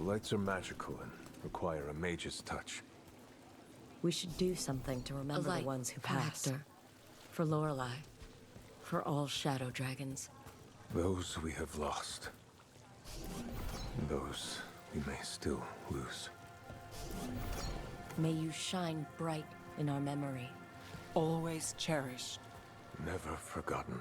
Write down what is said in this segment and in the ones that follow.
lights are magical and require a mage's touch. We should do something to remember the ones who passed. For Lorelei. For all shadow dragons. Those we have lost. Those we may still lose. May you shine bright in our memory. Always cherished. Never forgotten.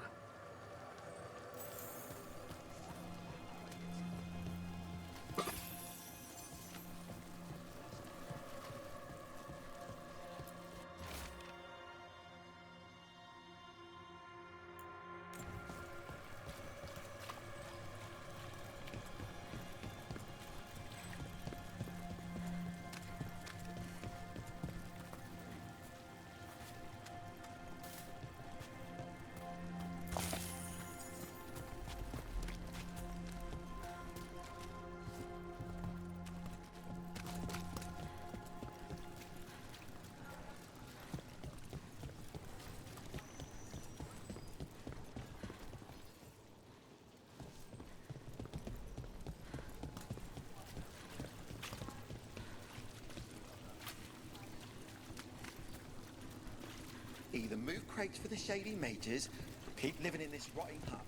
Either move crates for the shady mages, or keep living in this rotting hut.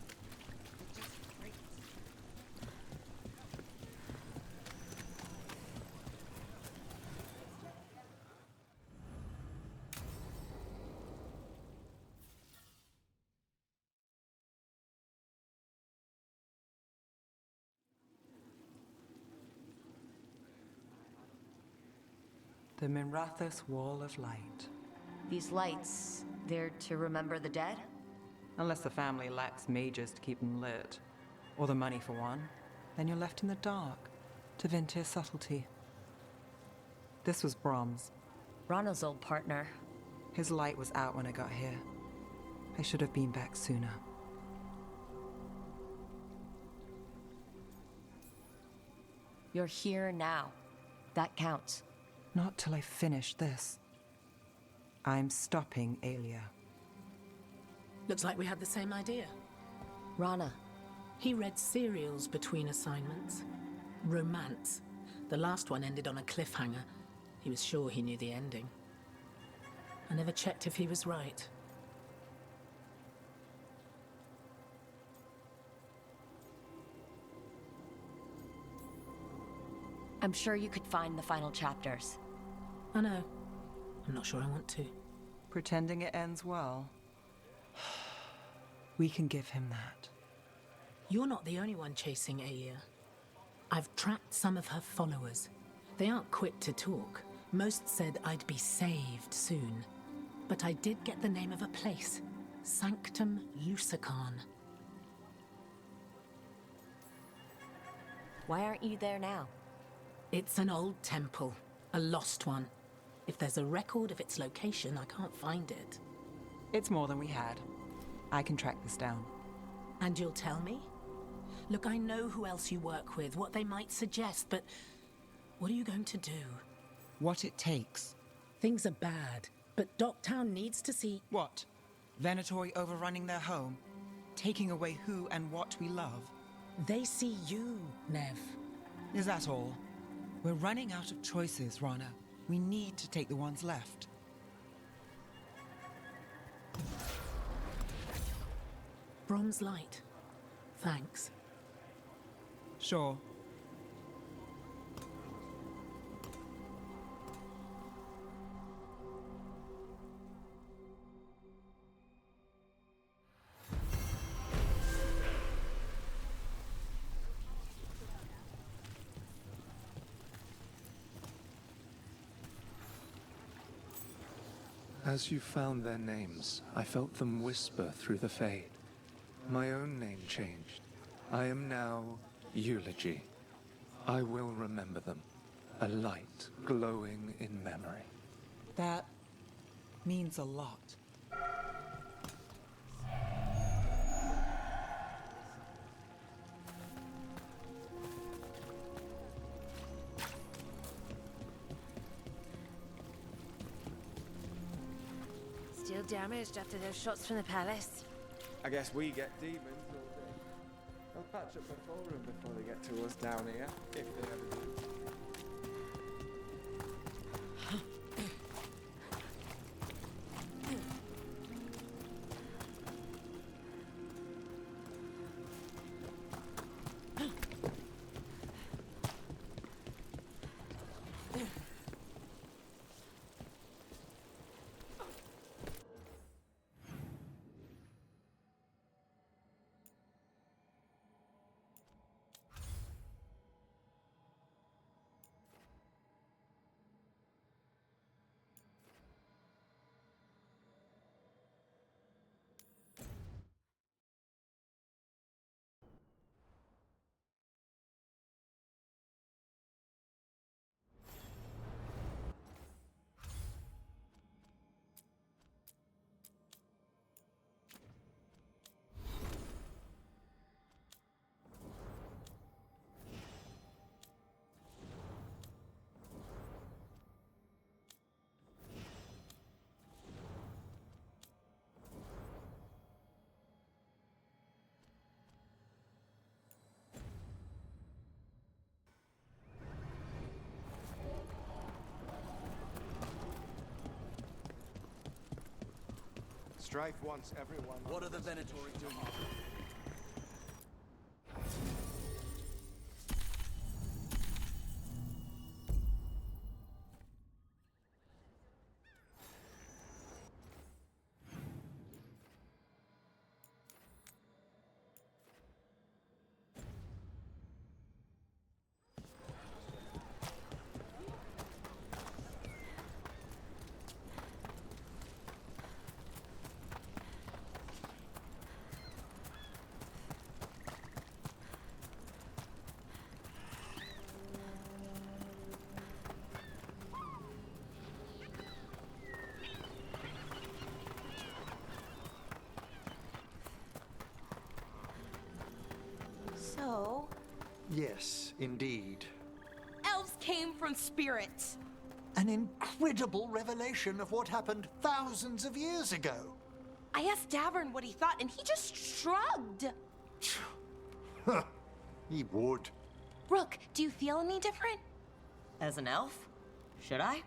It's just crates. The Mirathus Wall of Light. These lights, they're to remember the dead? Unless the family lacks mages to keep them lit, or the money for one, then you're left in the dark to vent his subtlety. This was Brahms. Rana's old partner. His light was out when I got here. I should have been back sooner. You're here now. That counts. Not till I finish this. I'm stopping Aelia. Looks like we had the same idea. Rana. He read serials between assignments. Romance. The last one ended on a cliffhanger. He was sure he knew the ending. I never checked if he was right. I'm sure you could find the final chapters. I know. I'm not sure I want to. Pretending it ends well. We can give him that. You're not the only one chasing Aya. I've tracked some of her followers. They aren't quick to talk. Most said I'd be saved soon. But I did get the name of a place. Sanctum Lucican. Why aren't you there now? It's an old temple. A lost one. If there's a record of its location, I can't find it. It's more than we had. I can track this down. And you'll tell me? Look, I know who else you work with, what they might suggest, but what are you going to do? What it takes. Things are bad, but Docktown needs to see... What? Venatori overrunning their home? Taking away who and what we love? They see you, Nev. Is that all? We're running out of choices, Rana. We need to take the ones left. Brom's light. Thanks. Sure. As you found their names, I felt them whisper through the fade. My own name changed. I am now Eulogy. I will remember them. A light glowing in memory. That means a lot. Still damaged after those shots from the palace. I guess we get demons all day. They'll patch up before them before they get to us down here, if they ever do. Strife wants everyone. What are the Venatori doing? So, Yes, indeed. elves came from spirits. An incredible revelation of what happened thousands of years ago. I asked Davern what he thought, and he just shrugged. He would. Rook, do you feel any different? As an elf? Should I?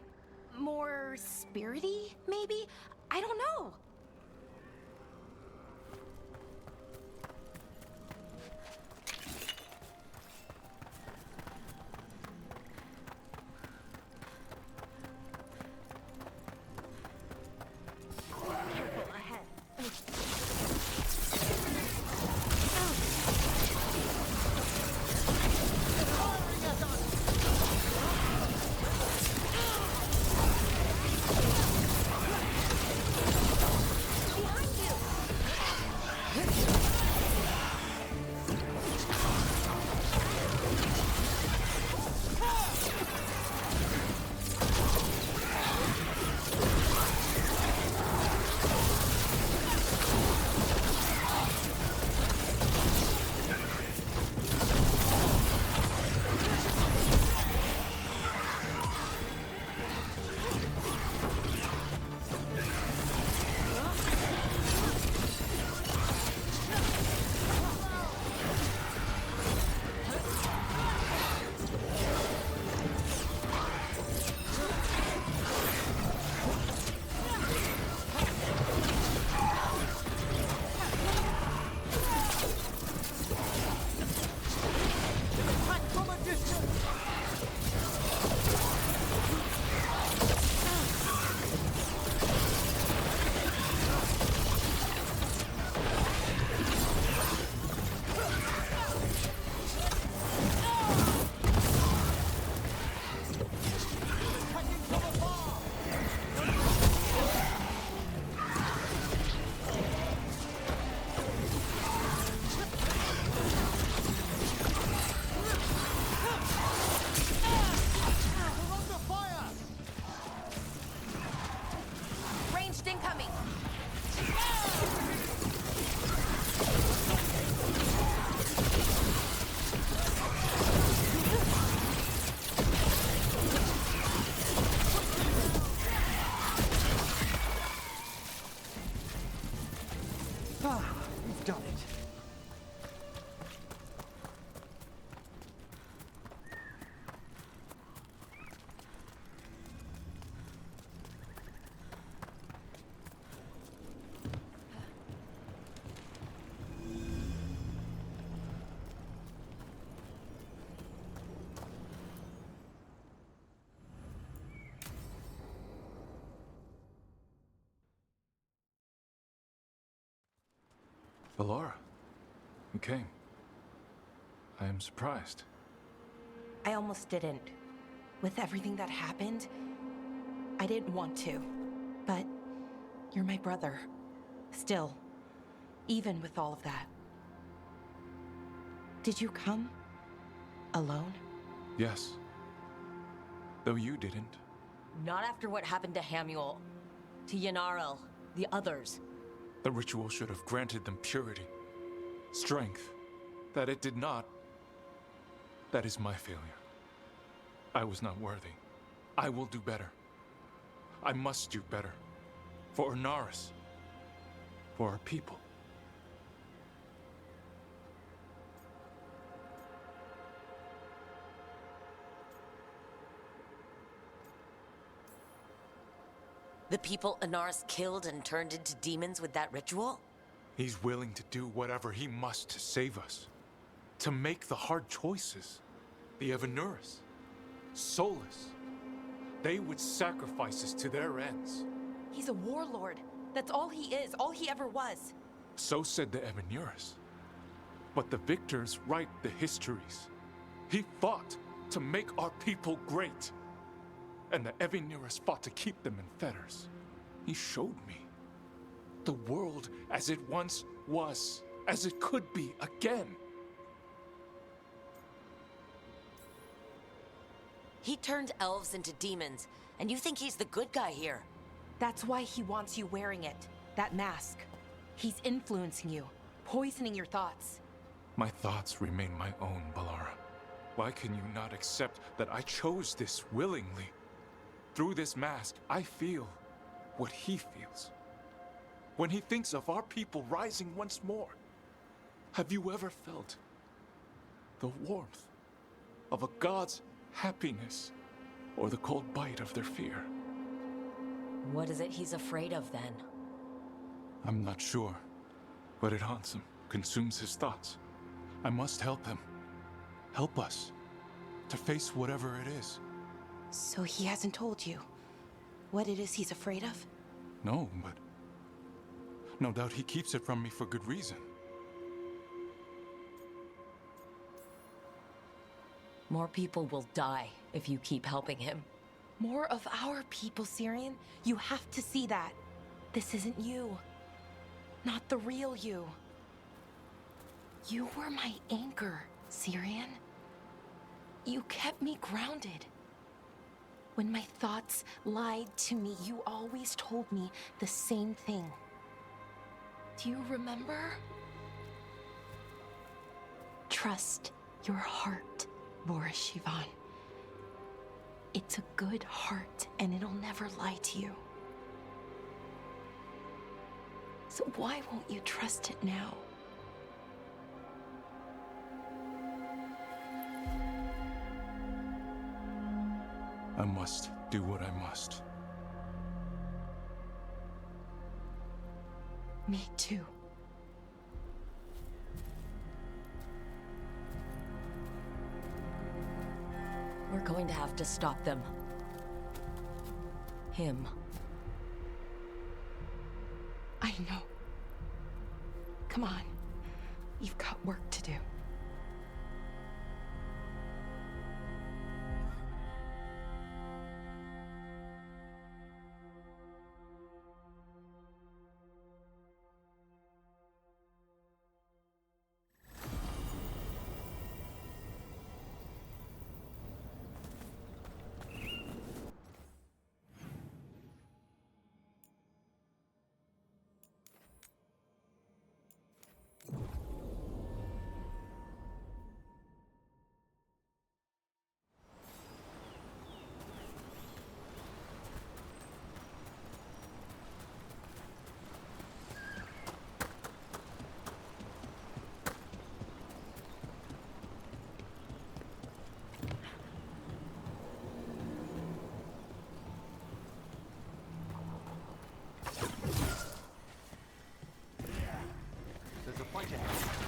More spirity, maybe? I don't know. Careful, ahead. Behind you! Ranged incoming! We've done it. Valora, you came. I am surprised. I almost didn't. With everything that happened, I didn't want to. But you're my brother. Still, even with all of that. Did you come? Alone? Yes. Though you didn't. Not after what happened to Hamuel, to Yanarel, the others. The ritual should have granted them purity, strength. That it did not. That is my failure. I was not worthy. I will do better. I must do better. For Ornaris. For our people. The people Inaris killed and turned into demons with that ritual? He's willing to do whatever he must to save us. To make the hard choices. The Evanuris. Soulless. They would sacrifice us to their ends. He's a warlord. That's all he is, all he ever was. So said the Evanuris. But the victors write the histories. He fought to make our people great. And the Evanuris fought to keep them in fetters. He showed me the world as it once was, as it could be again. He turned elves into demons, and you think he's the good guy here? That's why he wants you wearing it. That mask. He's influencing you, poisoning your thoughts. My thoughts remain my own, Balara. Why can you not accept that I chose this willingly? Through this mask, I feel what he feels. When he thinks of our people rising once more, have you ever felt the warmth of a god's happiness or the cold bite of their fear? What is it he's afraid of then? I'm not sure, but it haunts him, consumes his thoughts. I must help him. Help us to face whatever it is. So he hasn't told you what it is he's afraid of? No, but no doubt he keeps it from me for good reason. More people will die if you keep helping him. More of our people, Syrian. You have to see that. This isn't you. Not the real you. You were my anchor, Syrian. You kept me grounded. When my thoughts lied to me, you always told me the same thing. Do you remember? Trust your heart, Boris Shivan. It's a good heart, and it'll never lie to you. So why won't you trust it now? I must do what I must. Me too. We're going to have to stop them. Him. I know. Come on. You've got work to do. There's a fight ahead.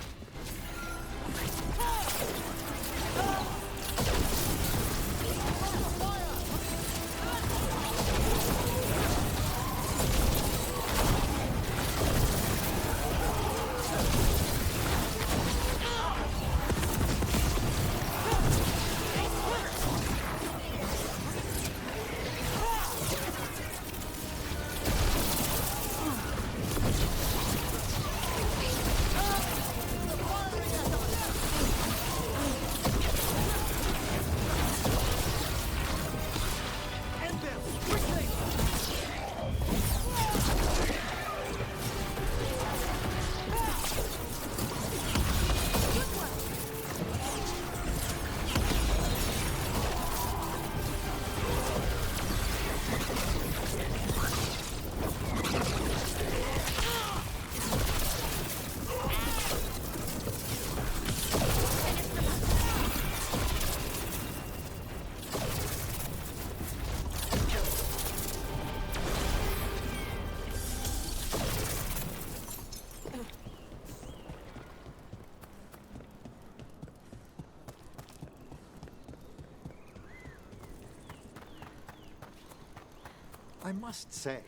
I must say,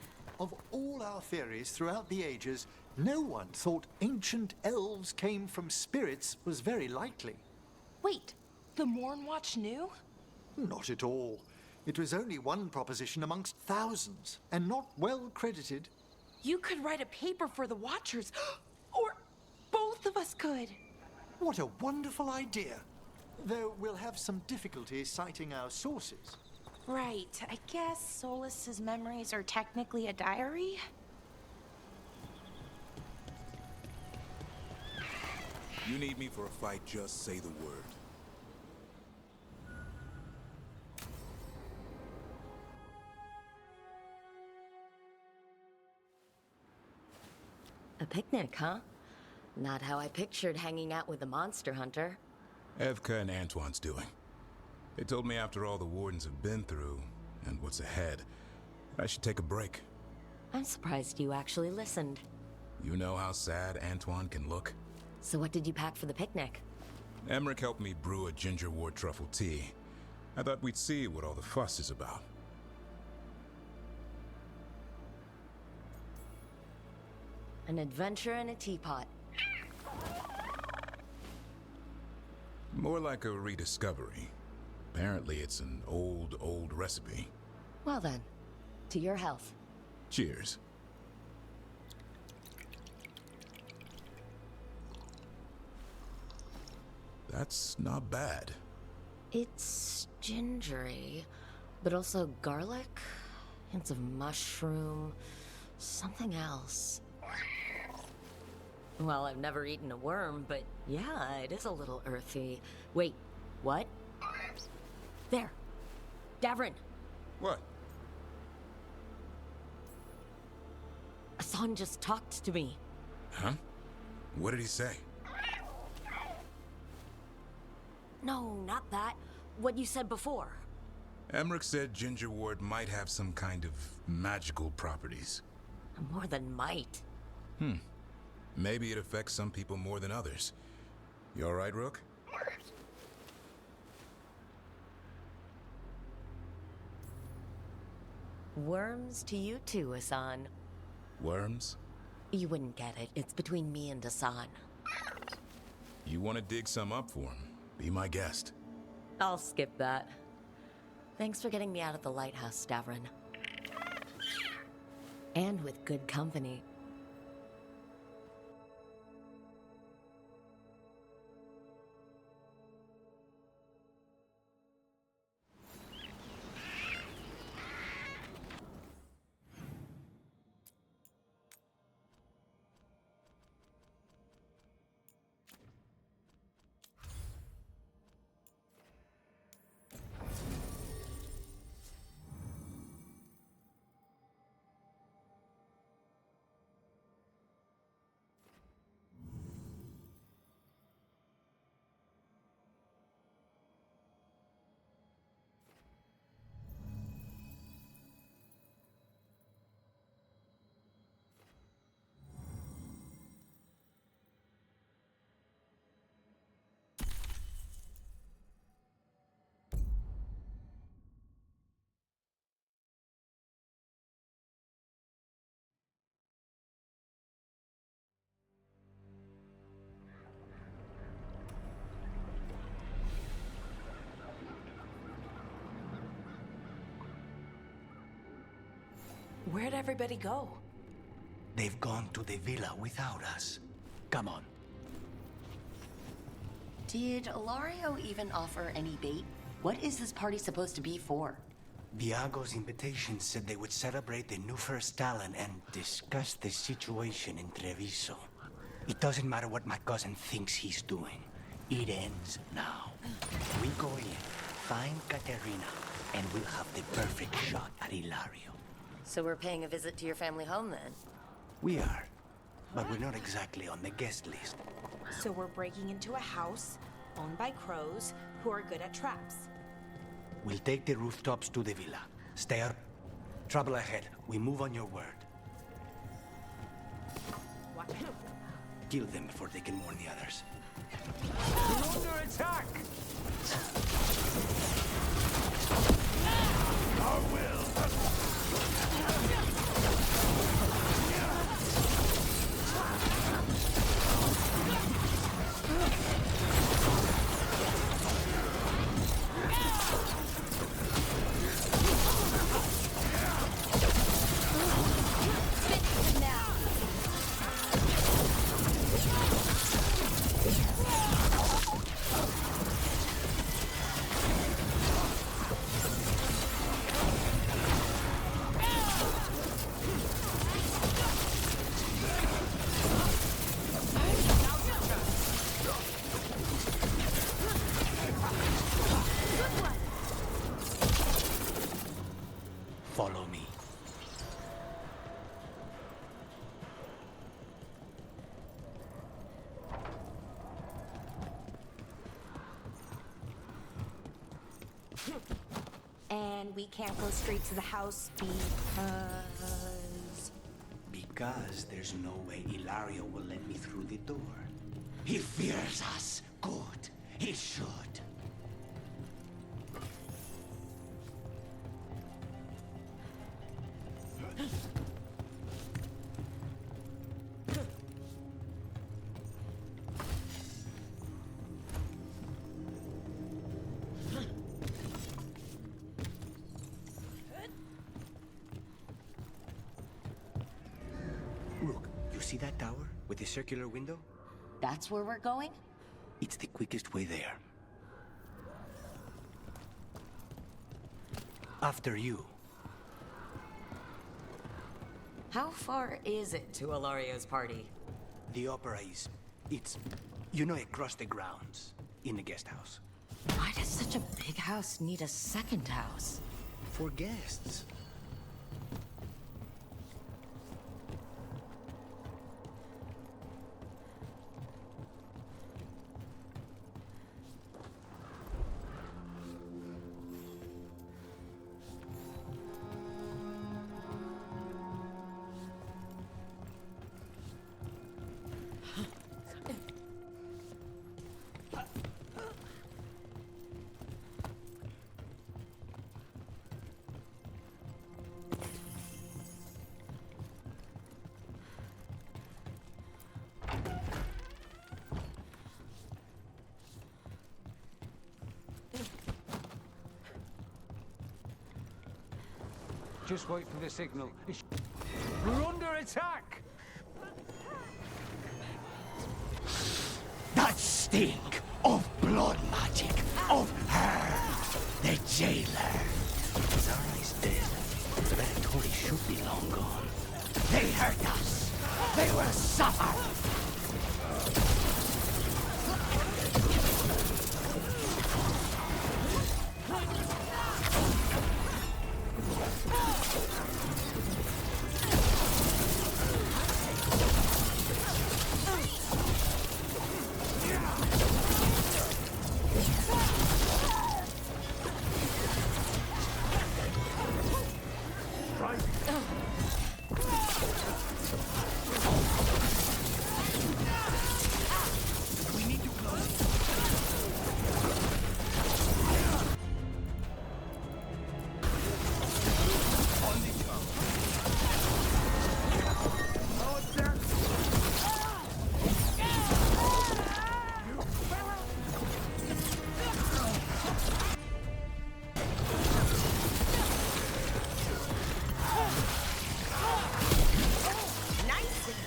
of all our theories throughout the ages, no one thought ancient elves came from spirits was very likely. Wait, the Morn Watch knew? Not at all. It was only one proposition amongst thousands, and not well credited. You could write a paper for the Watchers, or both of us could. What a wonderful idea. Though we'll have some difficulty citing our sources. Right, I guess Solus's memories are technically a diary? You need me for a fight, just say the word. A picnic, huh? Not how I pictured hanging out with a monster hunter. Evka and Antoine's doing. They told me after all the Wardens have been through, and what's ahead, I should take a break. I'm surprised you actually listened. You know how sad Antoine can look? So what did you pack for the picnic? Emmerich helped me brew a ginger wort truffle tea. I thought we'd see what all the fuss is about. An adventure in a teapot. More like a rediscovery. Apparently it's an old recipe. Well then, to your health. Cheers. That's not bad. It's gingery, but also garlic, hints of mushroom, something else. Well, I've never eaten a worm, but yeah, it is a little earthy. Wait, what? There. Davrin. What? Hassan just talked to me. Huh? What did he say? No, not that. What you said before. Emmerich said ginger wort might have some kind of magical properties. More than might. Maybe it affects some people more than others. You all right, Rook? Worms to you too, Hassan. Worms? You wouldn't get it. It's between me and Hassan. You want to dig some up for him? Be my guest. I'll skip that. Thanks for getting me out of the lighthouse, Davrin. And with good company. Where'd everybody go? They've gone to the villa without us. Come on. Did Ilario even offer any bait? What is this party supposed to be for? Viago's invitation said they would celebrate the new first talent and discuss the situation in Treviso. It doesn't matter what my cousin thinks he's doing. It ends now. We go in, find Katerina, and we'll have the perfect shot at Ilario. So we're paying a visit to your family home then? We are, but we're not exactly on the guest list. So we're breaking into a house owned by crows who are good at traps. We'll take the rooftops to the villa. Stay up. Trouble ahead. We move on your word. Watch out. Kill them before they can warn the others. We're under attack! Our will! we can't go straight to the house Because there's no way Ilario will let me through the door. He fears us. Good. He should. Look, you see that tower with the circular window? That's where we're going? It's the quickest way there. After you. How far is it to Ilario's party? The opera is... It's... You know, across the grounds. In the guest house. Why does such a big house need a second house? For guests. Just wait for the signal. We're under attack! That stink of blood magic, of her, the jailer. Zara is dead. The Venatori should be long gone. They hurt us. They will suffer.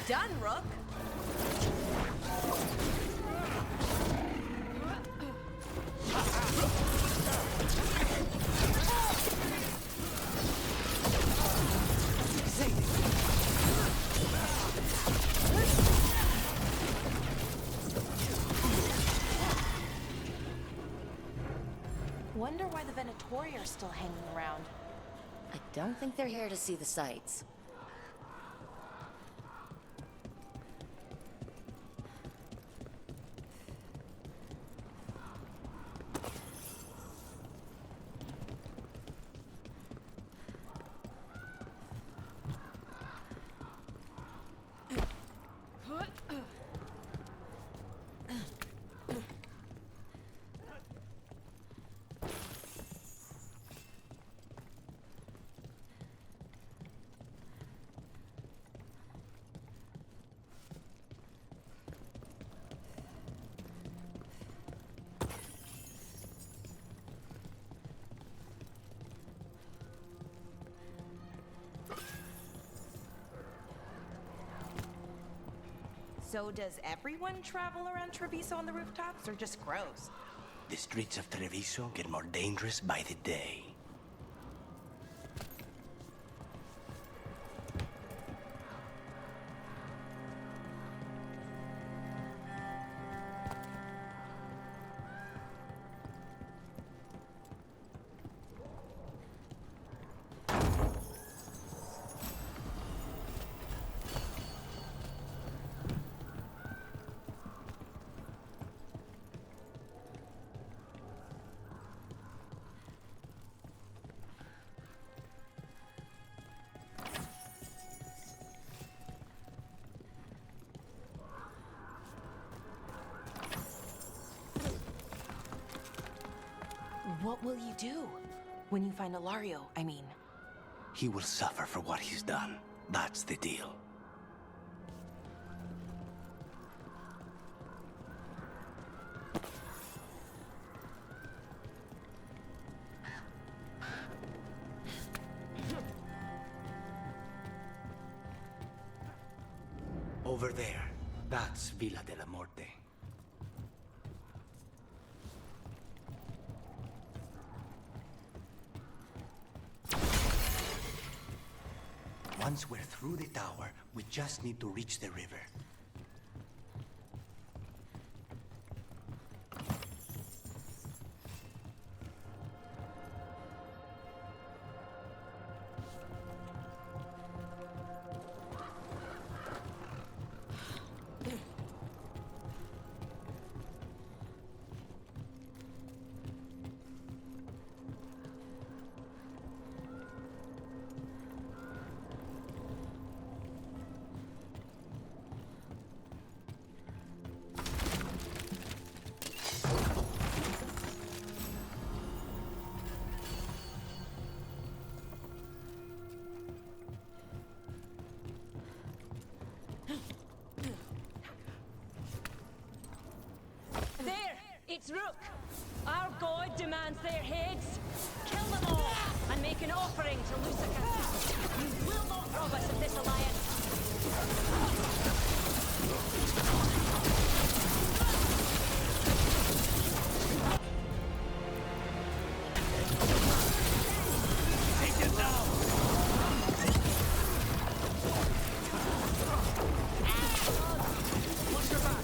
Done, Rook. Wonder why the Venatori are still hanging around. I don't think they're here to see the sights. So does everyone travel around Treviso on the rooftops, or just crows? The streets of Treviso get more dangerous by the day. What will you do? When you find Ilario, I mean. He will suffer for what he's done. That's the deal. Over there, that's Villa de la Morte. Once we're through the tower, we just need to reach the river. It's Rook. Our god demands their heads. Kill them all and make an offering to Lucifer. You will not rob us of this alliance. Take it down! Watch your back.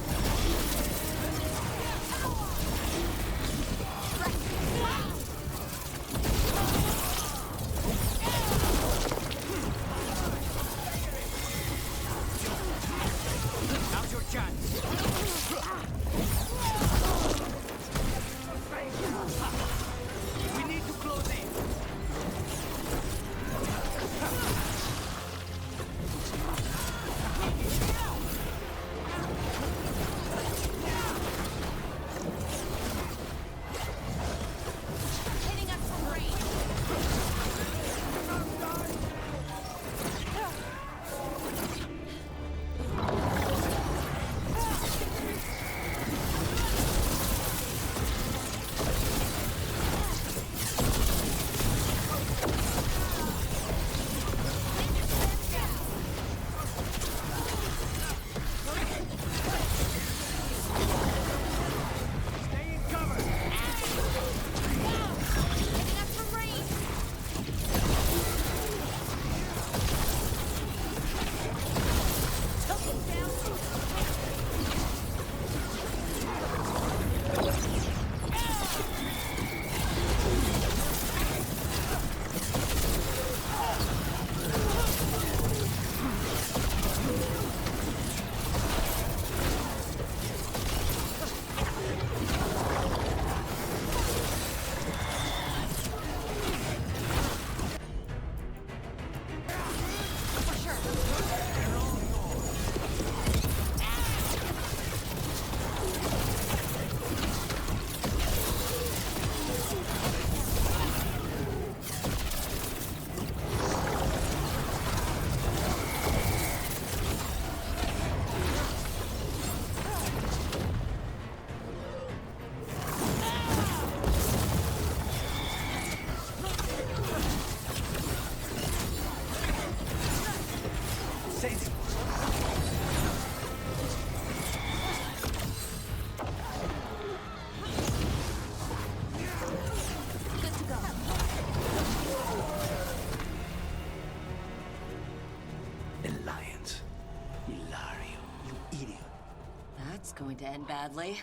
Going to end badly.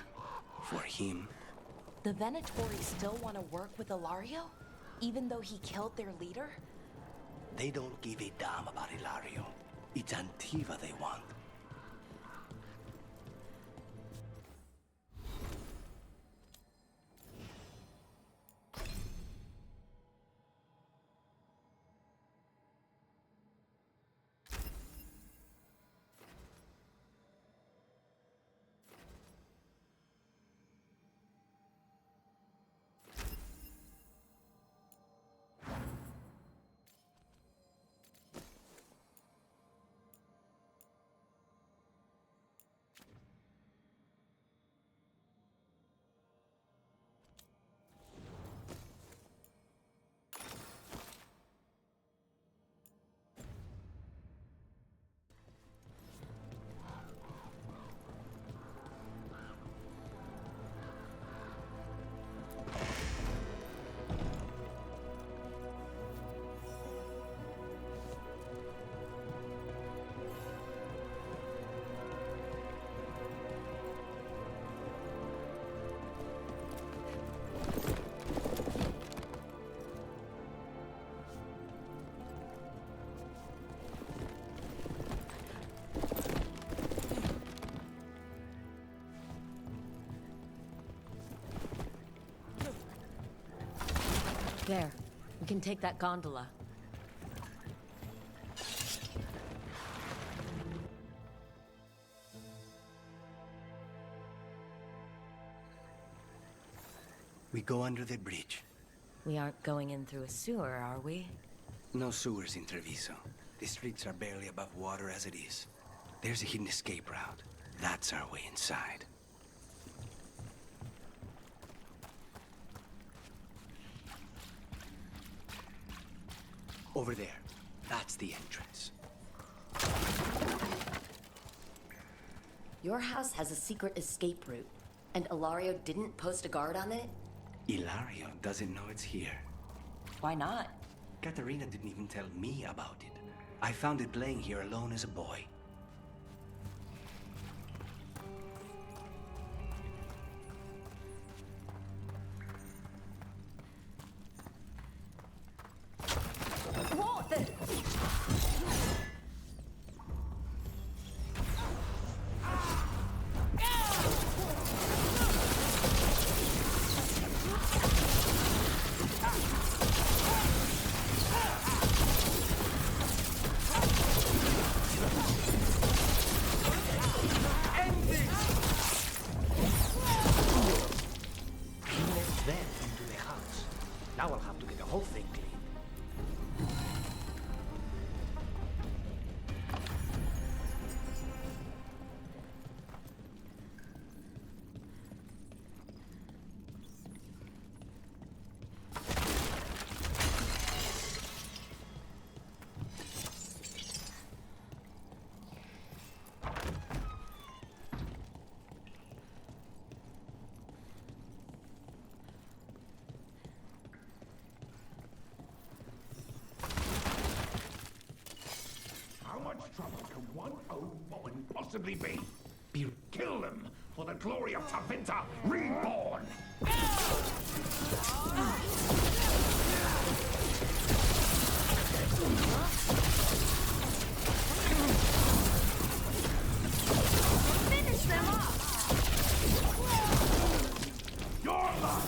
For him. The Venatori still want to work with Ilario? Even though he killed their leader? They don't give a damn about Ilario. It's Antiva they want. There. We can take that gondola. We go under the bridge. We aren't going in through a sewer, are we? No sewers in Treviso. The streets are barely above water as it is. There's a hidden escape route. That's our way inside. Over there. That's the entrance. Your house has a secret escape route, and Ilario didn't post a guard on it? Ilario doesn't know it's here. Why not? Katerina didn't even tell me about it. I found it playing here alone as a boy. What the? Now I'll have to get the whole thing clean. Possibly be. Kill them for the glory of Tavinta reborn! Finish them off! Your luck!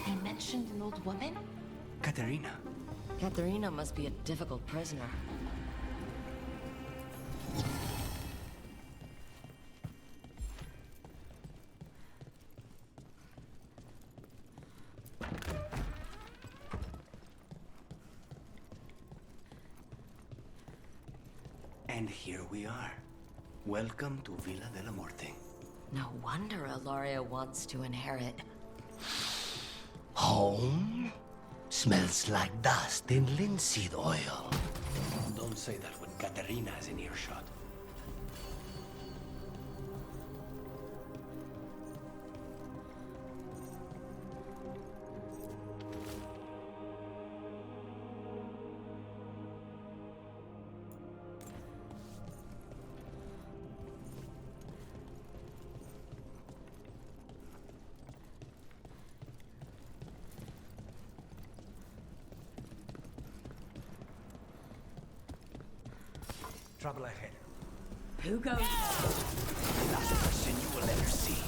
They mentioned an old woman? Katerina. Katerina must be a difficult prisoner. And here we are. Welcome to Villa de la Muerte. No wonder Ilario wants to inherit. Home? Smells like dust and linseed oil. Don't say that when Katerina's in earshot. Trouble ahead. Who goes? Last person you will ever see.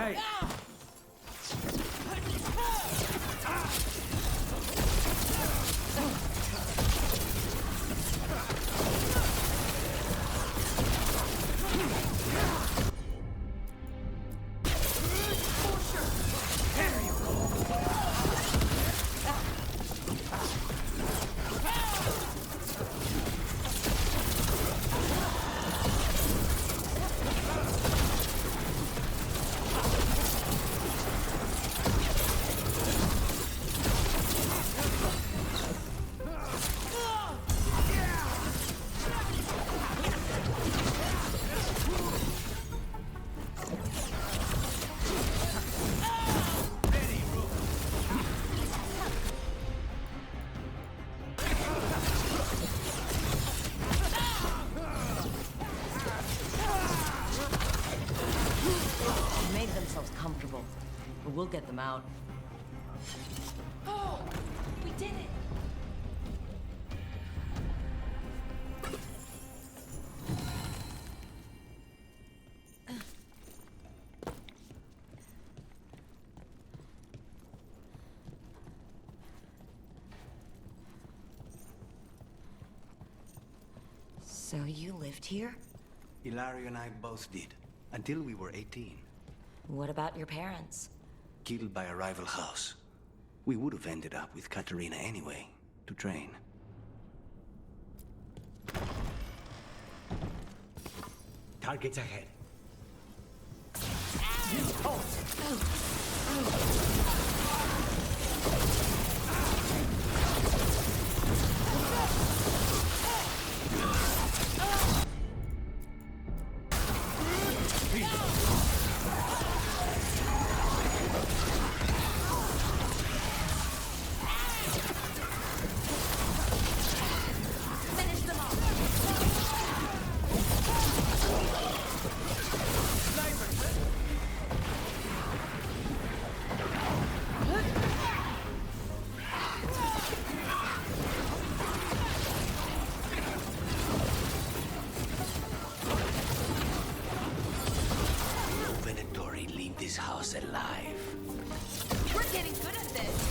Hey! Comfortable, but we'll get them out. Oh, we did it! So you lived here? Hilario and I both did, until we were 18. What about your parents? Killed by a rival house. We would have ended up with Katerina anyway, to train. Targets ahead. This house alive. We're getting good at this.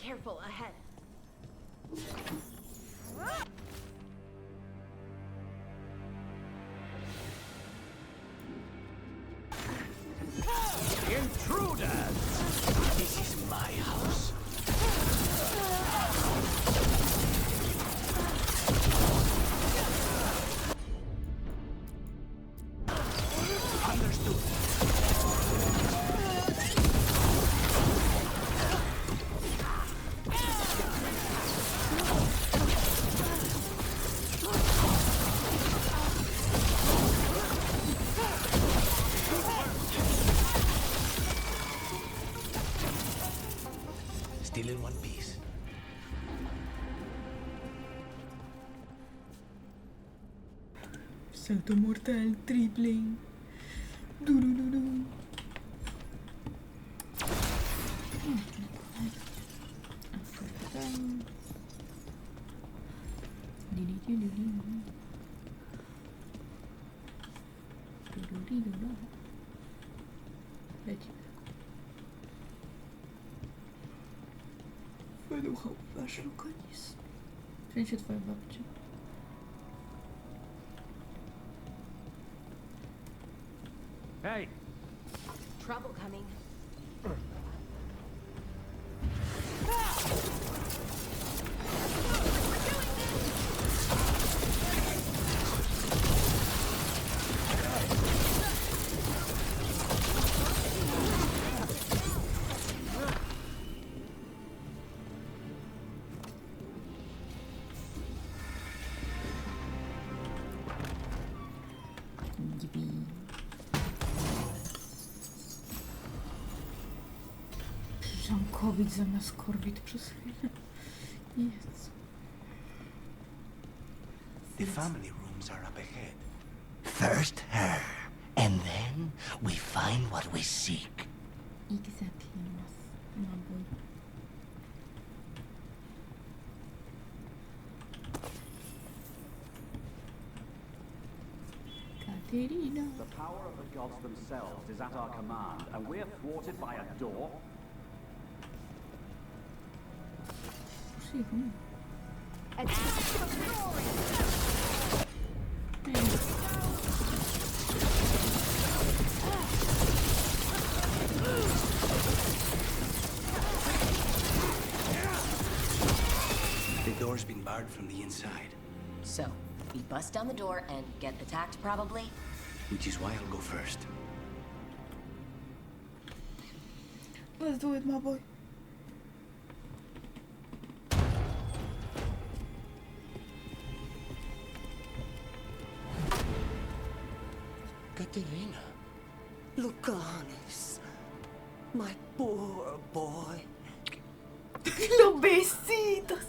Careful, ahead. Intruders! This is my house. Salto mortal triple. Durururu. Leci. Wyduchowywasz Lukanis. W sensie twoja babcia. Hey! Trouble coming. COVID zamiast korwid przez chwilę. Jezu. The family rooms are up ahead. First her, and then we find what we seek. Exactly, my boy. Katerina. The power of the gods themselves is at our command, and we're thwarted by a door. The door's been barred from the inside. So, we bust down the door and get attacked, probably? Which is why I'll go first. Let's do it, my boy. Katerina. Lucanis. My poor boy. Los besitos.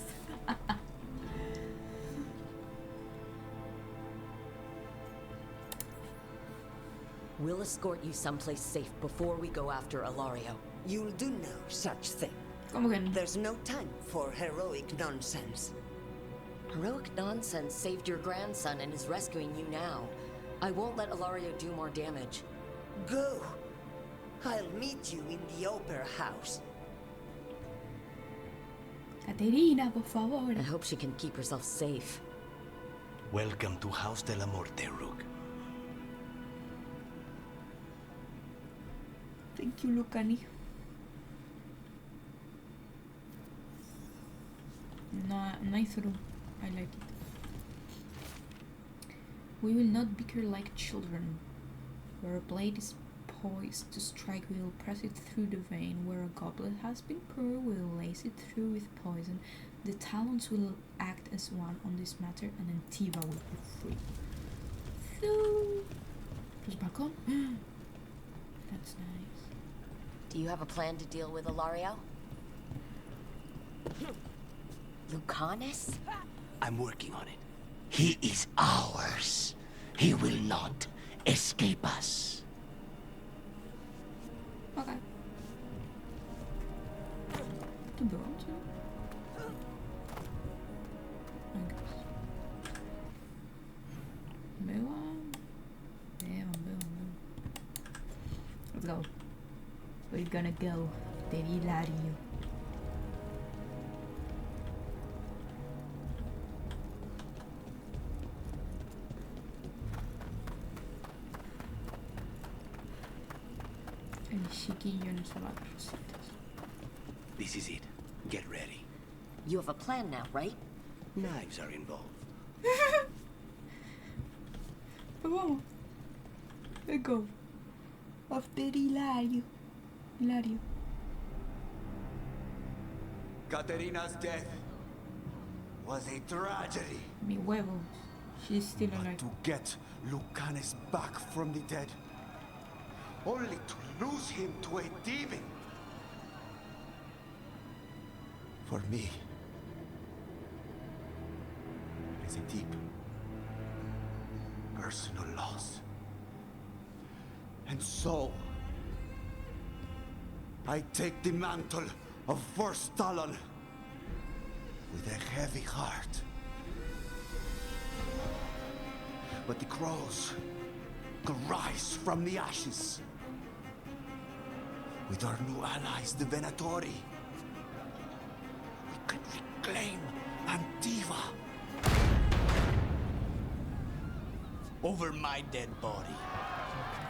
We'll escort you someplace safe before we go after Ilario. You'll do no such thing. There's no time for heroic nonsense. Heroic nonsense saved your grandson and is rescuing you now. I won't let Ilario do more damage. Go. I'll meet you in the opera house. Caterina, por favor. I hope she can keep herself safe. Welcome to House de la Morte, Rook. Thank you, Lucani. Nice room. I like it. We will not bicker like children. Where a blade is poised to strike, we will press it through the vein. Where a goblet has been poured, we will lace it through with poison. The talons will act as one on this matter, and then Tiva will be free. So, just back on. That's nice. Do you have a plan to deal with Ilario? Lucanis? I'm working on it. He is ours. He will not escape us. Okay. To bronze. I guess. Let's go. We're gonna go. Derilario. El chiquillo no se va a dar rositas. This is it. Get ready. You have a plan now, right? Knives are involved. Pues vamos. Let's go. After Hilario. Hilario. Katerina's death was a tragedy. Mi huevo. She's still alive. To get Lucanis back from the dead, only to lose him to a demon. For me, it is a deep, personal loss. And so, I take the mantle of First Talon with a heavy heart. But the crows could rise from the ashes. With our new allies, the Venatori, we could reclaim Antiva. Over my dead body.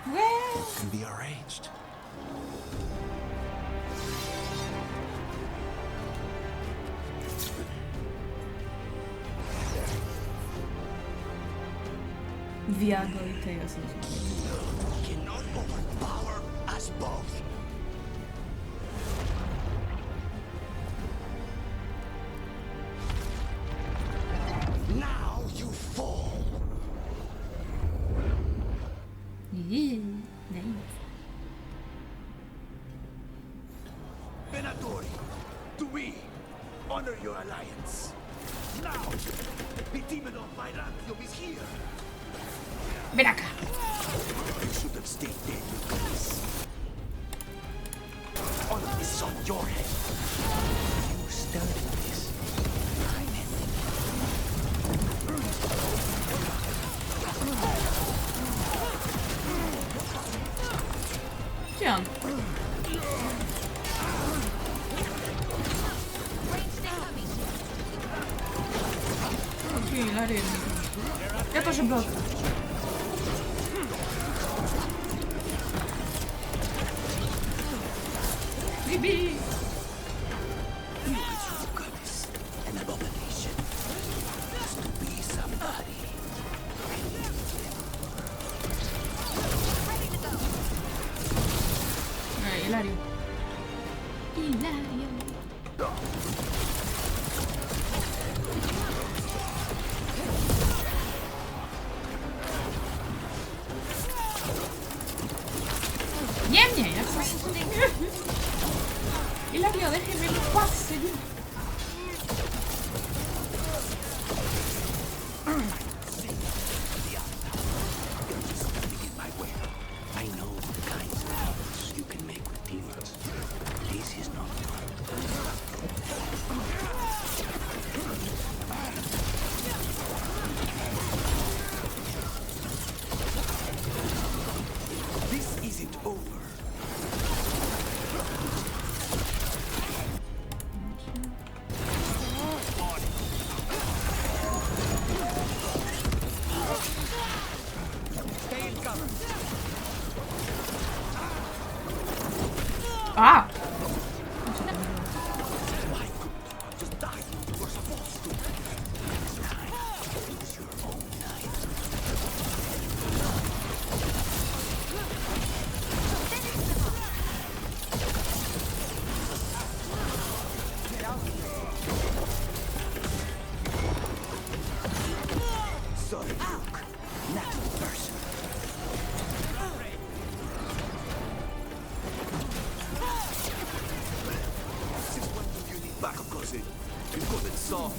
Well, it can be arranged. Viago i tego sensu. Cannot overpower us both. Now you fall. Nice. Venatori, to we honor your alliance. Now, the demon of Byzantium is here. Ven acá. You should have stayed dead, you guys. All of this is on your head. You started this. I'm ending ¿Qué onda? Okej, Larry. Ja to, że blok. Bibi! an abomination. Just to be somebody. Hilario. Hilario. Nie mnie, jak coś Hilario, déjeme en paz, señor. I know the kinds of deals you can make with demons. This is not one. This isn't over. Ah! Sorry, Luke. Not in person. Since when do you need backup, cousin? You've got it soft.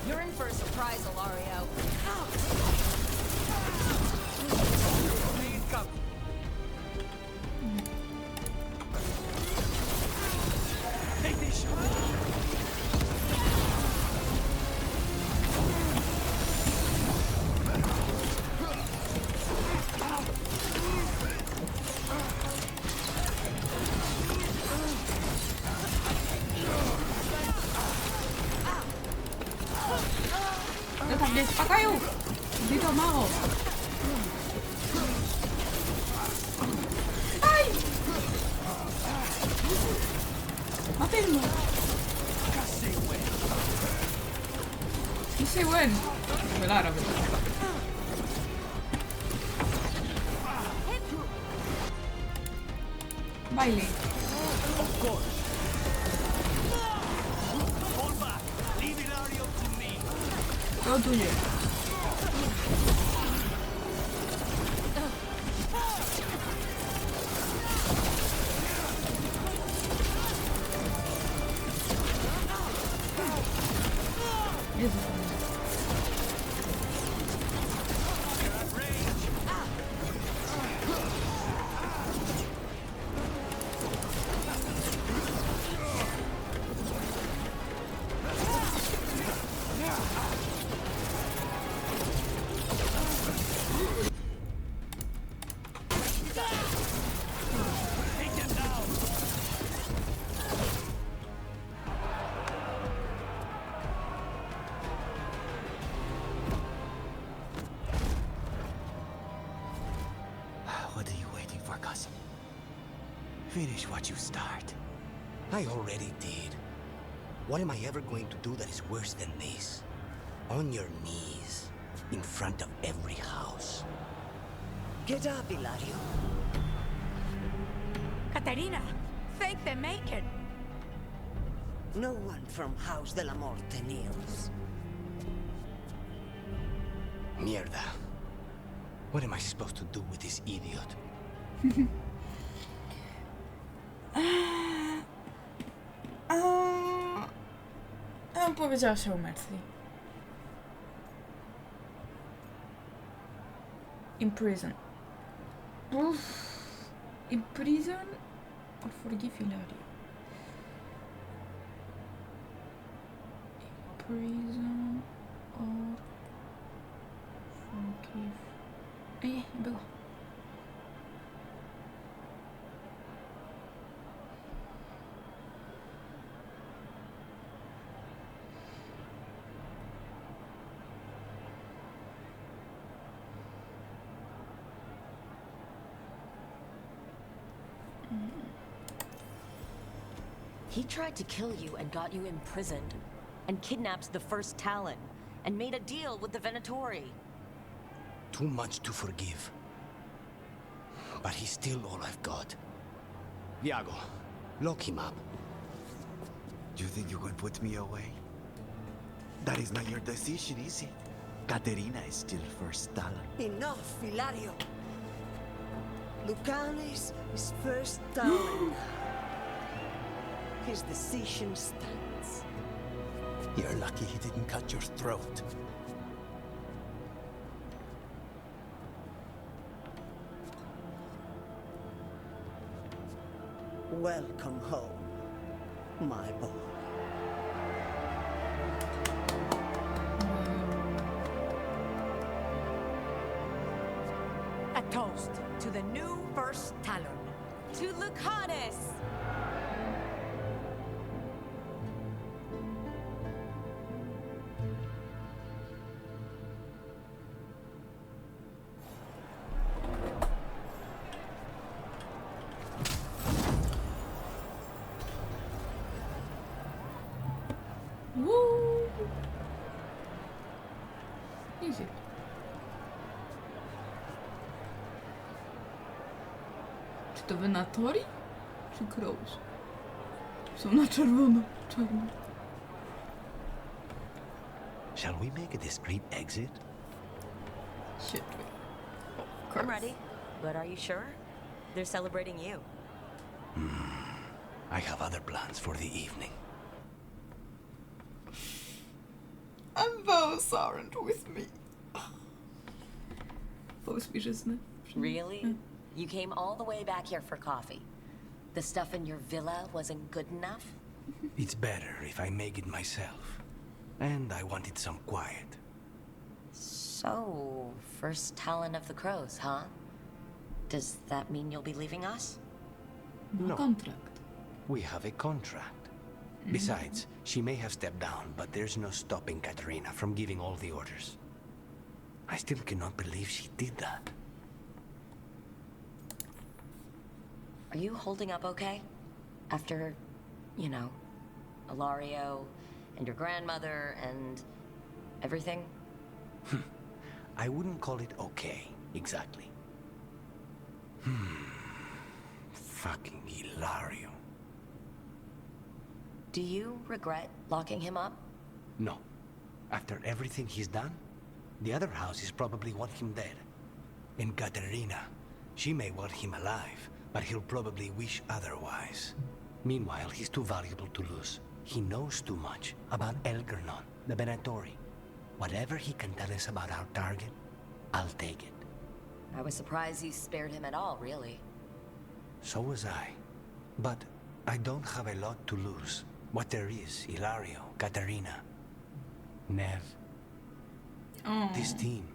You're in for a surprise, Ilario. Take this. Ja tam nie spakają! Widzą mało! Aj! Matilmo! Y se win! Velar, Baile. Of course. Hold back. Leave Ilario to me. Todo tuyo. Eso. What are you waiting for, cousin? Finish what you start. I already did. What am I ever going to do that is worse than this? On your knees, in front of every house. Get up, Hilario. Caterina, thank the Maker. No one from House de la Morte kneels. Mierda. What am I supposed to do with this idiot? Ja bym powiedziała się o Mercy. Imprison. Imprison or forgive Hilario? Imprison or forgive... było. He tried to kill you and got you imprisoned, and kidnapped the first Talon, and made a deal with the Venatori. Too much to forgive. But he's still all I've got. Iago, lock him up. You think you can put me away? That is not your decision, is it? Caterina is still first Talon. Enough, Hilario. Lucanes is first Talon. His decision stands. You're lucky he didn't cut your throat. Welcome home, my boy. A toast to the new first Talon. To Lucanes! Woo! Easy. Czy to Venatori? Czy Crows? Są na czerwono. Czarno. Shall we make a discreet exit? Shit. I'm ready, but are you sure? They're celebrating you. I have other plans for the evening. And those aren't with me. Pośpieszne. Really? You came all the way back here for coffee. The stuff in your villa wasn't good enough? It's better if I make it myself. And I wanted some quiet. So, first Talon of the Crows, huh? Does that mean you'll be leaving us? No. Contract. We have a contract. Besides, she may have stepped down, but there's no stopping Caterina from giving all the orders. I still cannot believe she did that. Are you holding up okay? After, you know, Ilario, and your grandmother, and everything? I wouldn't call it okay, exactly. Fucking Ilario. Do you regret locking him up? No. After everything he's done, the other houses probably want him dead. And Caterina, she may want him alive, but he'll probably wish otherwise. Meanwhile, he's too valuable to lose. He knows too much about Elgernon, the Venatori. Whatever he can tell us about our target, I'll take it. I was surprised you spared him at all, really. So was I. But I don't have a lot to lose. What there is, Ilario, Caterina, Nev. This team.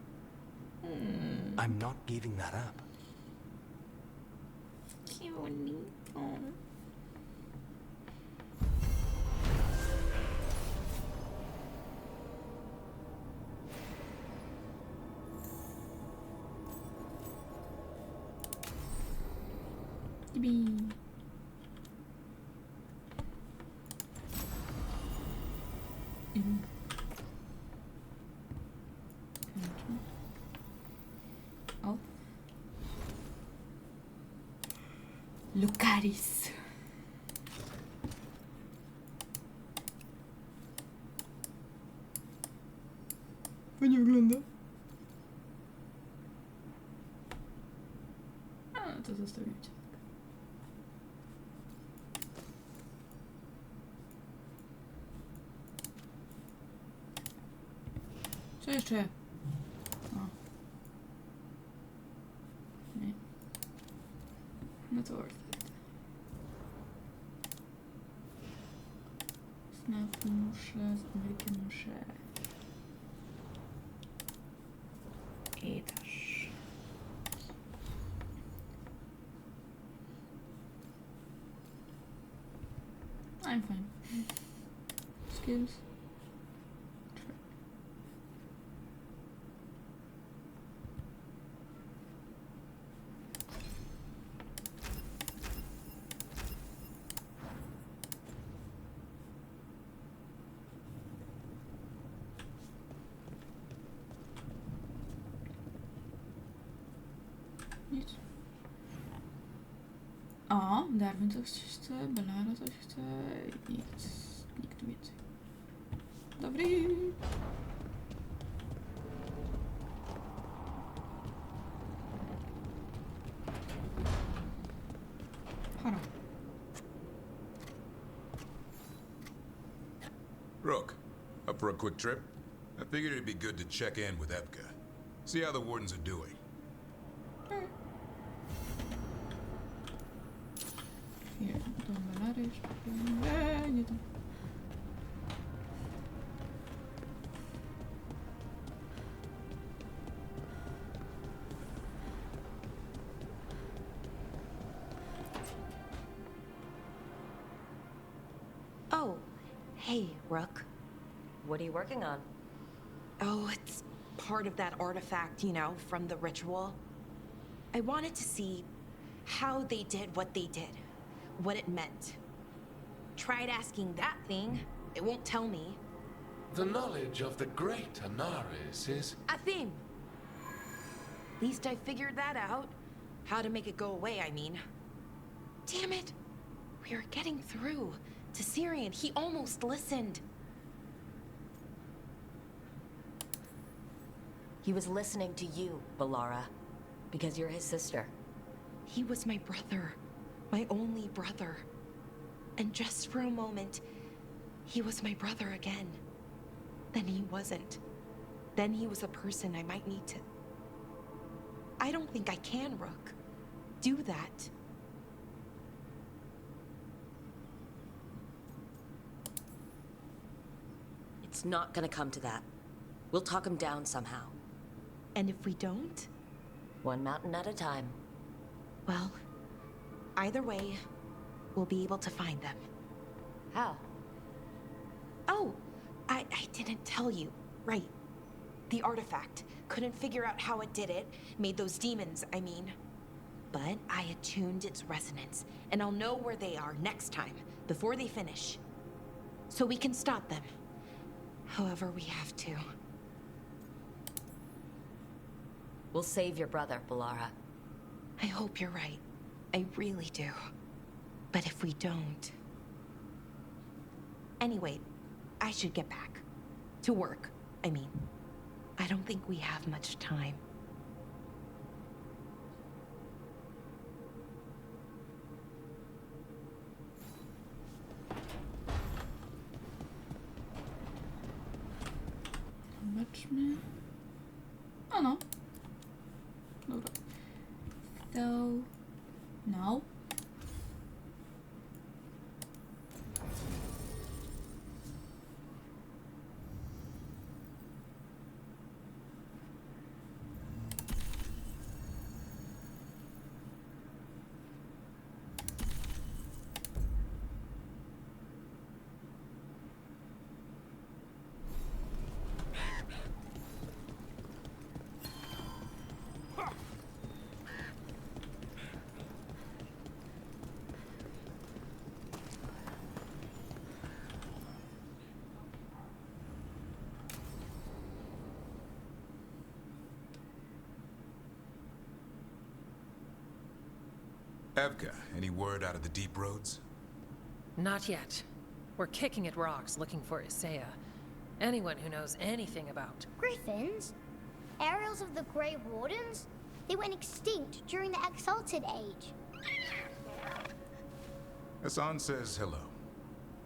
I'm not giving that up. Qué bonito. Yippee. Oh. Lucaris. Fajnie wygląda. A, to zostawimy cię. Co jeszcze? O. Nie. No to worth it. Snap muszę, z Amerykiem muszę. I też. I'm fine. Skills. Nic. O, Darwin coś chce, Belara coś chce, nic. Nikt więcej. Dobry. Haro. Rook, up for a quick trip? I figured it'd be good to check in with Epka. See how the wardens are doing. Here, to Belary jeszcze. Nie to. Oh, hey, Rook. What are you working on? Oh, it's part of that artifact, you know, from the ritual. I wanted to see how they did what they did, what it meant. Tried asking that thing, it won't tell me. The knowledge of the great Anaris is... A theme! At least I figured that out. How to make it go away, I mean. Damn it! We were getting through to Syrian. He almost listened. He was listening to you, Belara, because you're his sister. He was my brother, my only brother. And just for a moment, he was my brother again. Then he wasn't. Then he was a person I might need to... I don't think I can, Rook. Do that. It's not gonna come to that. We'll talk him down somehow. And if we don't? One mountain at a time. Well, either way, we'll be able to find them. How? Oh, I didn't tell you. Right. The artifact. Couldn't figure out how it did it. Made those demons, I mean. But I attuned its resonance, and I'll know where they are next time, before they finish. So we can stop them. However we have to. We'll save your brother, Belara. I hope you're right. I really do. But if we don't... Anyway, I should get back. To work, I mean. I don't think we have much time. Zobaczmy. O no. Dobra. So... No. Evka, any word out of the deep roads? Not yet. We're kicking at rocks looking for Isaiah. Anyone who knows anything about... Griffins? Aerials of the Grey Wardens? They went extinct during the Exalted Age. Hassan says hello.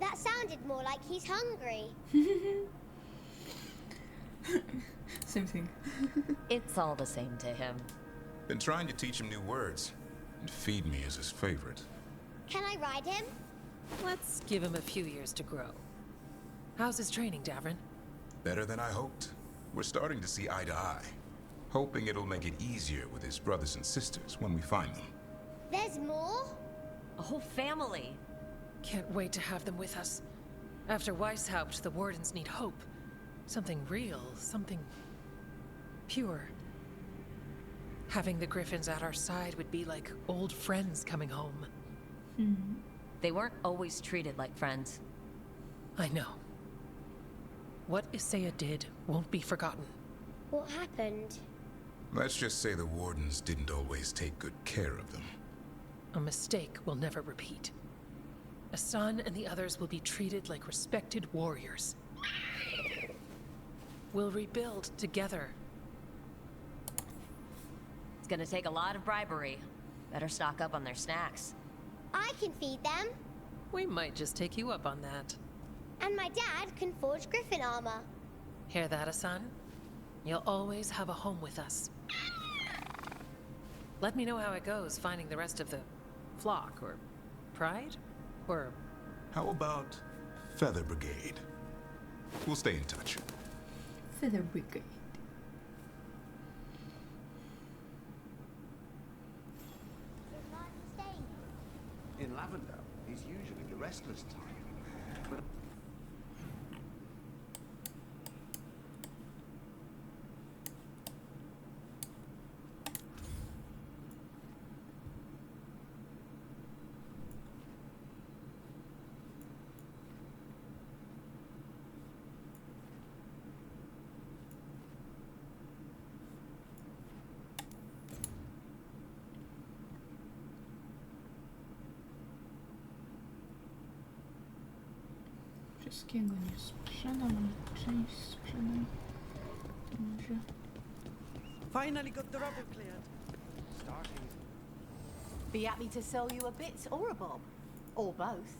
That sounded more like he's hungry. Same thing. It's all the same to him. Been trying to teach him new words, and feed me is his favorite. Can I ride him? Let's give him a few years to grow. How's his training, Davrin? Better than I hoped. We're starting to see eye to eye. Hoping it'll make it easier with his brothers and sisters when we find them. There's more? A whole family. Can't wait to have them with us. After Weishaupt, the Wardens need hope. Something real, something pure. Having the Griffins at our side would be like old friends coming home. They weren't always treated like friends. I know. What Isaiah did won't be forgotten. What happened? Let's just say the Wardens didn't always take good care of them. A mistake we'll never repeat. Hassan and the others will be treated like respected warriors. We'll rebuild together. It's gonna take a lot of bribery. Better stock up on their snacks. I can feed them. We might just take you up on that. And my dad can forge Griffin armor. Hear that, Hassan? You'll always have a home with us. Let me know how it goes finding the rest of the flock, or pride, or... How about Feather Brigade? We'll stay in touch. Feather Brigade. In Lavender is usually the restless time. But Wszystkiego nie sprzedam, część sprzedam. Może. Finally got the rubble cleared. starting. Be happy to sell you a bit or a bob. Or both.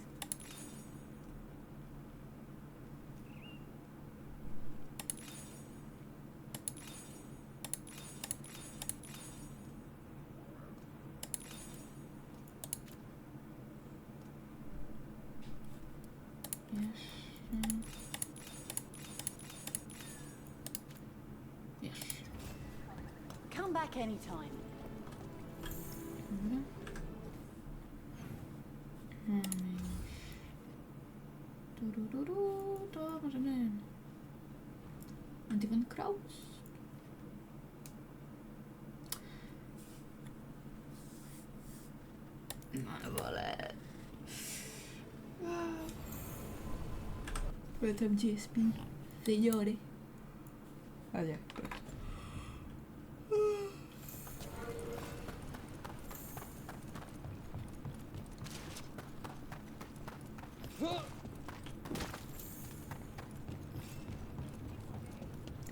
Yes. Come back anytime. To możemy... Antivan Kraus. No wolę. Vete a Jespin, señores. Allá, pues.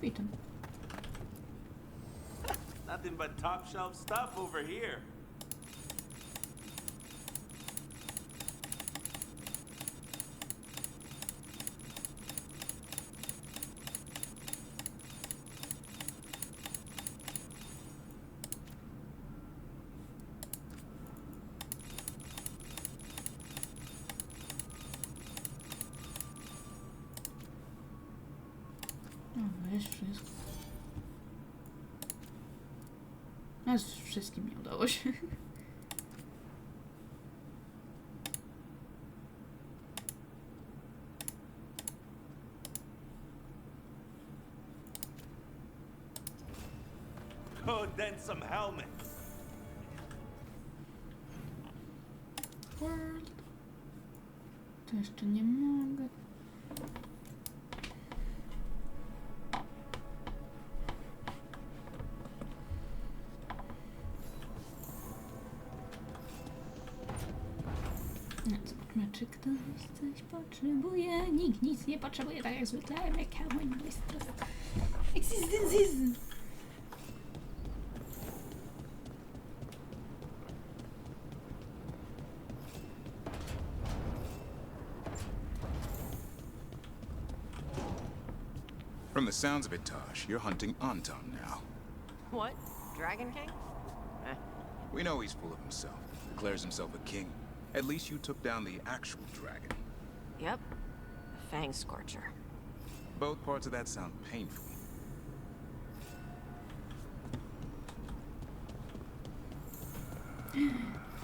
Witam. Nothing but top shelf stuff over here. Jest wszystko. A z wszystkim nie udało się. Oh, then some helmets. World. To jeszcze nie mogę. Zobaczmy, czy ktoś coś potrzebuje. Nikt nic nie potrzebuje, tak jak zwykle. Make a win existences. From the sounds of it, Tosh, you're hunting Anton now. What? Dragon King? We know he's full of himself. Declares himself a king. At least you took down the actual dragon. Yep. Fang Scorcher. Both parts of that sound painful.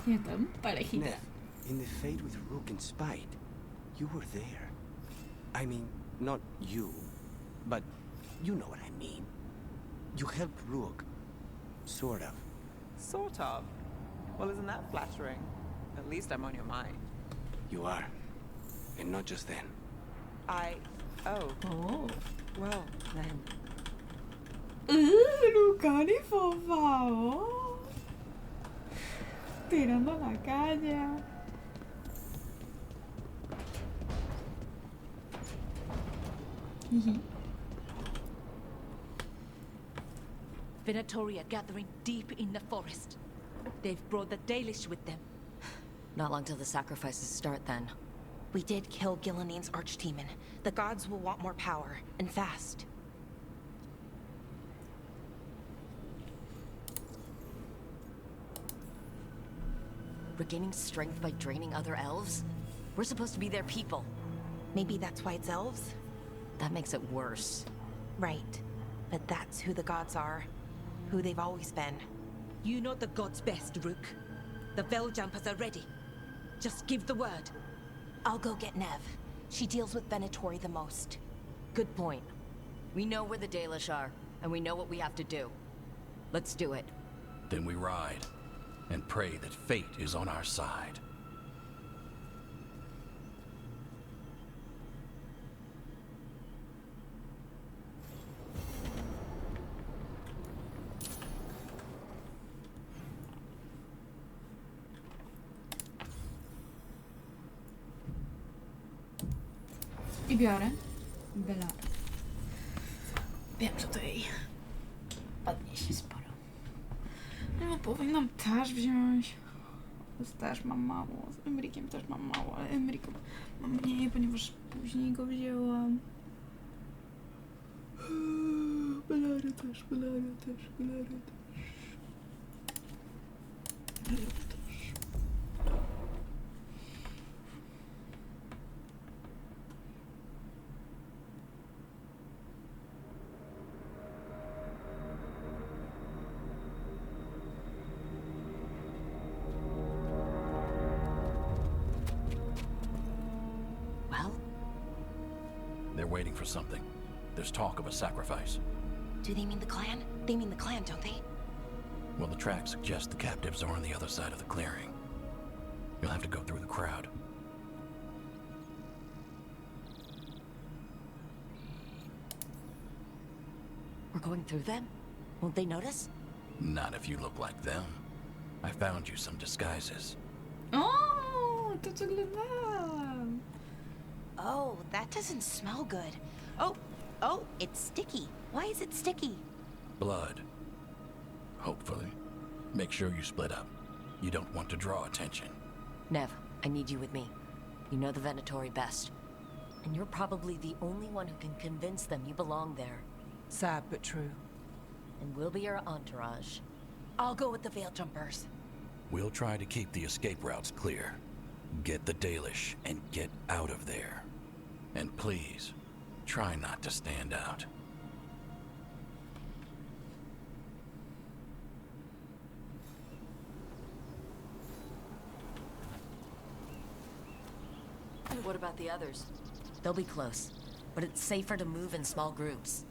Nev, in the fate with Rook and Spite, you were there. I mean, not you, but you know what I mean. You helped Rook. Sort of. Sort of? Well, isn't that flattering? At least I'm on your mind. You are. And not just then. Oh. Well, then. Lucani fofa. Tirando la calle. Venatoria gathering deep in the forest. They've brought the Dalish with them. Not long till the sacrifices start, then. We did kill Gilanine's archdemon. The gods will want more power, and fast. Regaining strength by draining other elves? We're supposed to be their people. Maybe that's why it's elves? That makes it worse. Right. But that's who the gods are. Who they've always been. You know the gods best, Rook. The Veiljumpers are ready. Just give the word. I'll go get Nev. She deals with Venatori the most. Good point. We know where the Dalish are, and we know what we have to do. Let's do it. Then we ride, and pray that fate is on our side. I biorę Belarę. Wiem, że to jej podniesie sporo. No powinnam też wziąć. Też mam mało. Z Emrikiem też mam mało, ale Emrika mam mniej, ponieważ później go wzięłam. Belarę też, Belarę też, Belarę też. Belarę też. They're waiting for something. There's talk of a sacrifice. Do they mean the clan? They mean the clan, don't they? Well, the tracks suggest the captives are on the other side of the clearing. You'll have to go through the crowd. We're going through them? Won't they notice? Not if you look like them. I found you some disguises. Oh, to co oglądałam. Oh, that doesn't smell good. Oh, it's sticky. Why is it sticky? Blood. Hopefully. Make sure you split up. You don't want to draw attention. Nev, I need you with me. You know the Venatori best. And you're probably the only one who can convince them you belong there. Sad but true. And we'll be your entourage. I'll go with the Veiljumpers. We'll try to keep the escape routes clear. Get the Dalish and get out of there. And please, try not to stand out. What about the others? They'll be close, but it's safer to move in small groups.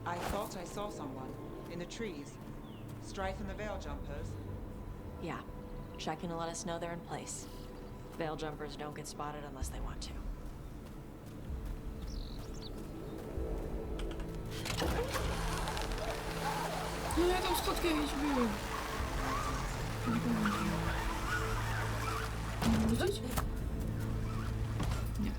I thought I saw someone in the trees. Strafing the veil jumpers? Yeah. Checking to let us know they're in place. Veil jumpers don't get spotted unless they want to. Ja, dat is goed geweest weer. Wat is het? Ja.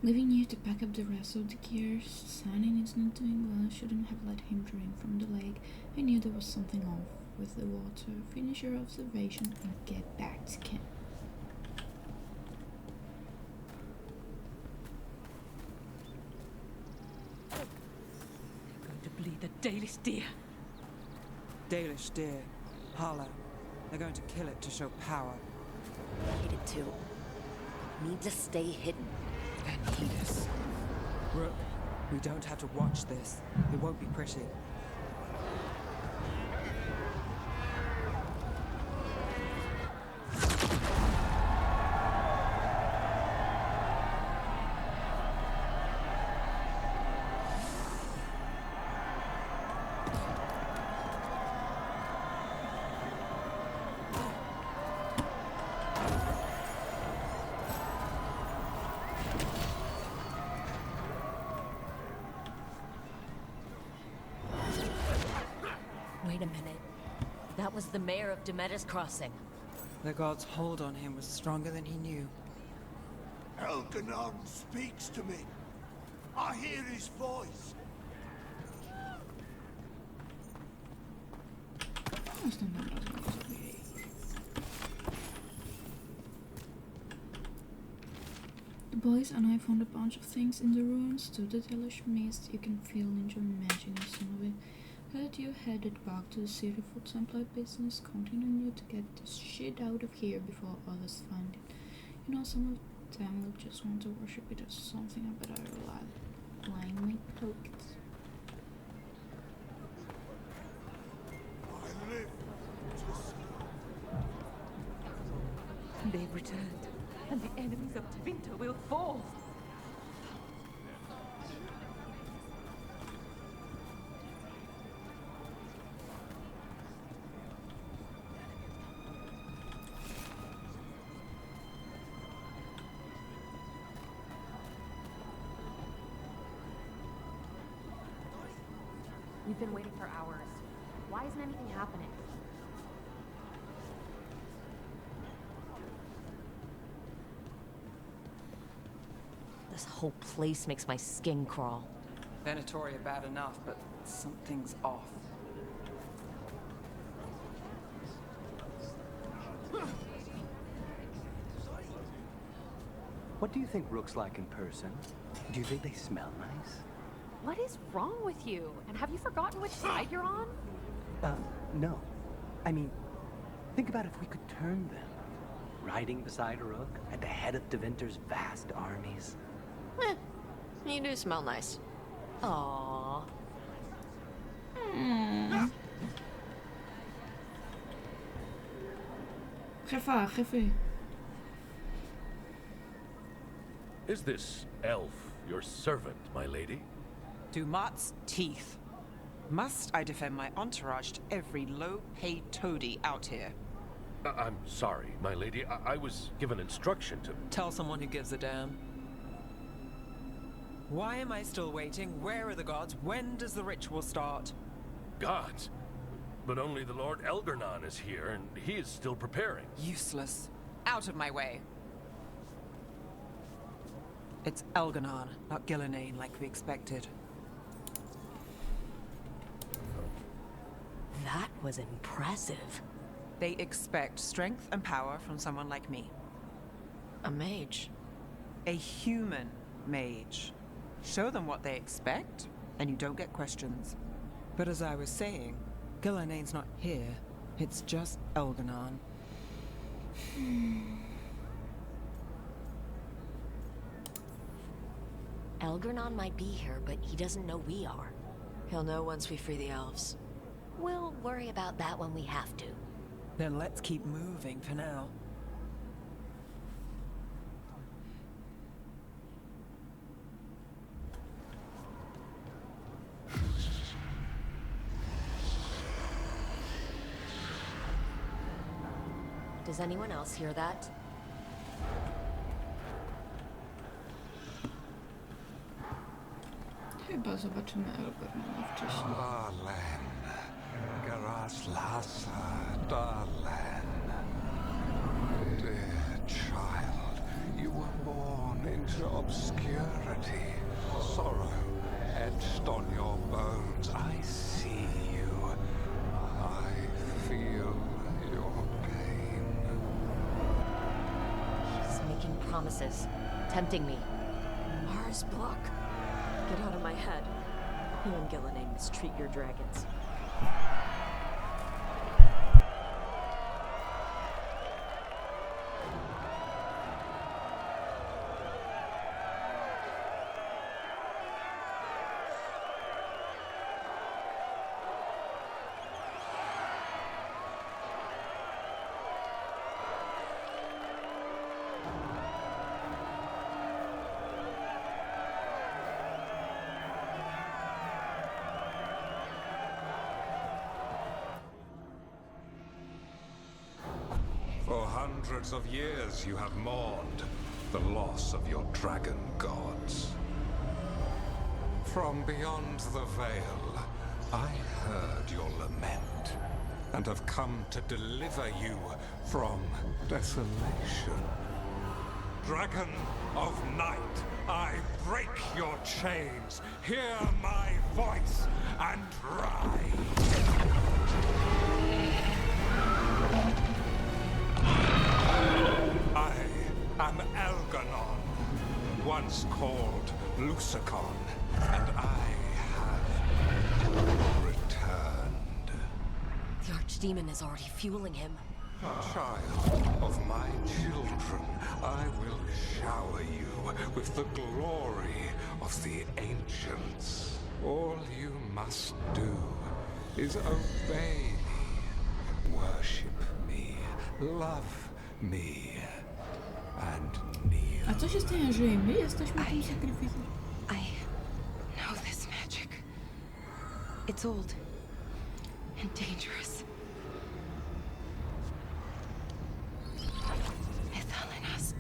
Leaving you to pack up the rest of the gear, Sanin is not doing well. I shouldn't have let him drink from the lake. I knew there was something off with the water. Finish your observation and get back to camp. They're going to bleed the Dalish deer. Dalish deer. Hollow. They're going to kill it to show power. Hate it too. Need to stay hidden. And heed us. Rook, we don't have to watch this. It won't be pretty. Wait a minute. That was the mayor of Demeter's Crossing. The god's hold on him was stronger than he knew. Elganon speaks to me. I hear his voice. The boys and I found a bunch of things in the ruins. To the hellish mist you can feel in your imagining some of it. Had you headed back to the city for template business, counting on you to get this shit out of here before others find it. You know, some of them will just want to worship it as something I better blindly poked. I live to see. They've returned, and the enemies of Tevinter will fall. We've been waiting for hours. Why isn't anything happening? This whole place makes my skin crawl. Venatoria bad enough, but something's off. What do you think Rook's like in person? Do you think they smell nice? What is wrong with you? And have you forgotten which side you're on? No. I mean, think about if we could turn them. Riding beside a Rook at the head of Tevinter's vast armies. You do smell nice. Aww. Geef. Is this elf your servant, my lady? Dumat's teeth. Must I defend my entourage to every low-paid toady out here? I'm sorry, my lady. I was given instruction to... Tell someone who gives a damn. Why am I still waiting? Where are the gods? When does the ritual start? Gods? But only the Lord Elgarnon is here, and he is still preparing. Useless. Out of my way. It's Elgarnon, not Gillenane like we expected. was impressive. They expect strength and power from someone like me. A mage. A human mage. Show them what they expect, and you don't get questions. But as I was saying, Gilanane's not here. It's just Elganon. Elganon might be here, but he doesn't know we are. He'll know once we free the elves. We'll worry about that when we have to. Then let's keep moving for now. Does anyone else hear that? Chyba zobaczymy Elgornana wcześniej. Darlen, Garaslasa, Darlen. Dear child, you were born into obscurity. Sorrow etched on your bones. I see you. I feel your pain. He's making promises, tempting me. Mars block. Get out of my head. You and Gillanane mistreat your dragons. For hundreds of years you have mourned the loss of your dragon gods. From beyond the veil, I heard your lament, and have come to deliver you from desolation. Dragon of night, I break your chains. Hear my voice and rise. I am Elganon, once called Lucicon, and I have returned. The Archdemon is already fueling him. Child of my children, I will shower you with the glory of the ancients. All you must do is obey me, worship me, love me, and kneel. A co się stanie, że my jesteśmy tym sakrifisem? I know this magic. It's old and dangerous. Ethelenas.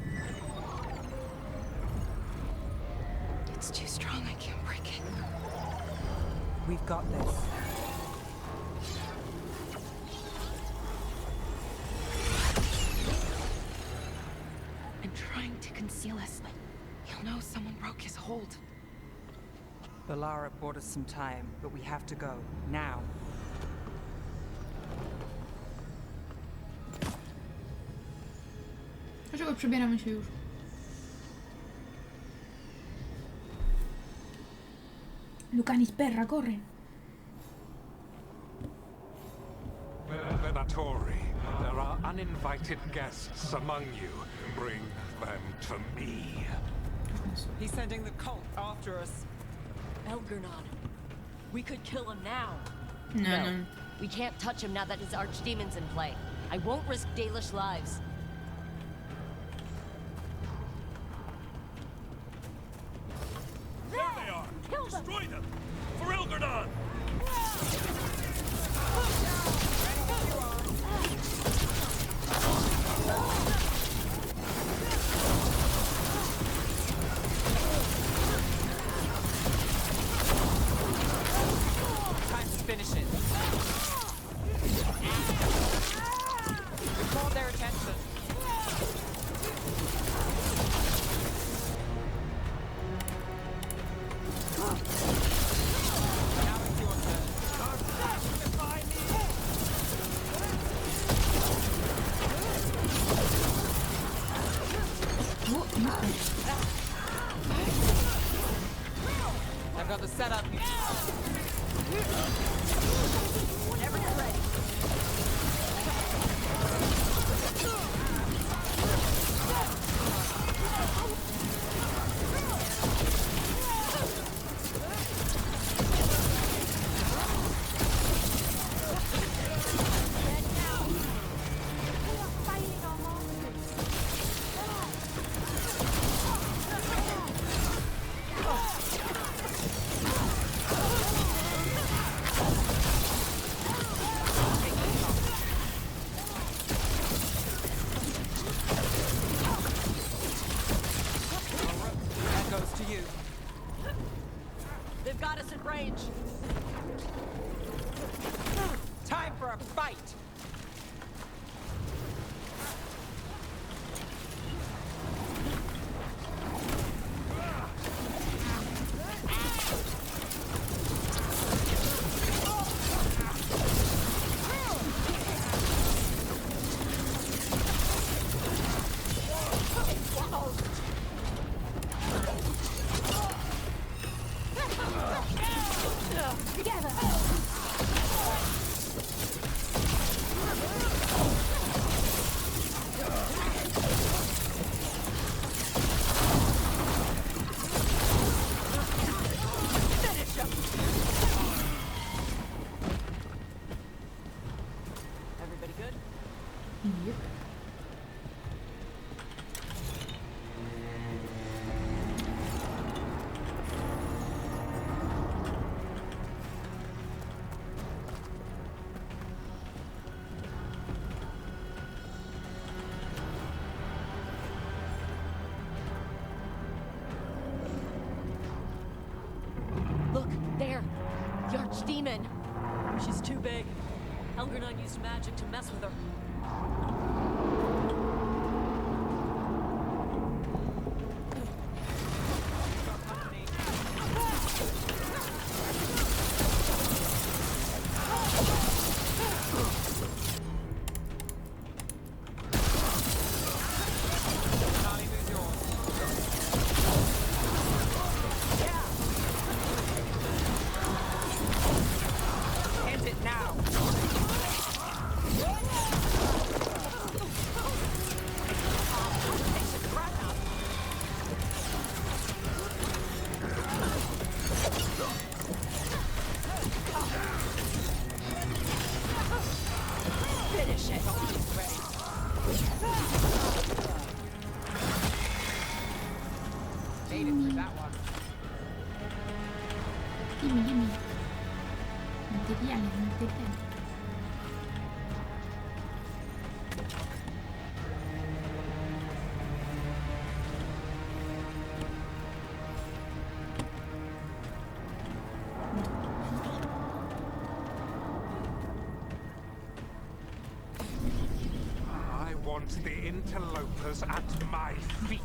It's too strong, I can't break it. We've got this. Trying to conceal us. He'll know someone broke his hold. Balara bought us some time, but we have to go. Now. Dlaczego przebieramy się już? Lucanis perra, corre! Venatori, there are uninvited guests among you. Bring them to me. He's sending the cult after us. Elgarnon. We could kill him now. No. We can't touch him now that his Archdemon's in play. I won't risk Dalish lives. There they are! Destroy them! For Elgarnon! Time to finish it. We've caught their attention. Now it's your turn. archdemon. She's too big. Elgernine used magic to mess with her. End it now. Finish it. Made it through that one. Gimme. Material. I want the interlopers at my feet.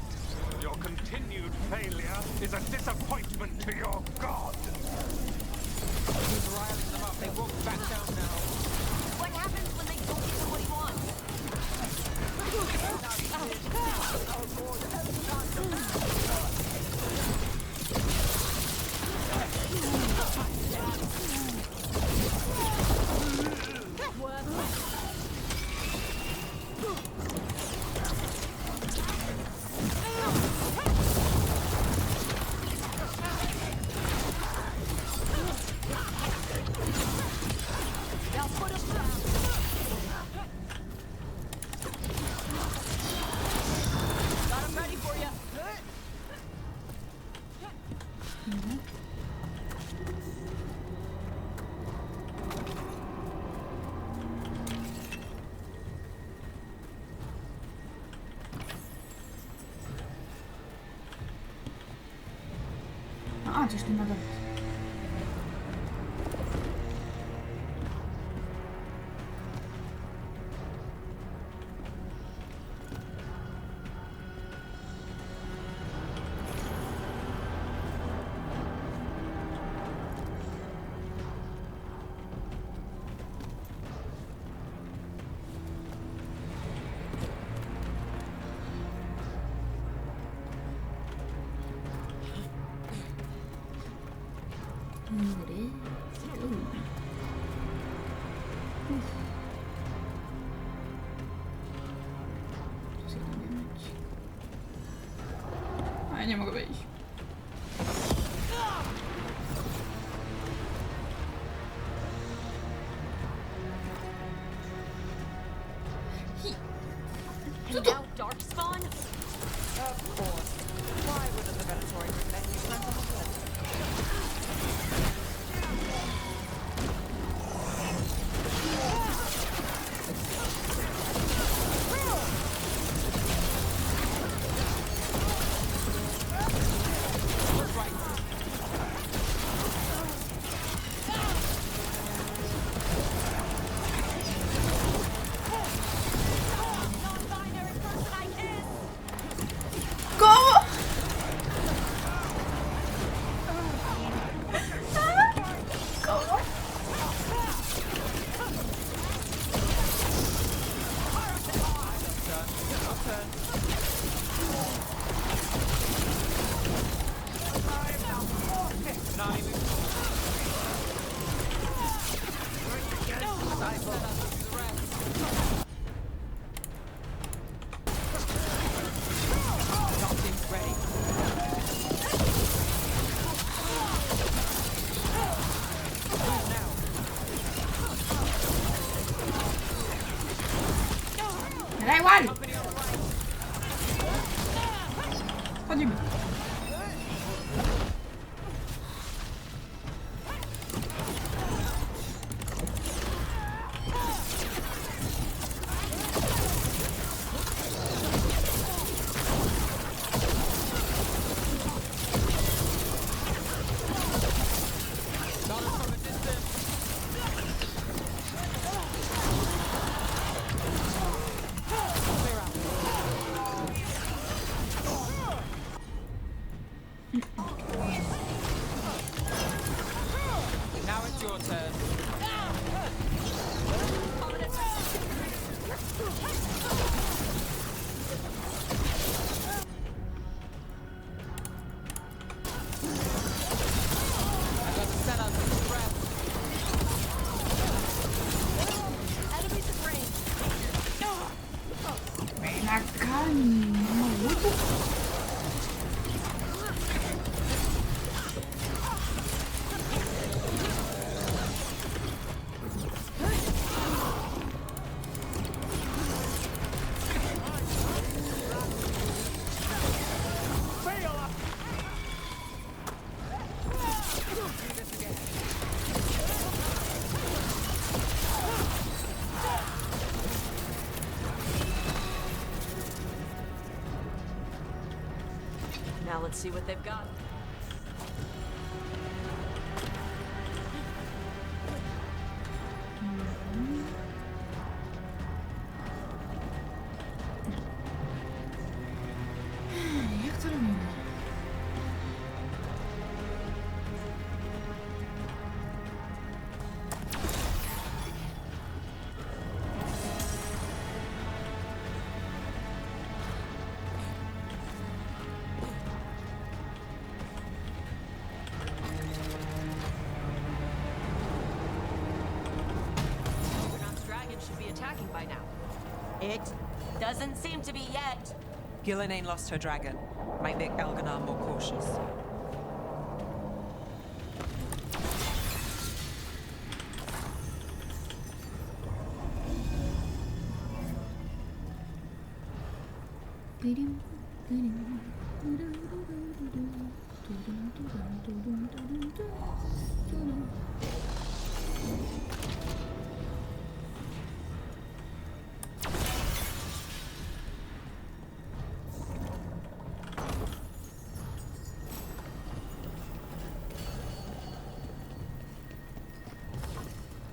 Your continued failure is a disappointment to your god. He's riling them up. They won't back down now. What happens when they don't get what he wants? Now put us down. Got him ready for you. Just another. A nie mogę wyjść. Co to? Dark spawn? Of course. Why wouldn't the Venatori bring that new time on the foot? Me da igual. Chodźmy. your turn. I got to set up the threat. Enemies in range. Ven acá, maluco. Now let's see what they've got. Jak to robimy? Juggernaut's dragon should be attacking by now. It doesn't seem to be yet. Gillenane lost her dragon. Might make Elganar more cautious.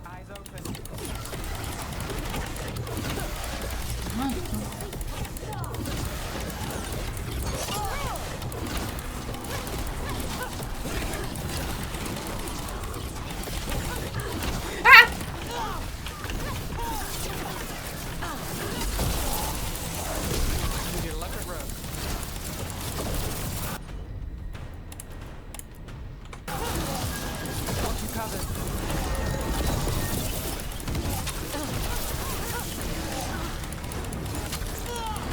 Eyes open. You did a lucky rogue. Got you covered.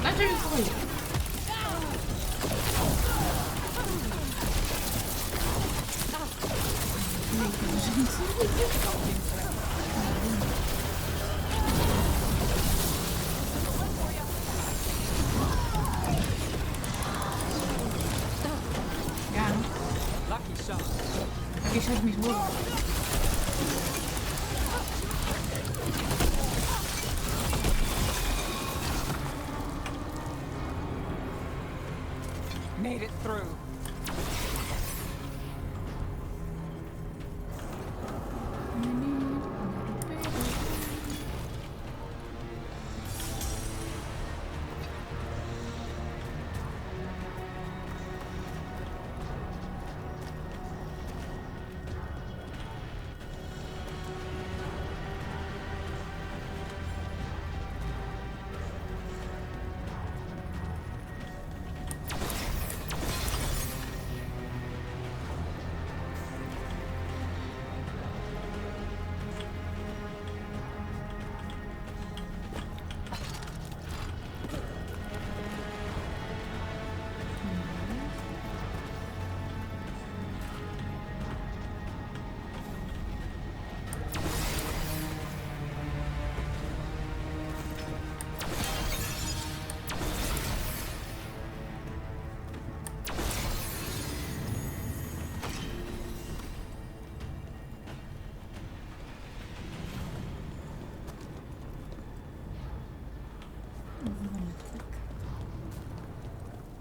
Dlaczego chuj? Ja, no. Lucky shot. Jakieś od mi głowa. Made it through.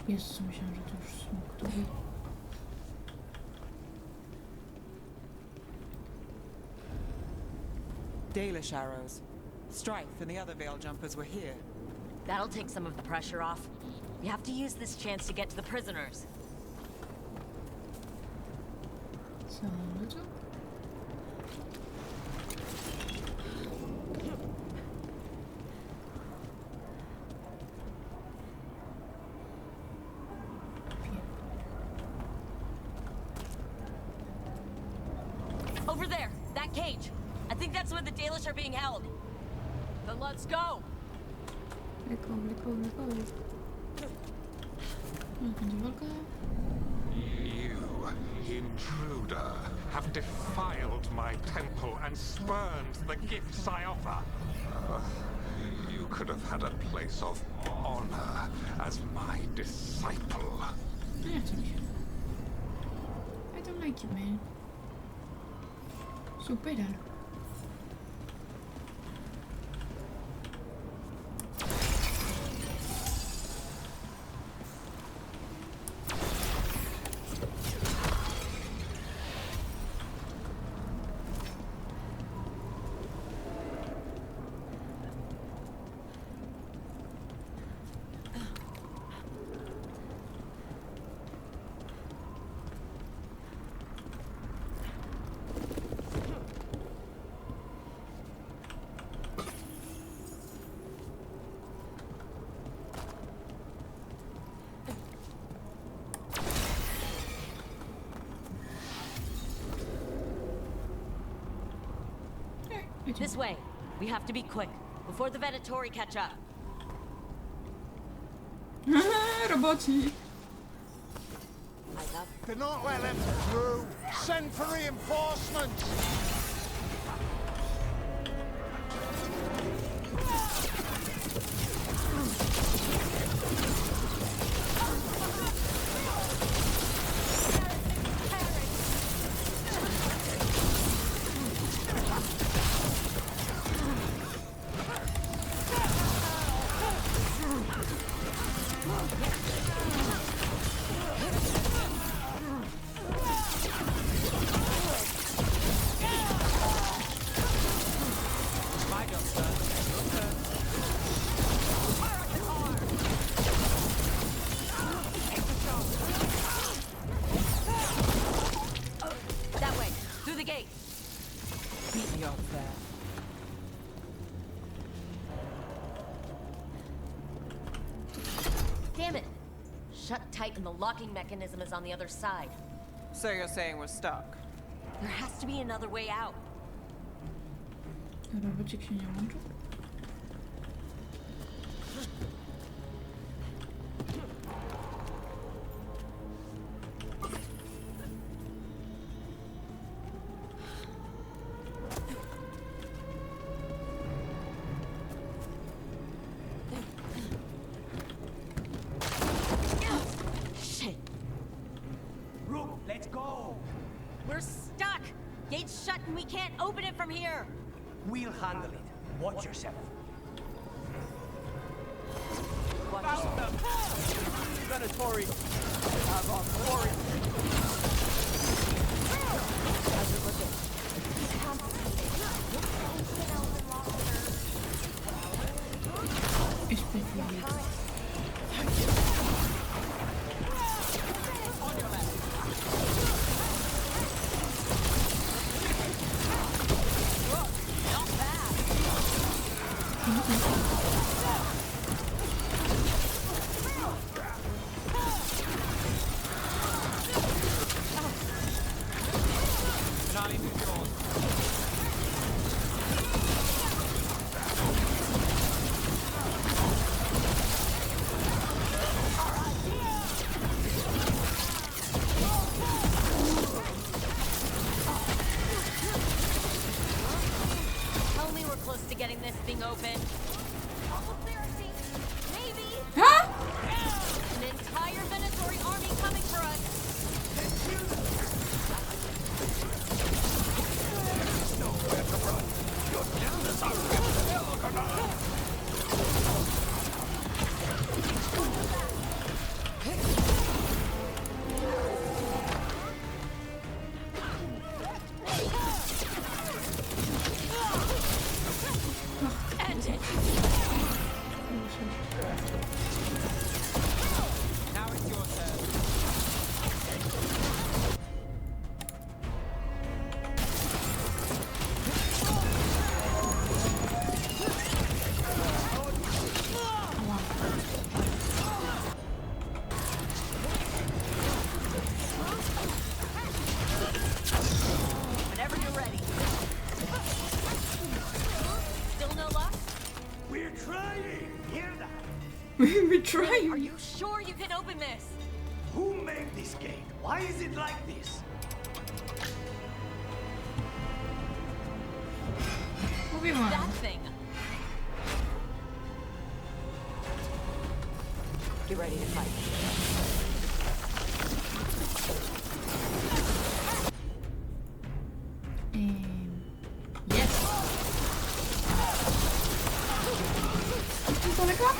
Jezus, myślałam, że to już smok to był. Dalish arrows. Strife and the other Veil Jumpers were here. That'll take some of the pressure off. We have to use this chance to get to the prisoners. Co mamy tu? that cage. I think that's where the Dalish are being held. Then let's go. Let's go. You, intruder, have defiled my temple and spurned the gifts I offer. You could have had a place of honor as my disciple. I don't like you, man. Supéralo. This way. We have to be quick before the Venatori catch up. Roboci. Do not let them through. Send for reinforcements. Damn it! Shut tight and the locking mechanism is on the other side. So you're saying we're stuck? There has to be another way out. Robocik się nie łączy? Open it from here! We'll handle it. Watch yourself. Found them! Venatori! Have our glory! How's it looking? Ich bin verliebt. We're trying. Are you sure you can open this? Who made this gate? Why is it like this? Obi-Wan. That thing. Get ready to fight. Yes. Who's gonna come?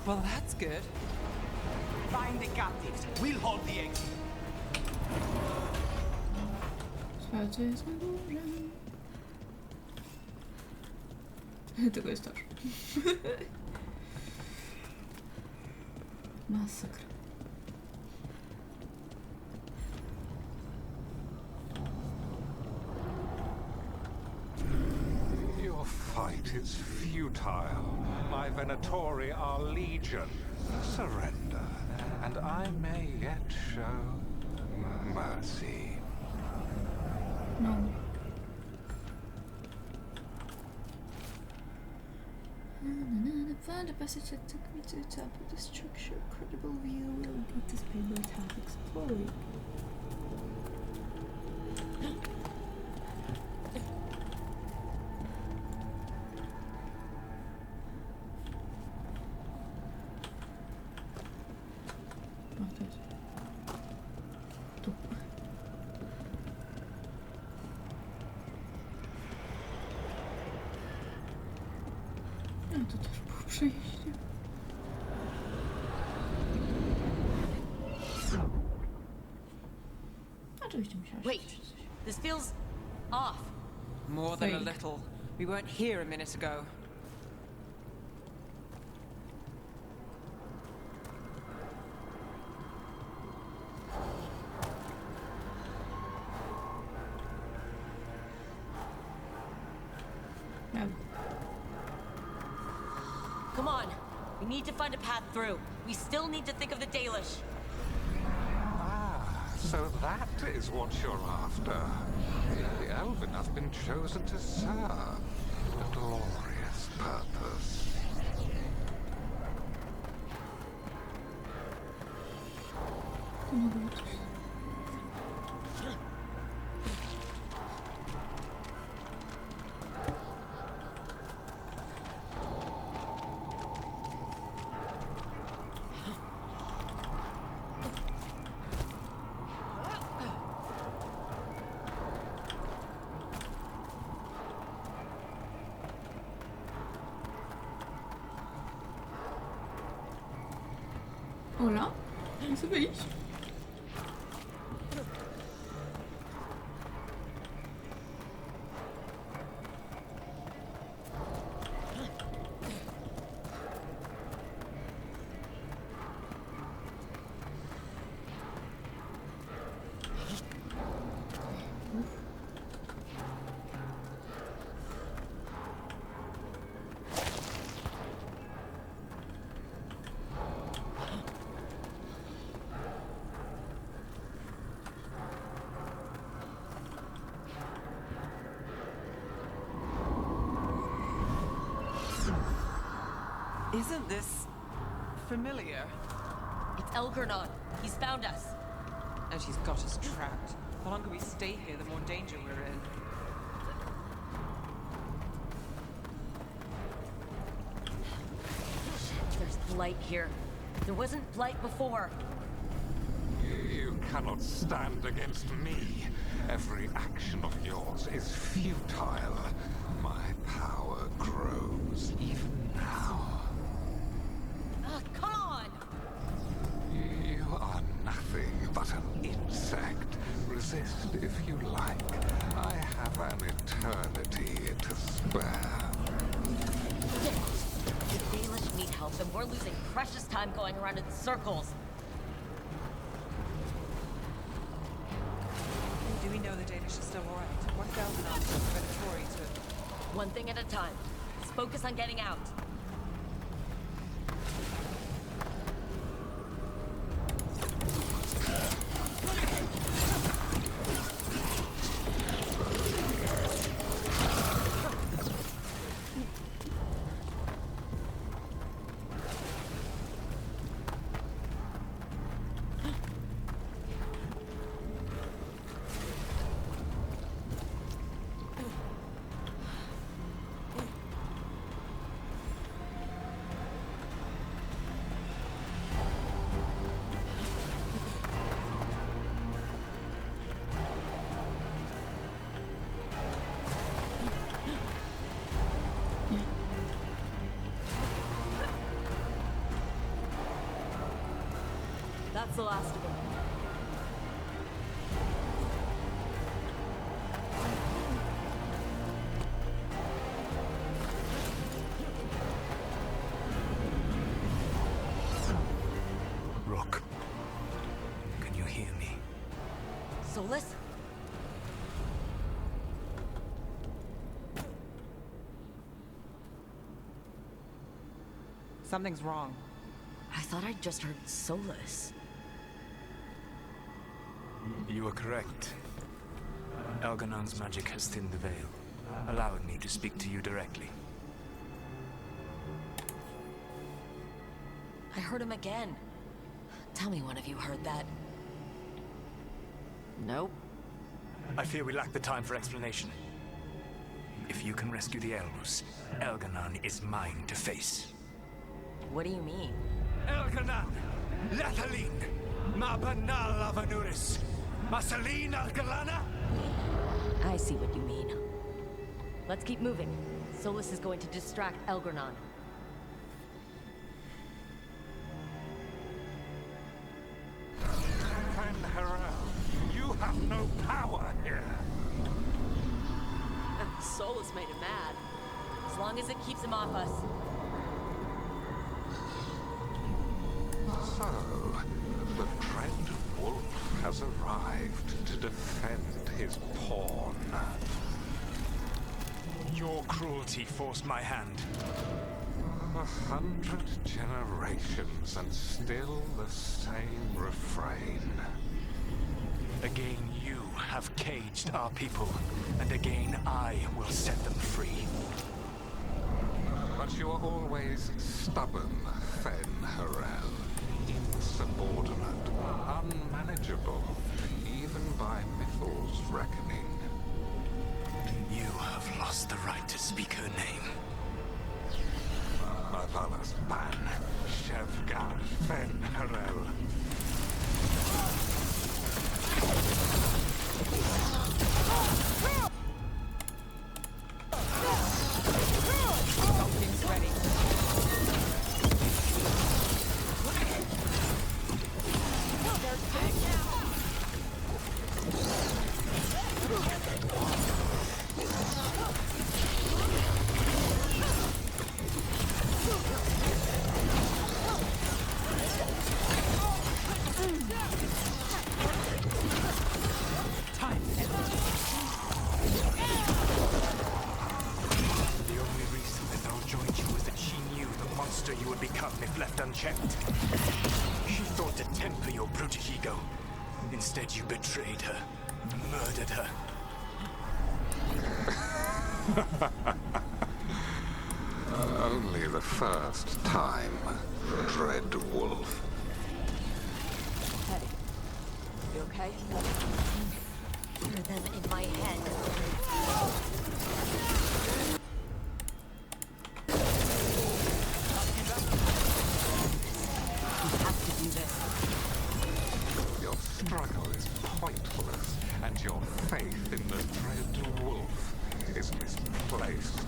Well, that's good. Find the captives. We'll hold the exit. Słuchajcie, jest na górze. Tego jest też. Masakra. Your fight is futile. My Venatori are legion. Surrender, and I may yet show mercy. No. Find a passage that took me to the top of the structure. Credible view will get this paper half exploring. To też było przejście. Oczywiście musiałaś. Wait, this feels off. More than a little. We weren't here a minute ago. No. Come on. We need to find a path through. We still need to think of the Dalish. Ah, so that is what you're after. The Elven have been chosen to serve a glorious purpose. Hola, ¿no se veis? Isn't this familiar? It's Elgernon. He's found us. And she's got us trapped. The longer we stay here, the more danger we're in. There's blight here. There wasn't blight before. You cannot stand against me. Every action of yours is futile. My power grows even now. Come on! You are nothing but an insect. Resist if you like. I have an eternity to spare. The Dalish need help, and we're losing precious time going around in circles. Do we know the Danish is still alright? What if Eldernon took Venatori to... One thing at a time. Let's focus on getting out. That's the last of them. Rook, can you hear me? Solus? Something's wrong. I thought I'd just heard Solus. You are correct. Elganon's magic has thinned the veil, allowing me to speak to you directly. I heard him again. Tell me one of you heard that. Nope. I fear we lack the time for explanation. If you can rescue the elves, Elganon is mine to face. What do you mean? Elganon! Lathaline! Ma banal avanuris! Masaline Algalana! I see what you mean. Let's keep moving. Solus is going to distract Elgranon. Van Harel, you have no power here. Solus made him mad. As long as it keeps him off us. So, the Dread Wolf has arrived to defend his pawn. Your cruelty forced my hand. 100 generations and still the same refrain. Again, you have caged our people, and again I will set them free. But you are always stubborn, Fen Harel. Insubordinate, unmanageable, even by Mythal's reckoning. You have lost the right to speak her name. Mavalas Ban, Shevgar Fen Harel. Something's ready. The only reason Mythal joined you was that she knew the monster you would become if left unchecked. She thought to temper your brutish ego. Instead, you betrayed her, murdered her. Only the first time, Dread Wolf. Teddy, you okay? Hear them in my head. We have to do this. Your struggle is pointless, and your faith in the Dread Wolf is misplaced.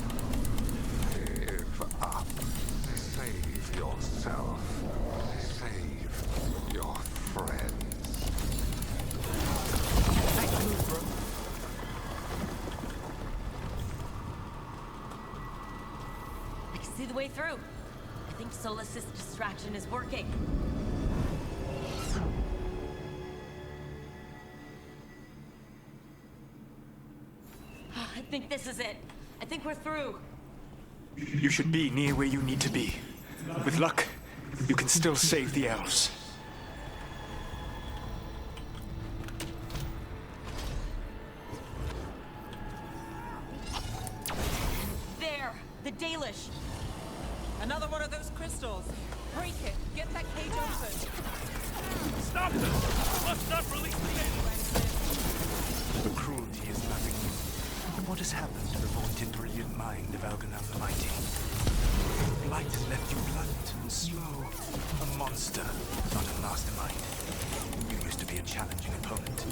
Give up. Save yourself. Save your friends. I can see the way through. I think Solus's distraction is working. I think this is it. I think we're through. You should be near where you need to be. With luck, you can still save the elves. There! The Dalish! Another one of those crystals. Break it. Get that cage open. Stop them! You must not release the Dalish! The cruelty is nothing new. What has happened to the vaunted brilliant mind of Elganon the Mighty? Light has left you blunt and slow. A monster, not a mastermind. You used to be a challenging opponent.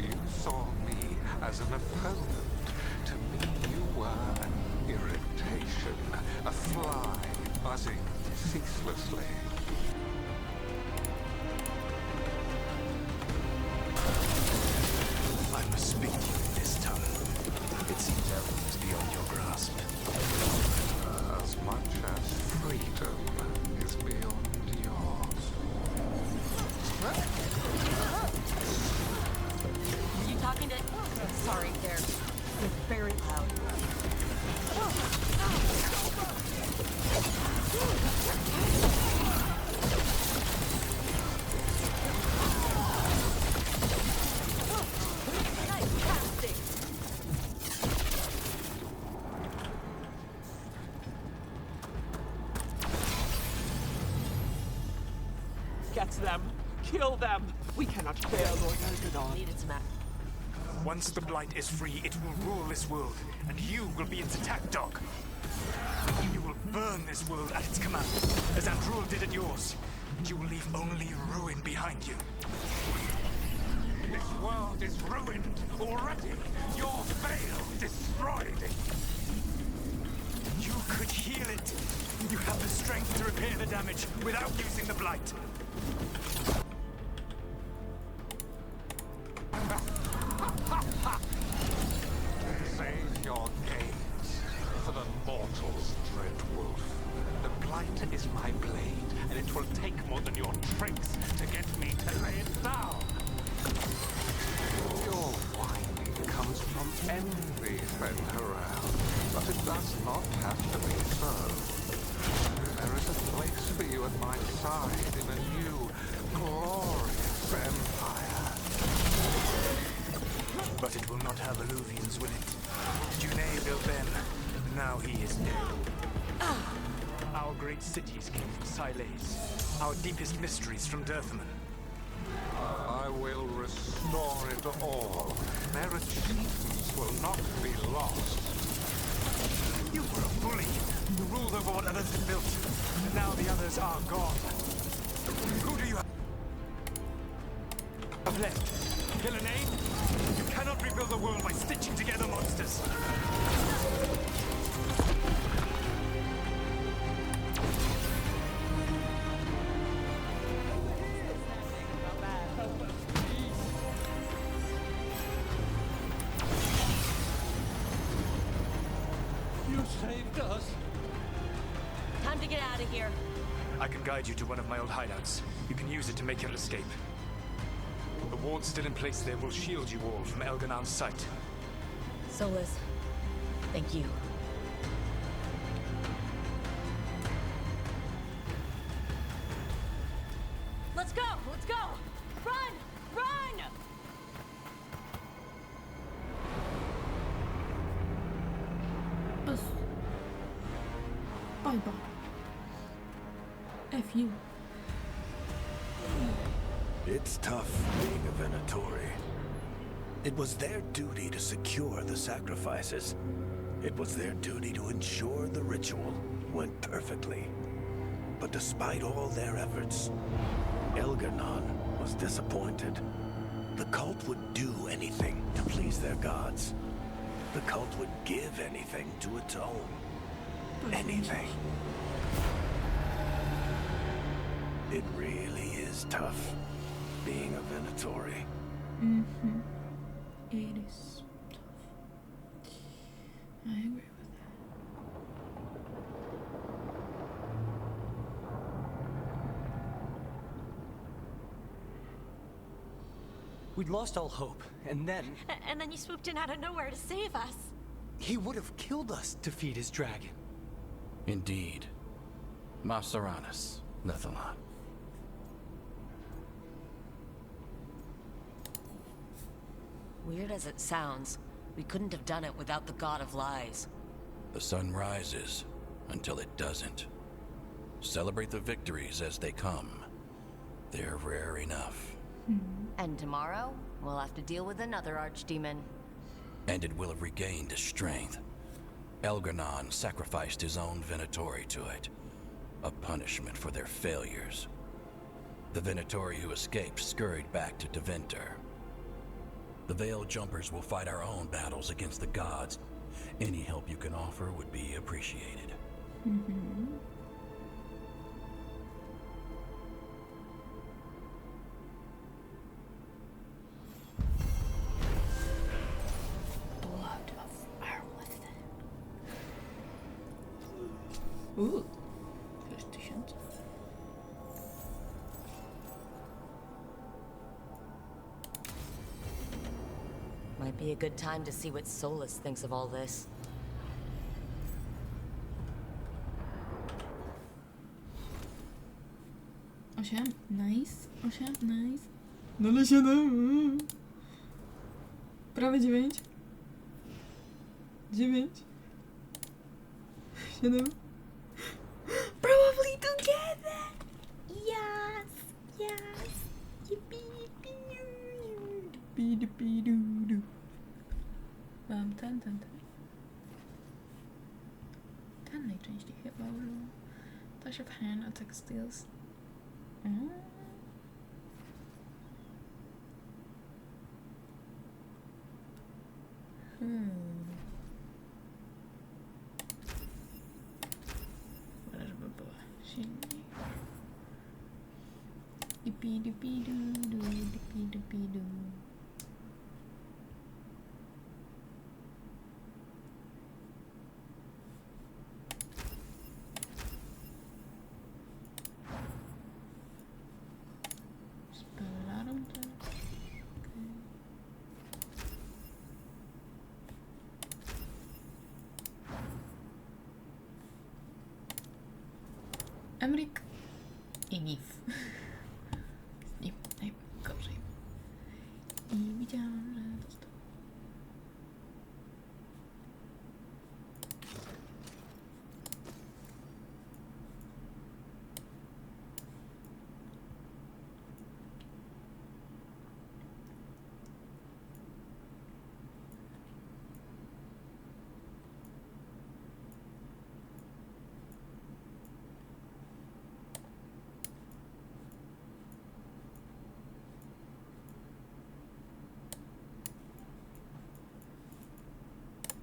You saw me as an opponent. To me, you were an irritation, a fly buzzing ceaselessly. talking to... Sorry, they're very loud. Nice casting. Get them! Kill them! We cannot fail, Lord Elgadon. Needed some Once the Blight is free, it will rule this world, and you will be its attack dog. You will burn this world at its command, as Andrul did at yours. And you will leave only ruin behind you. This world is ruined already. Your veil destroyed it. You could heal it. You have the strength to repair the damage without using the Blight. Save your gaze for the mortal's dread wolf. The Blight is my blade, and it will take more than your tricks to get me to lay it down. Your whining comes from envy, friend Harel, but it does not have to be so. There is a place for you at my side in a new, glorious empire. But it will not have Illuvians, will it? Junei built them. Now he is dead. Our great cities came from Sileys. Our deepest mysteries from Dirthaman. I will restore it all. Their achievements will not be lost. You were a bully. You ruled over what others had built. And now the others are gone. Who do you have left? Gillenane? You cannot rebuild the world by stitching together monsters. You saved us. Time to get out of here. I can guide you to one of my old hideouts. You can use it to make your escape. The wards still in place there will shield you all from Elganon's sight. Solus, thank you. Let's go! Let's go! Run! Run! Bus. Bye bye. F you. It's tough being a Venatori. It was their duty to secure the sacrifices. It was their duty to ensure the ritual went perfectly. But despite all their efforts, Elganon was disappointed. The cult would do anything to please their gods. The cult would give anything to atone. Anything. It really is tough being a Venatori. Mm-hmm. It is tough. I agree with We'd lost all hope, and then... And then you swooped in out of nowhere to save us. He would have killed us to feed his dragon. Indeed. Masaranus, Nethalon. Weird as it sounds, we couldn't have done it without the God of Lies. The sun rises until it doesn't. Celebrate the victories as they come. They're rare enough. And tomorrow, we'll have to deal with another archdemon. And it will have regained its strength. Elganon sacrificed his own Venatori to it. A punishment for their failures. The Venatori who escaped scurried back to Deventer. The Veil Jumpers will fight our own battles against the gods. Any help you can offer would be appreciated. Blood of Arleth. Ooh. Efficient. Might be a good time to see what Solus thinks of all this. Osiem, nice. 8, nice. No ale 7. Prawie 9. 9. 7. Probably together. Yes. Yes. Yippee-yippee-doo-doo. Mam ten. Ten najczęściej chyba użyłam. Touch of hand, attack steals. Żeby była silniej. Dipi-dipi-doo-doo. Spelaram to. Emrik i Nif. Z nim najgorzej. I widziałam, że dostał.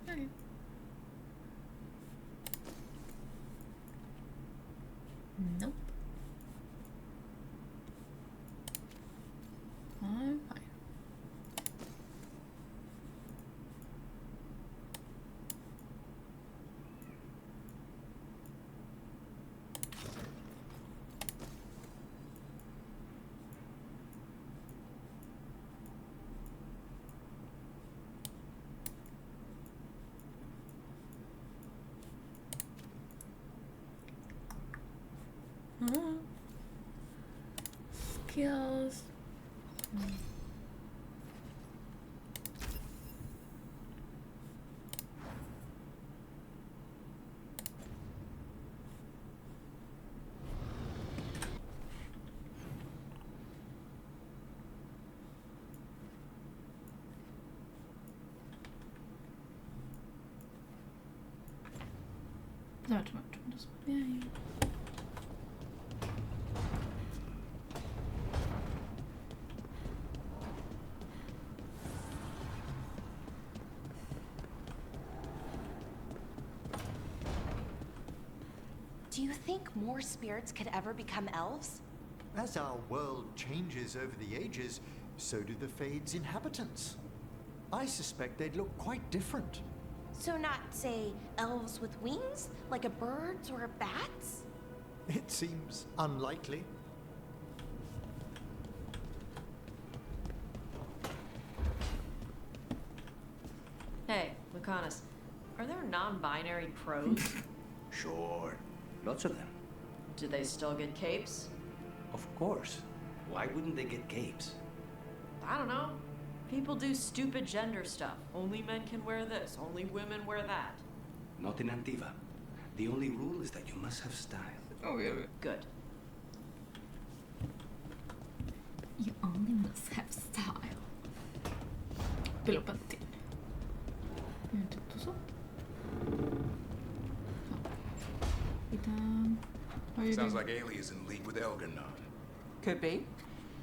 Okay. Nope. I'm fine. Skills. Zobaczmy, czym to sprawiają. Do you think more spirits could ever become elves? As our world changes over the ages, so do the Fade's inhabitants. I suspect they'd look quite different. So not, say, elves with wings, like a bird's or a bat's? It seems unlikely. Hey, Lucanus, are there non-binary pros? Sure. Lots of them. Do they still get capes? Of course. Why wouldn't they get capes? I don't know. People do stupid gender stuff. Only men can wear this, only women wear that. Not in Antiva. The only rule is that you must have style. Oh, yeah. Good. You only must have style. Pilopan till. Typ så. Witam. Sounds like Ailey is in league with Elgarnon. Could be.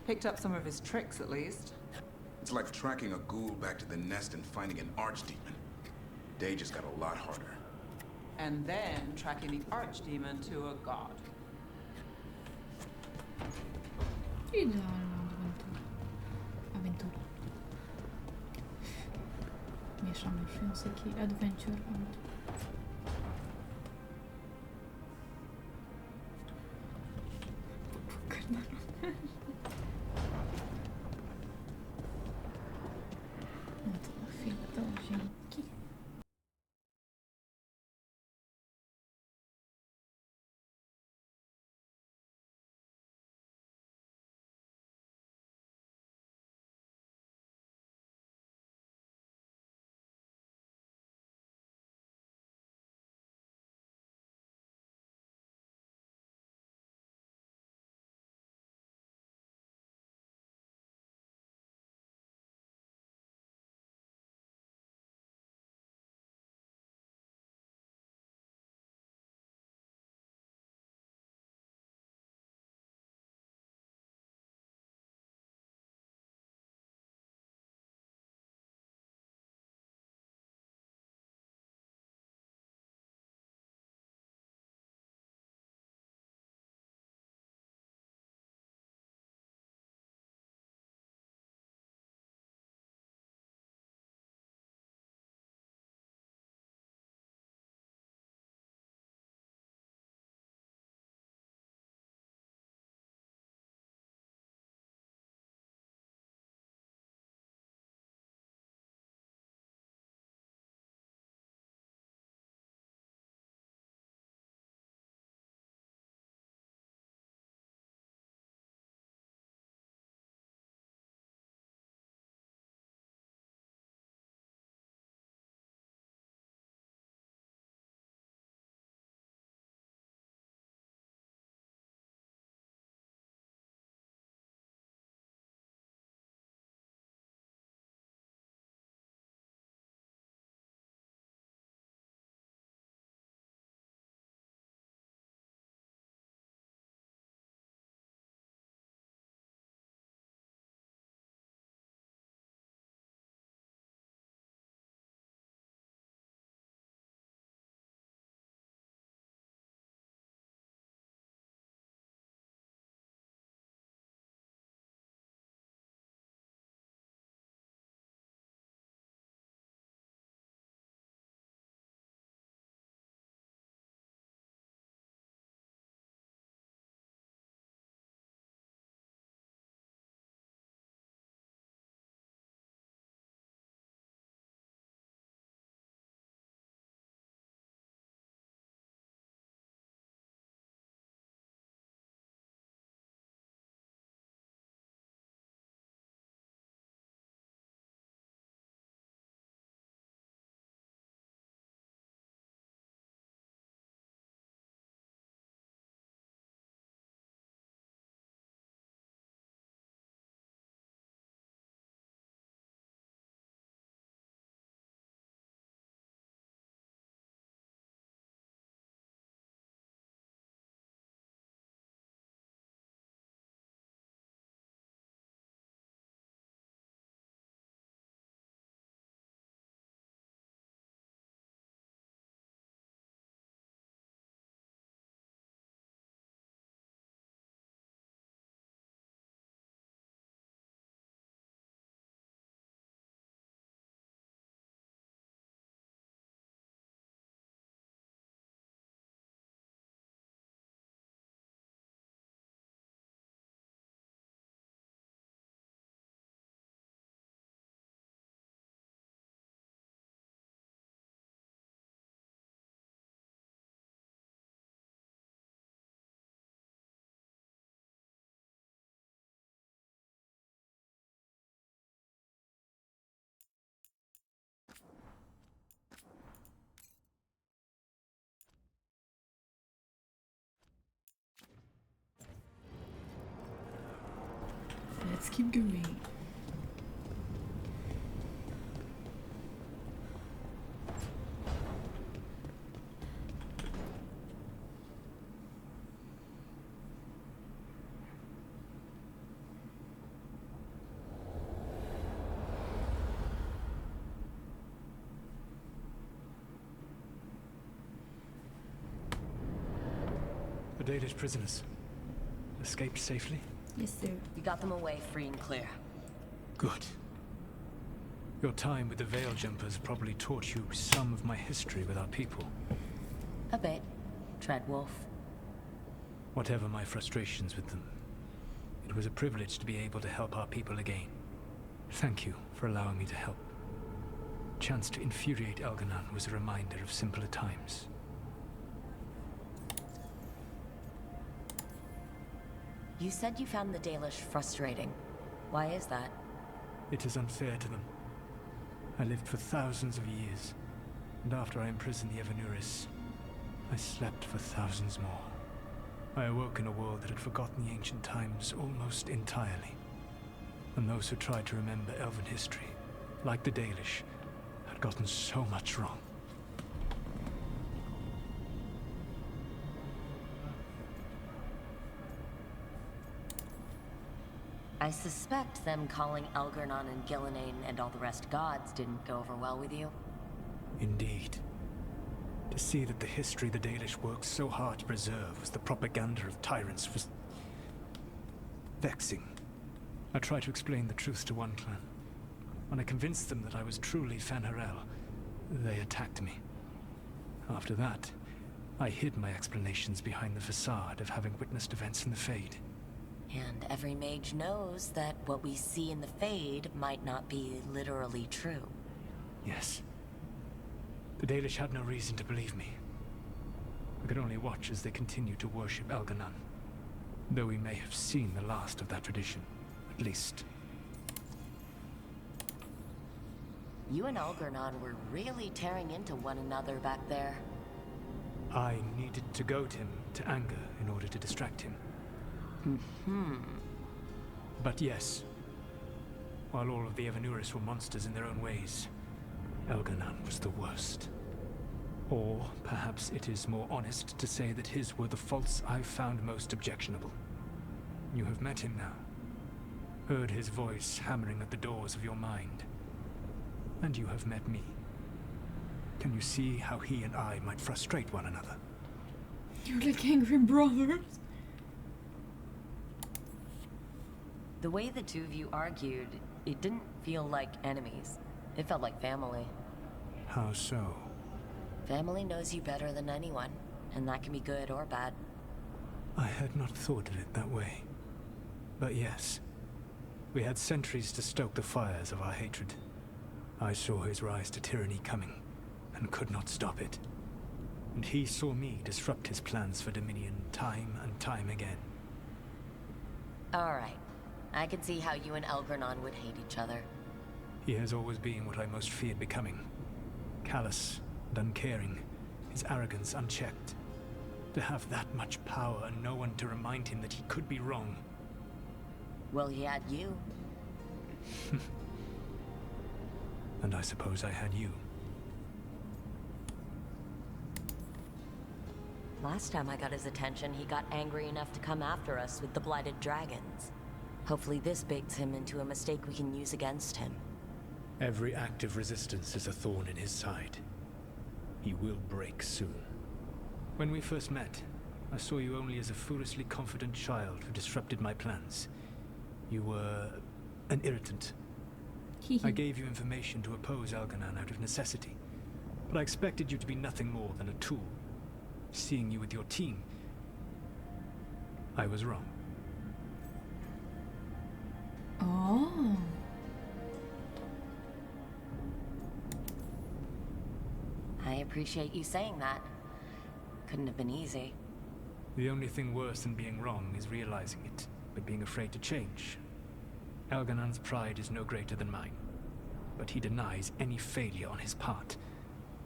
Picked up some of his tricks, at least. It's like tracking a ghoul back to the nest and finding an archdemon. Day just got a lot harder. And then tracking the archdemon to a god. Idealna awantura. Mieszam już języki. Adventure. No to keep going. The Dalish prisoners escaped safely? Yes, sir. You got them away free and clear. Good. Your time with the Veil Jumpers probably taught you some of my history with our people. A bit. Treadwolf. Whatever my frustrations with them, it was a privilege to be able to help our people again. Thank you for allowing me to help. Chance to infuriate Elganon was a reminder of simpler times. You said you found the Dalish frustrating. Why is that? It is unfair to them. I lived for thousands of years, and after I imprisoned the Evanuris, I slept for thousands more. I awoke in a world that had forgotten the ancient times almost entirely. And those who tried to remember Elven history, like the Dalish, had gotten so much wrong. I suspect them calling Elgarnon and Gillenane and all the rest gods didn't go over well with you. Indeed. To see that the history the Dalish worked so hard to preserve was the propaganda of tyrants was vexing. I tried to explain the truth to one clan. When I convinced them that I was truly Fanharel, they attacked me. After that, I hid my explanations behind the facade of having witnessed events in the Fade. And every mage knows that what we see in the Fade might not be literally true. Yes. The Dalish had no reason to believe me. I could only watch as they continued to worship Elganon, though we may have seen the last of that tradition, at least. You and Elgarnon were really tearing into one another back there. I needed to goad him to anger in order to distract him. But yes, while all of the Evanuris were monsters in their own ways, Elganon was the worst. Or perhaps it is more honest to say that his were the faults I found most objectionable. You have met him now, heard his voice hammering at the doors of your mind, and you have met me. Can you see how he and I might frustrate one another? You're like angry brothers. The way the two of you argued, it didn't feel like enemies. It felt like family. How so? Family knows you better than anyone, and that can be good or bad. I had not thought of it that way. But yes, we had centuries to stoke the fires of our hatred. I saw his rise to tyranny coming, and could not stop it. And he saw me disrupt his plans for dominion time and time again. Alright. I can see how you and Elgarnon would hate each other. He has always been what I most feared becoming. Callous and uncaring, his arrogance unchecked. To have that much power and no one to remind him that he could be wrong. Well, he had you. And I suppose I had you. Last time I got his attention, he got angry enough to come after us with the blighted dragons. Hopefully this bakes him into a mistake we can use against him. Every act of resistance is a thorn in his side. He will break soon. When we first met, I saw you only as a foolishly confident child who disrupted my plans. You were an irritant. I gave you information to oppose Elganon out of necessity, but I expected you to be nothing more than a tool. Seeing you with your team, I was wrong. Oh. I appreciate you saying that. Couldn't have been easy. The only thing worse than being wrong is realizing it, but being afraid to change. Elganon's pride is no greater than mine, but he denies any failure on his part,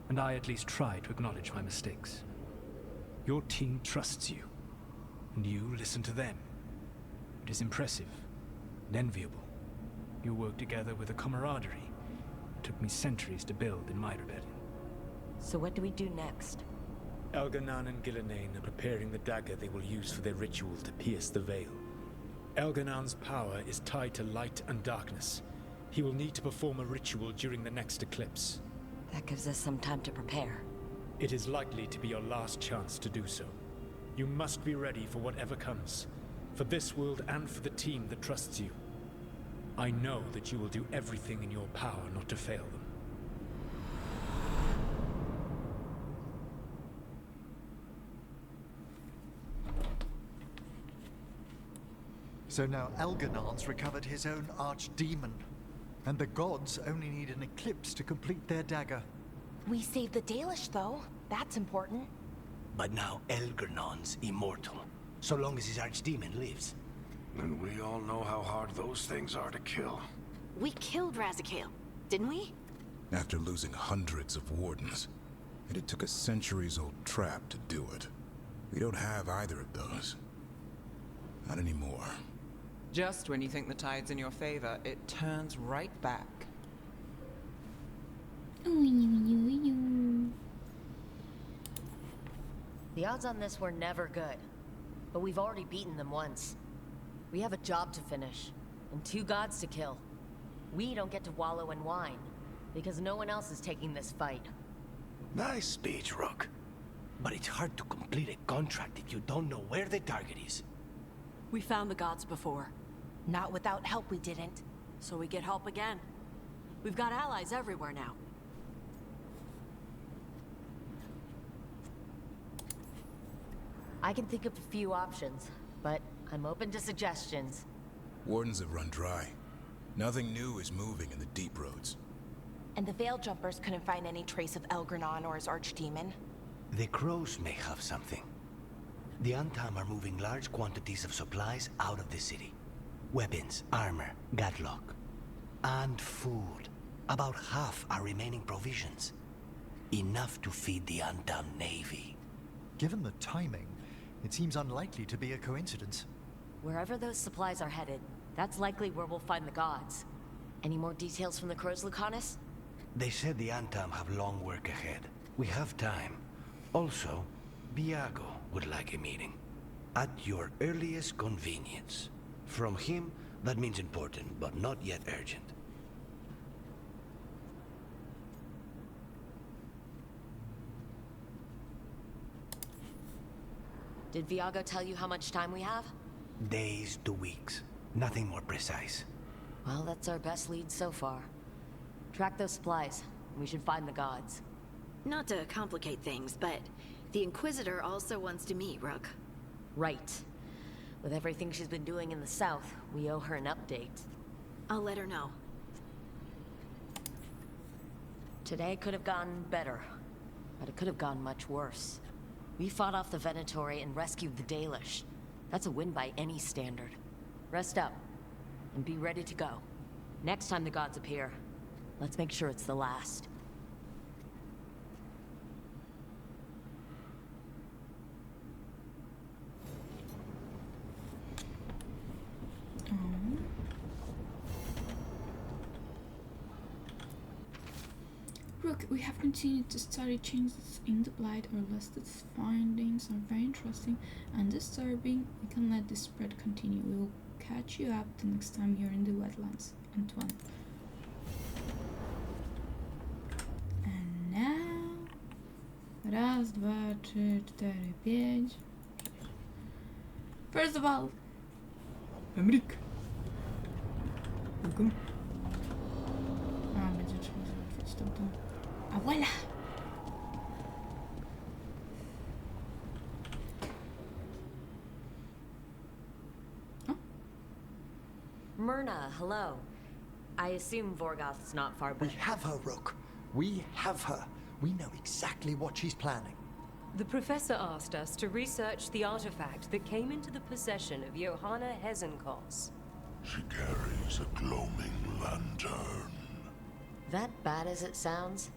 and I at least try to acknowledge my mistakes. Your team trusts you, and you listen to them. It is impressive and enviable. You work together with a camaraderie. Took me centuries to build in my rebellion. So what do we do next? Elganon and Gillenane are preparing the dagger they will use for their ritual to pierce the veil. Elganon's power is tied to light and darkness. He will need to perform a ritual during the next eclipse. That gives us some time to prepare. It is likely to be your last chance to do so. You must be ready for whatever comes, for this world and for the team that trusts you. I know that you will do everything in your power not to fail them. So now Elganon's recovered his own archdemon, and the gods only need an eclipse to complete their dagger. We saved the Dalish, though. That's important. But now Elganon's immortal, so long as his archdemon lives. And we all know how hard those things are to kill. We killed Razikale, didn't we? After losing hundreds of wardens, and it took a centuries-old trap to do it. We don't have either of those. Not anymore. Just when you think the tide's in your favor, it turns right back. The odds on this were never good, but we've already beaten them once. We have a job to finish, and 2 gods to kill. We don't get to wallow in wine, because no one else is taking this fight. Nice speech, Rook. But it's hard to complete a contract if you don't know where the target is. We found the gods before. Not without help, we didn't. So we get help again. We've got allies everywhere now. I can think of a few options, but I'm open to suggestions. Wardens have run dry. Nothing new is moving in the deep roads. And the Veil Jumpers couldn't find any trace of Elgranon or his archdemon. The crows may have something. The Antam are moving large quantities of supplies out of the city. Weapons, armor, gadlock, and food. About half are remaining provisions. Enough to feed the Antam navy. Given the timing, it seems unlikely to be a coincidence. Wherever those supplies are headed, that's likely where we'll find the gods. Any more details from the crows, Lucanus? They said the Antam have long work ahead. We have time. Also, Biago would like a meeting. At your earliest convenience. From him, that means important, but not yet urgent. Did Viago tell you how much time we have? Days to weeks. Nothing more precise. Well, that's our best lead so far. Track those supplies. We should find the gods. Not to complicate things, but the Inquisitor also wants to meet Rook. Right. With everything she's been doing in the south, we owe her an update. I'll let her know. Today could have gone better, but it could have gone much worse. We fought off the Venatori and rescued the Dalish. That's a win by any standard. Rest up, and be ready to go. Next time the gods appear, let's make sure it's the last. Rook, we have continued to study changes in the Blight. Our listed findings are very interesting and disturbing. We can let this spread continue. We will catch you up the next time you're in the wetlands. Antoine. And now... Raz, dwa, trzy, cztery, pięć. First of all... Emrik. Welcome. A, będzie trzeba załatwić tamtą... Abuela! Myrna, hello. I assume Vorgoth's not far We back. have her, Rook. We have her. We know exactly what she's planning. The professor asked us to research the artifact that came into the possession of Johanna Hezenkos. She carries a gloaming lantern. That bad as it sounds?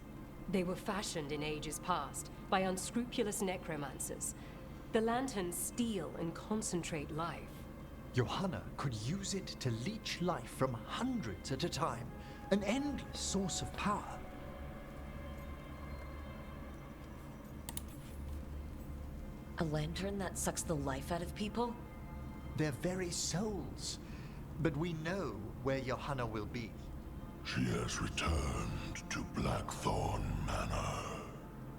They were fashioned in ages past by unscrupulous necromancers. The lanterns steal and concentrate life. Johanna could use it to leech life from hundreds at a time. An endless source of power. A lantern that sucks the life out of people? Their very souls. But we know where Johanna will be. She has returned to Blackthorn Manor.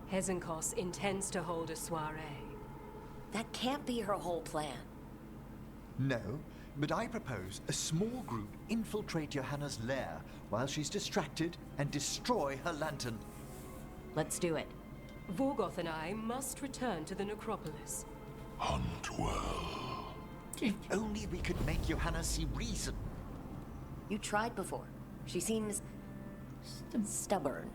Hezenkos intends to hold a soiree. That can't be her whole plan. No, but I propose a small group infiltrate Johanna's lair while she's distracted and destroy her lantern. Let's do it. Vorgoth and I must return to the necropolis. Hunt well. If only we could make Johanna see reason. You tried before. She seems stubborn.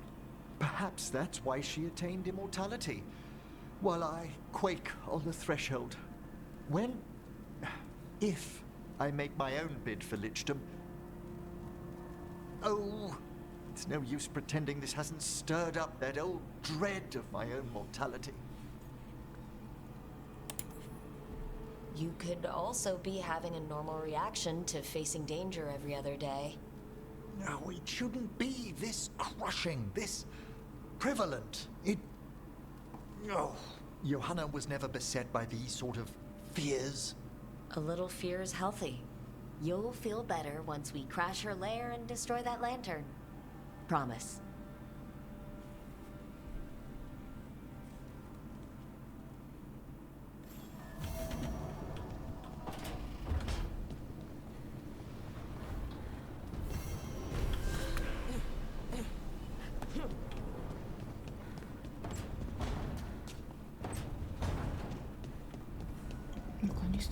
Perhaps that's why she attained immortality, while I quake on the threshold. If I make my own bid for lichdom. Oh, it's no use pretending this hasn't stirred up that old dread of my own mortality. You could also be having a normal reaction to facing danger every other day. No, it shouldn't be this crushing, this prevalent. No. Johanna was never beset by these sort of fears. A little fear is healthy. You'll feel better once we crash her lair and destroy that lantern. Promise.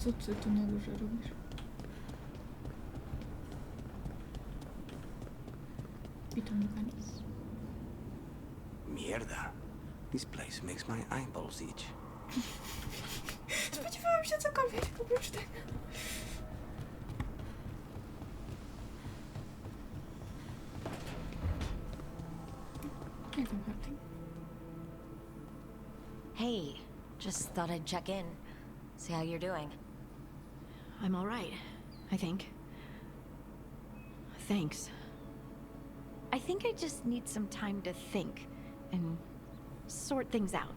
Co ty tu na górze robisz? Witam mechanizm. Mierda. This place makes my eyeballs itch. Spodziewałam się cokolwiek oprócz tego. Jak tam Harting? Hey, just thought I'd check in. See how you're doing. I'm all right, I think. Thanks. I think I just need some time to think and sort things out.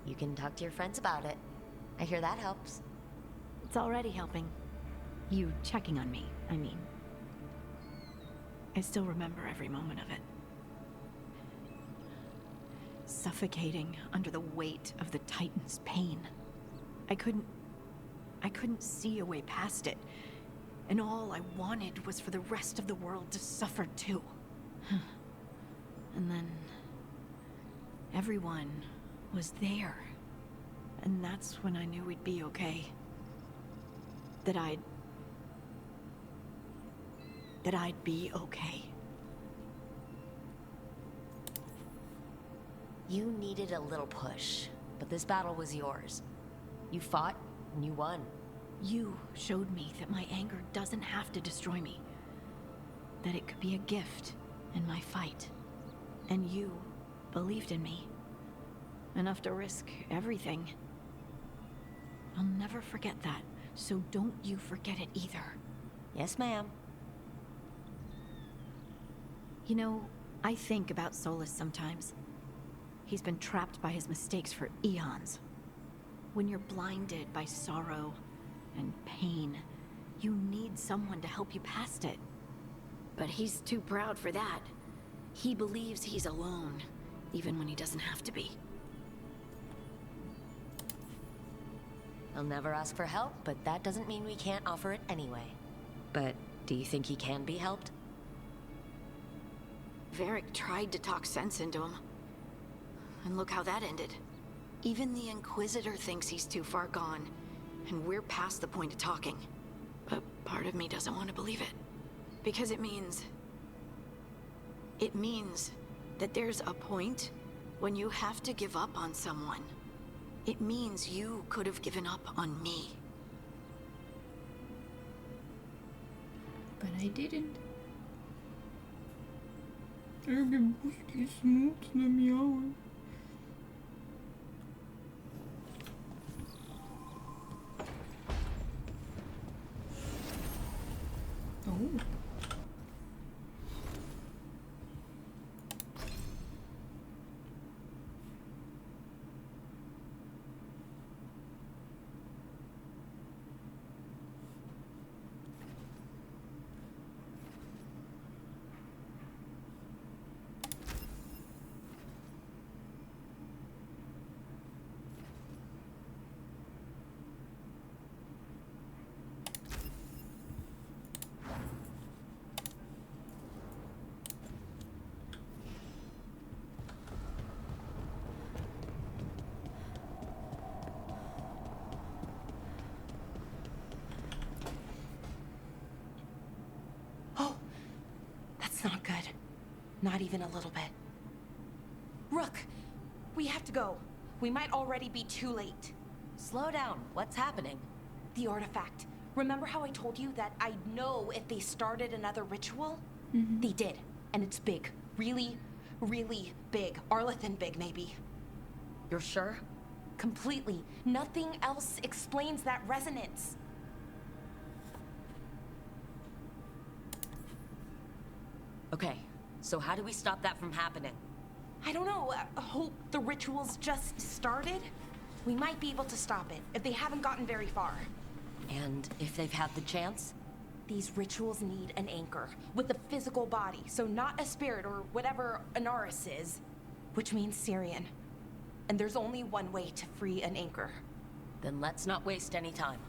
You can talk to your friends about it. I hear that helps. It's already helping. You checking on me, I mean. I still remember every moment of it. Suffocating under the weight of the Titan's pain. I couldn't see a way past it. And all I wanted was for the rest of the world to suffer too. And then everyone was there. And that's when I knew we'd be okay. That I'd be okay. You needed a little push, but this battle was yours. You fought, and you won. You showed me that my anger doesn't have to destroy me. That it could be a gift in my fight. And you believed in me. Enough to risk everything. I'll never forget that, so don't you forget it either. Yes, ma'am. You know, I think about Solus sometimes. He's been trapped by his mistakes for eons. When you're blinded by sorrow and pain, you need someone to help you past it. But he's too proud for that. He believes he's alone, even when he doesn't have to be. He'll never ask for help, but that doesn't mean we can't offer it anyway. But do you think he can be helped? Varric tried to talk sense into him. And look how that ended. Even the Inquisitor thinks he's too far gone, and we're past the point of talking. But part of me doesn't want to believe it. Because it means that there's a point when you have to give up on someone. It means you could have given up on me. But I didn't. Jakie buźki smutne miałem. not good. Not even a little bit. Rook, we have to go. We might already be too late. Slow down. What's happening? The artifact. Remember how I told you that I'd know if they started another ritual? They did. And it's big. Really, really big. Arlethan big, maybe. You're sure? Completely. Nothing else explains that resonance. Okay, so how do we stop that from happening? I don't know. Hope the ritual's just started? We might be able to stop it, if they haven't gotten very far. And if they've had the chance? These rituals need an anchor, with a physical body, so not a spirit or whatever Anaris is, which means Syrian. And there's only one way to free an anchor. Then let's not waste any time.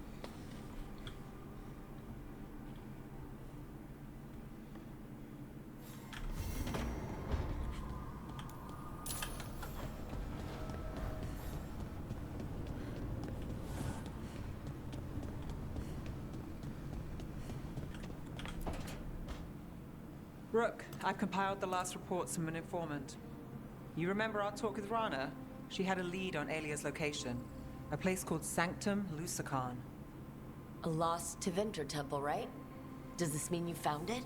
Rook, I've compiled the last reports from an informant. You remember our talk with Rana? She had a lead on Alia's location. A place called Sanctum Lucican. A lost Tevinter temple, right? Does this mean you found it?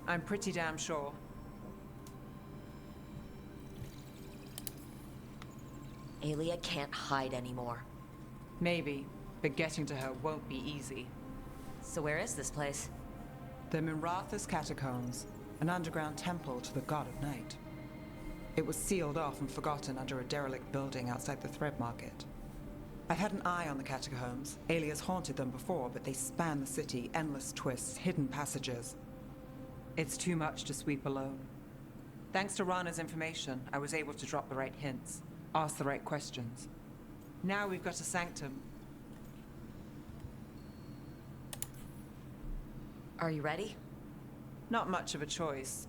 I'm pretty damn sure. Alia can't hide anymore. Maybe, but getting to her won't be easy. So where is this place? The Mirathas Catacombs, an underground temple to the god of night. It was sealed off and forgotten under a derelict building outside the Thread Market. I've had an eye on the catacombs. Alias haunted them before, but they span the city, endless twists, hidden passages. It's too much to sweep alone. Thanks to Rana's information, I was able to drop the right hints, ask the right questions. Now we've got a sanctum. Are you ready? Not much of a choice.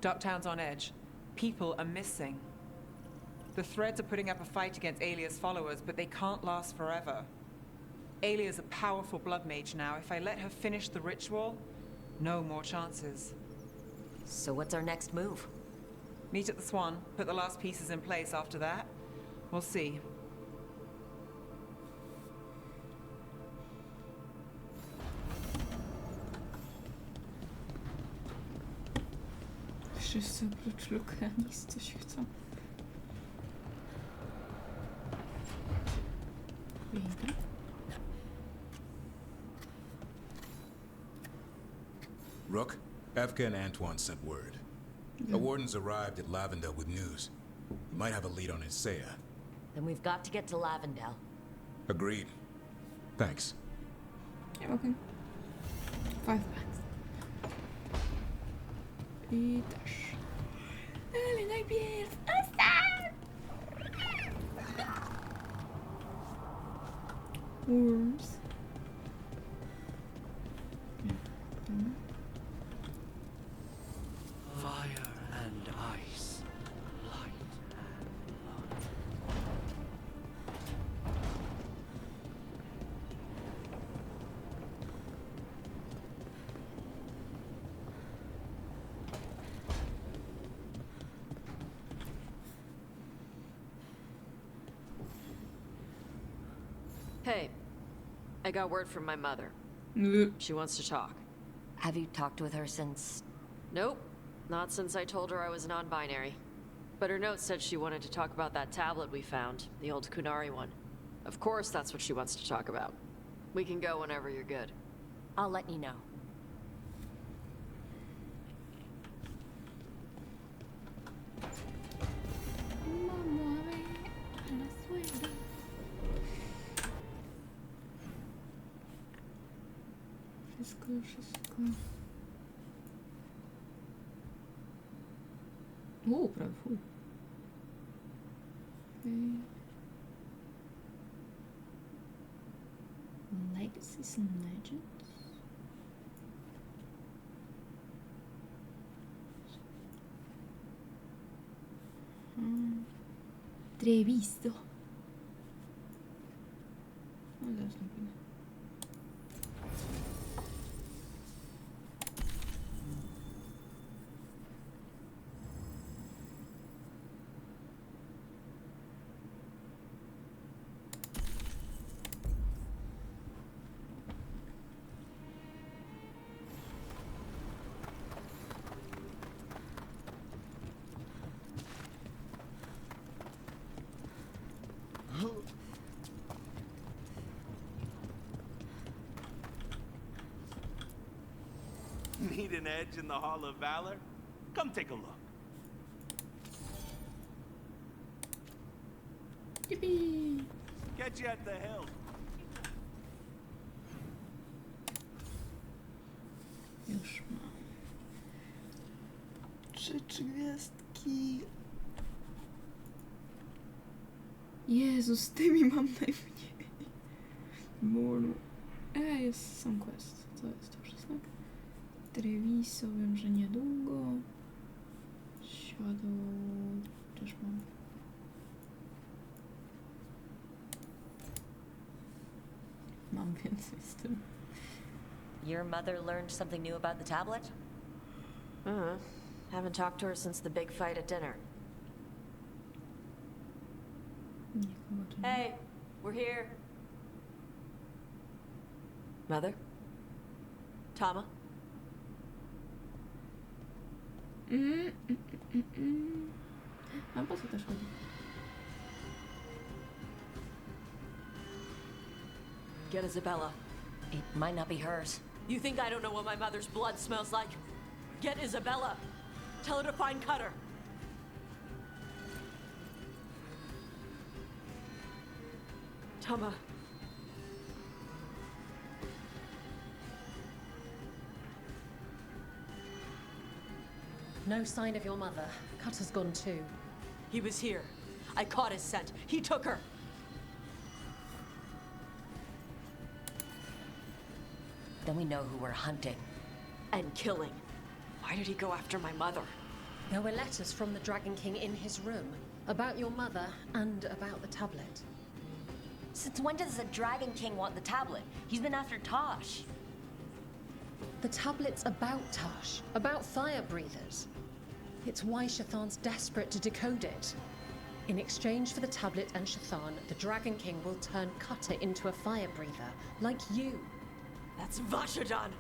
Docktown's on edge. People are missing. The Threads are putting up a fight against Alia's followers, but they can't last forever. Alia's a powerful blood mage now. If I let her finish the ritual, no more chances. So what's our next move? Meet at the Swan, put the last pieces in place after that. We'll see. Wszyscy oprócz Lukanis coś chcą. Pięknie. Rook, Evka and Antoine sent word. A warden's arrived at Lavendale with news. You might have a lead on Isaiah. Then we've got to get to Lavendale. Agreed. Thanks. Okay. 5 bucks. I też. Ale najpierw Ostar! Worms. Fire and ice, light and love. Hey, I got word from my mother. She wants to talk. Have you talked with her since? Nope, not since I told her I was non-binary. But her note said she wanted to talk about that tablet we found, the old Kunari one. Of course that's what she wants to talk about. We can go whenever you're good. I'll let you know. Wszystko. Prawie chuj. Okay. Legacies and Legends. Trevisto. No, zaraz nie wiem. Need an edge in the Hall of Valor? Come take a look. Yippee! Catch you at the hill. Już mam 3 gwiazdki. Jezu, z tymi mam najmniej. Molu. Jest sam quest. Co jest to wszystko? Treviso, wiem, że niedługo. Shadow też mam. Mam więcej z tym. Your mother learned something new about the tablet? Haven't talked to her since the big fight at dinner. Hey, we're here. Mother? Tama? A po co też chodzi? Get Isabella. It might not be hers. You think I don't know what my mother's blood smells like? Get Isabella. Tell her to find Cutter. Tama. No sign of your mother. Cutter's gone too. He was here. I caught his scent. He took her. Then we know who we're hunting. And killing. Why did he go after my mother? There were letters from the Dragon King in his room about your mother and about the tablet. Since when does the Dragon King want the tablet? He's been after Tosh. The tablet's about Tosh, about fire breathers. It's why Shathan's desperate to decode it. In exchange for the tablet and Shathan, the Dragon King will turn Cutter into a fire breather, like you. That's Vashadan!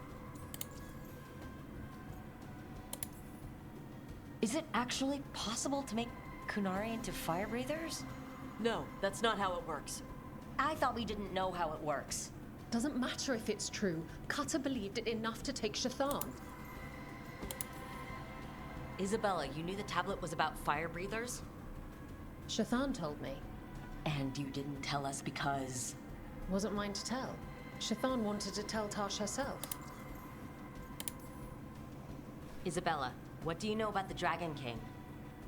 Is it actually possible to make Kunari into fire breathers? No, that's not how it works. I thought we didn't know how it works. Doesn't matter if it's true. Cutter believed it enough to take Shathan. Isabella, you knew the tablet was about fire breathers? Shathan told me. And you didn't tell us because... Wasn't mine to tell. Shathan wanted to tell Tosh herself. Isabella, what do you know about the Dragon King?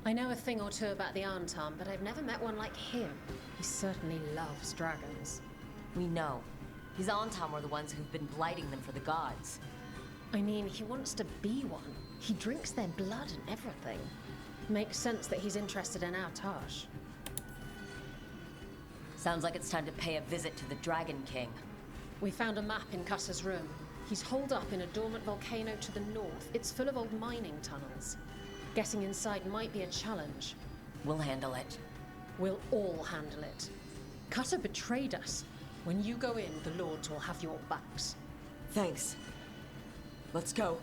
I know a thing or two about the Antam, but I've never met one like him. He certainly loves dragons. We know. His Antam were the ones who've been blighting them for the gods. I mean, he wants to be one. He drinks their blood and everything. Makes sense that he's interested in our Tosh. Sounds like it's time to pay a visit to the Dragon King. We found a map in Cutter's room. He's holed up in a dormant volcano to the north. It's full of old mining tunnels. Getting inside might be a challenge. We'll handle it. We'll all handle it. Cutter betrayed us. When you go in, the Lords will have your backs. Thanks. Let's go.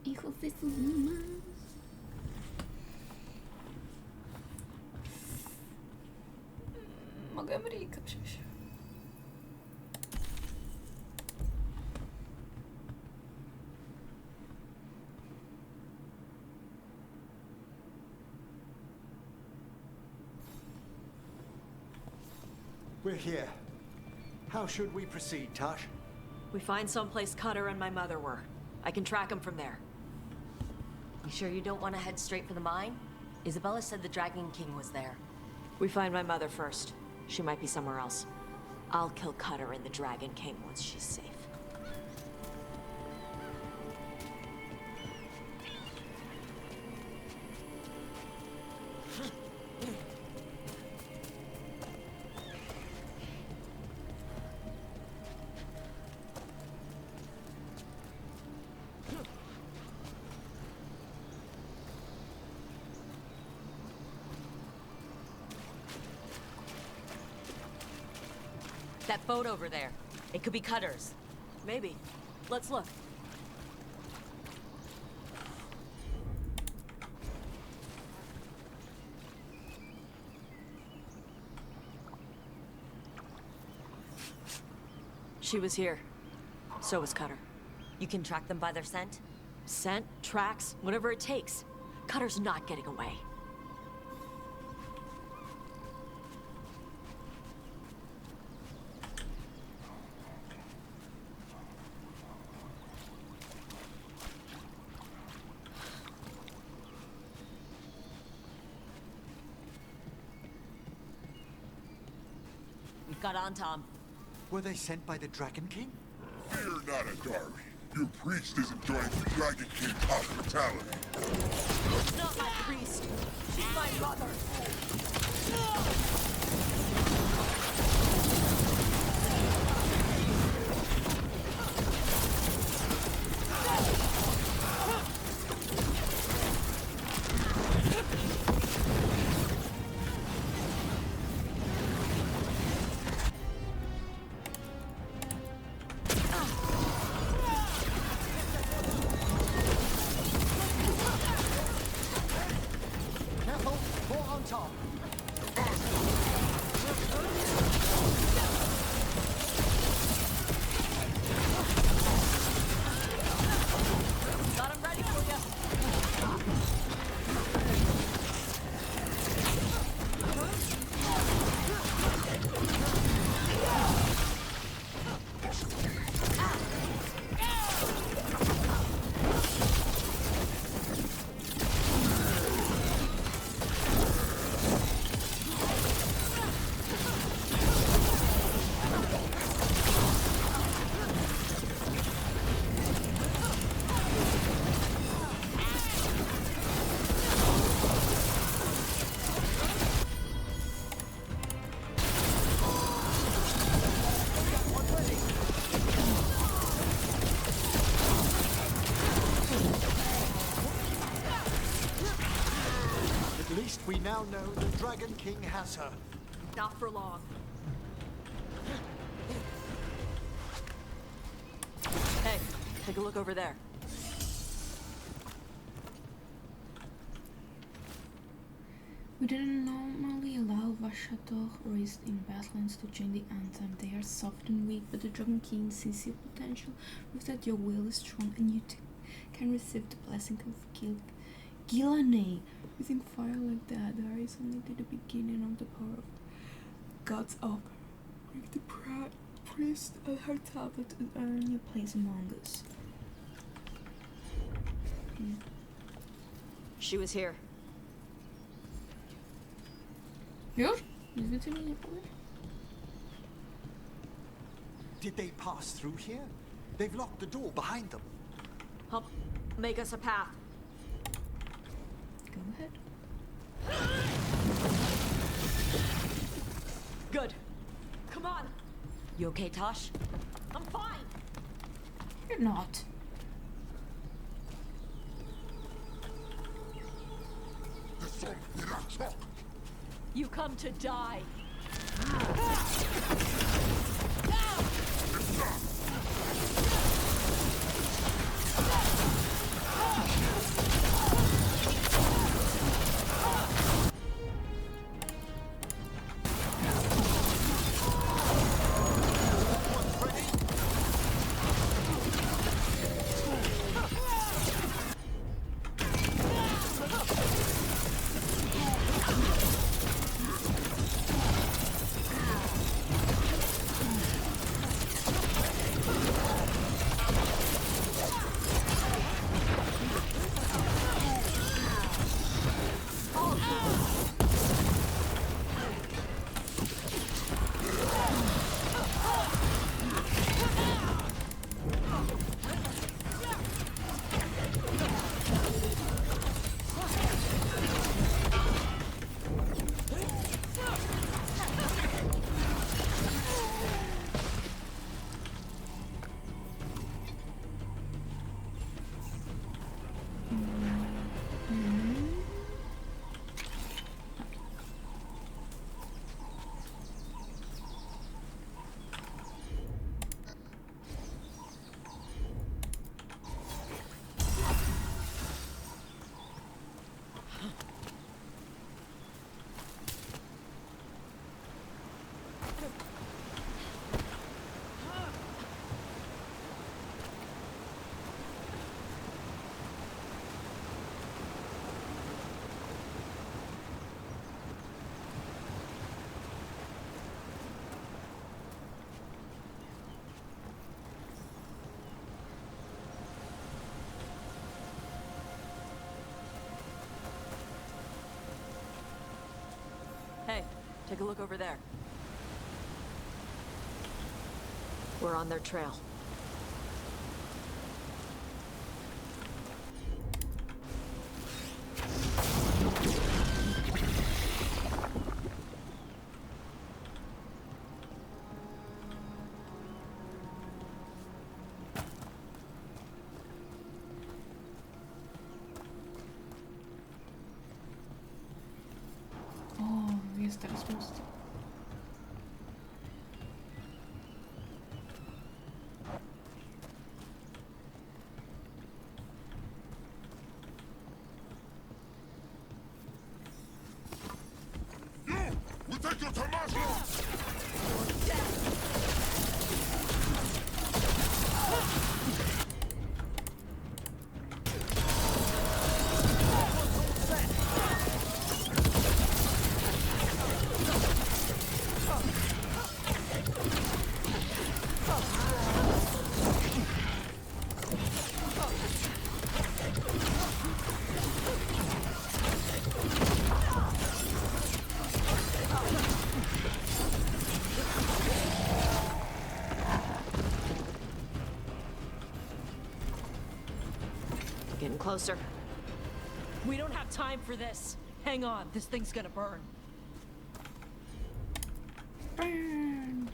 Hijos de sus mamás. Mogę Amerykę przecież. We're here. How should we proceed, Tosh? We find someplace Cutter and my mother were. I can track them from there. You sure you don't want to head straight for the mine? Isabella said the Dragon King was there. We find my mother first. She might be somewhere else. I'll kill Cutter and the Dragon King once she's safe. That boat over there. It could be Cutter's. Maybe. Let's look. She was here. So was Cutter. You can track them by their scent? Scent, tracks, whatever it takes. Cutter's not getting away. We've got on, Tom. Were they sent by the Dragon King? Fear not, Adari. Your priest is enjoying the Dragon King's hospitality. She's not my priest. She's my mother. Careful, more on top. Got him ready for you. At least we now know the Dragon King has her. Not for long. Hey, take a look over there. We didn't normally allow Vashador raised in Badlands to join the Anthem. They are soft and weak, but the Dragon King sees your potential. With that, your will is strong, and you can receive the blessing of Gilane. Using fire like that is only to the beginning of the power of God's offer. Make the priest at her tablet and earn your place among us. She was here. Już? Nic mi nie powie? Did they pass through here? They've locked the door behind them. Help make us a path. Go ahead. Good. Come on. You okay, Tosh? I'm fine. You're not. You come to die. take a look over there. We're on their trail. Oh, jest teraz most. We take your Tommaso! Getting closer. We don't have time for this. Hang on, this thing's gonna burn. Burn.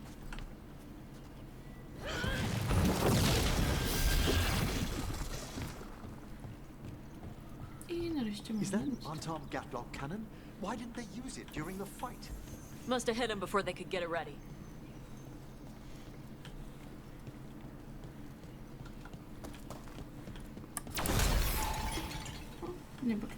I nareszcie Is that mamy an unarmed gatlock cannon? Why didn't they use it during the fight? Must have hit him before they could get it ready. Nie bój.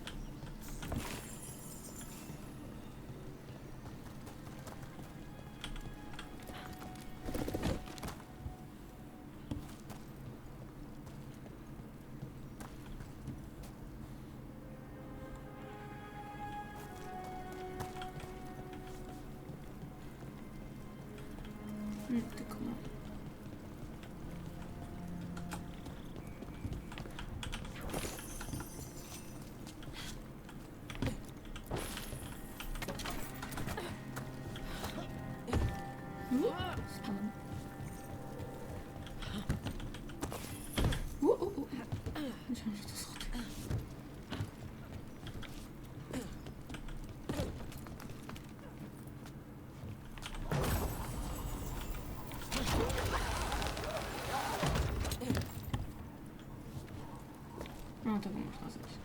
Tylko no. Spadam. Myślałam, że to schody. No to można zrobić.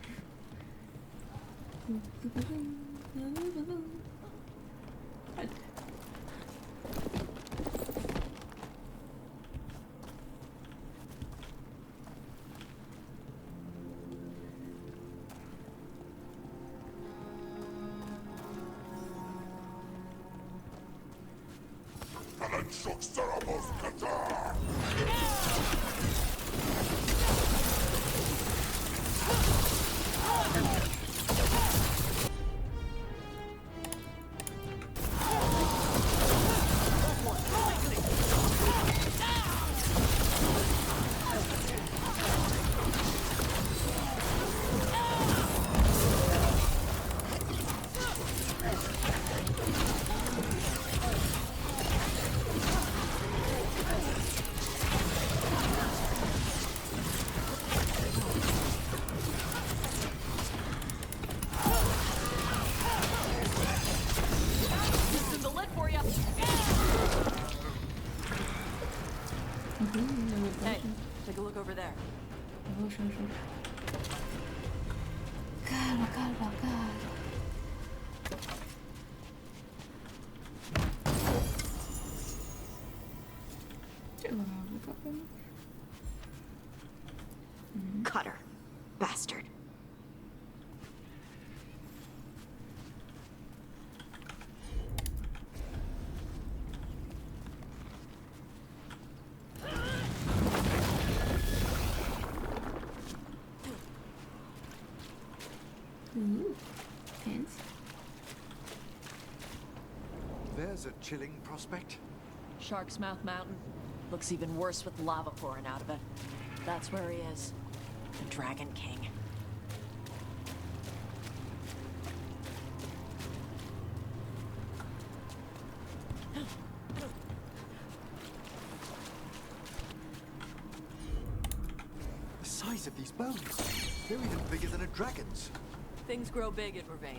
Kalanchuk Sarabos Qatar! Hey, take a look over there. Calma, calma, calma. Cutter. Bastard. Ooh, tense. There's a chilling prospect. Shark's Mouth Mountain. Looks even worse with lava pouring out of it. That's where he is. The Dragon King. size of these bones. They're even bigger than a dragon's. Things grow big in Ravane.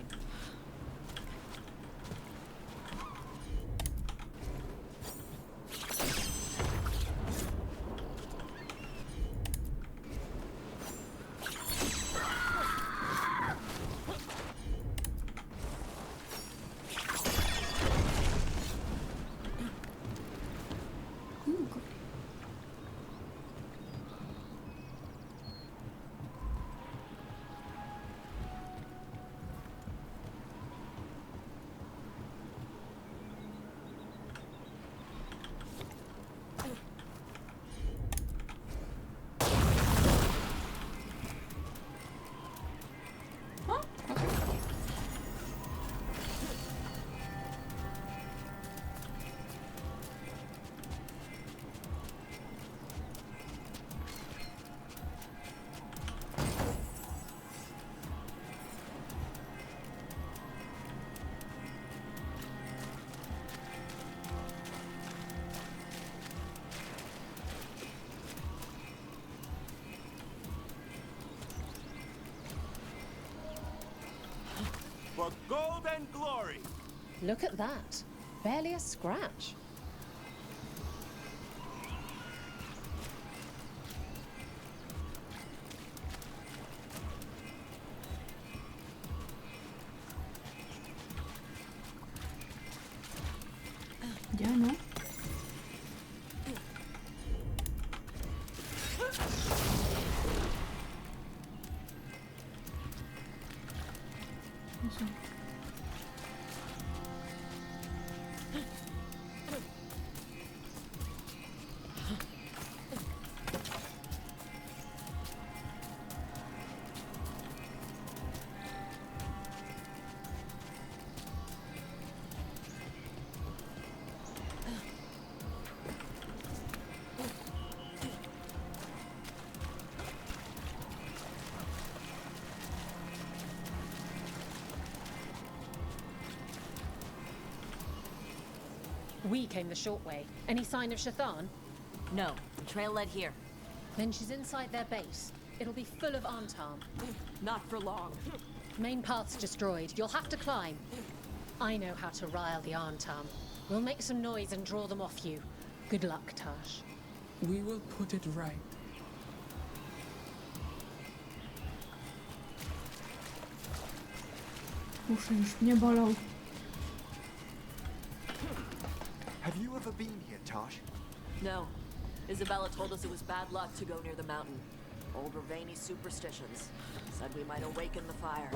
For gold and glory. Look at that. Barely a scratch. Ya no. Eso. We came the short way. Any sign of Shathan? No, the trail led here. Then she's inside their base. It'll be full of Arntarm. Not for long. Main path's destroyed. You'll have to climb. I know how to rile the Arntarm. We'll make some noise and draw them off you. Good luck, Tash. We will put it right. Uszy już mnie bolą. Have you ever been here, Tash? No. Isabella told us it was bad luck to go near the mountain. Old Ravani superstitions. Said we might awaken the fire.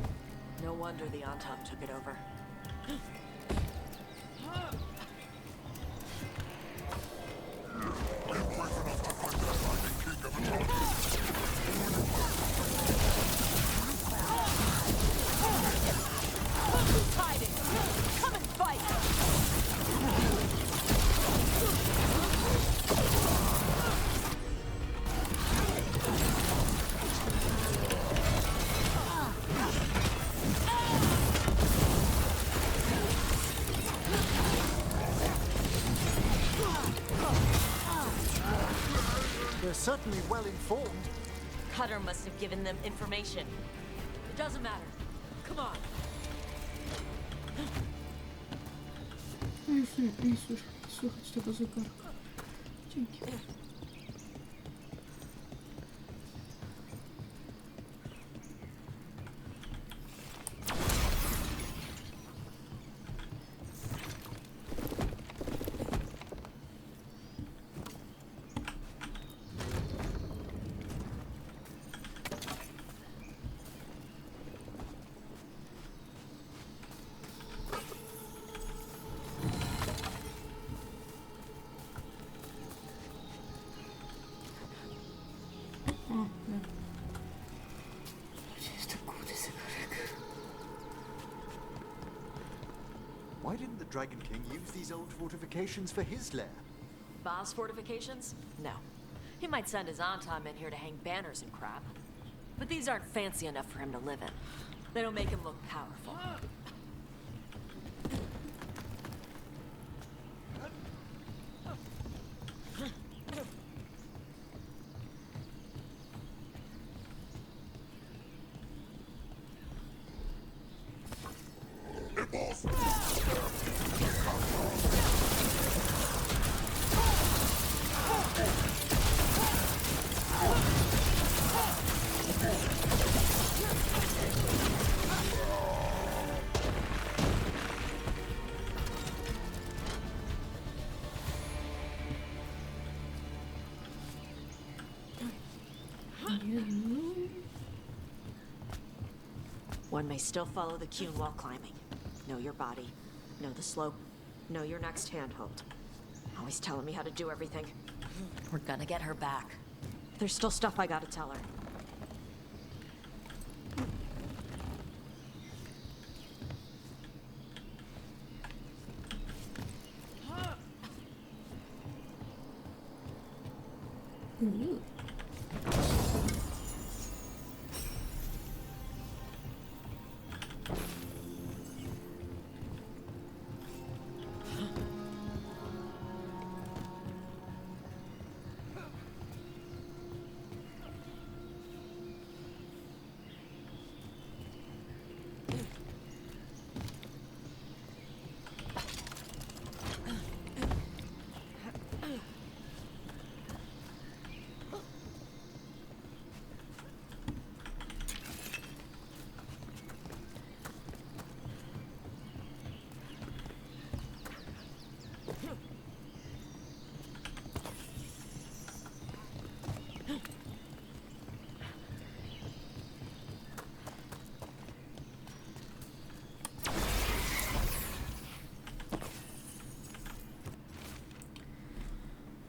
No wonder the Antam took it over. Who's hiding? Come and fight! They're certainly well informed. Cutter must have given them information. It doesn't matter. Come on. Nie słychać tego zegarka. Dzięki. Why didn't the Dragon King use these old fortifications for his lair? Boss fortifications? No. He might send his Antam in here to hang banners and crap. But these aren't fancy enough for him to live in. They don't make him look powerful. One may still follow the cune while climbing. Know your body. Know the slope. Know your next handhold. Always telling me how to do everything. We're gonna get her back. There's still stuff I gotta tell her. Ooh.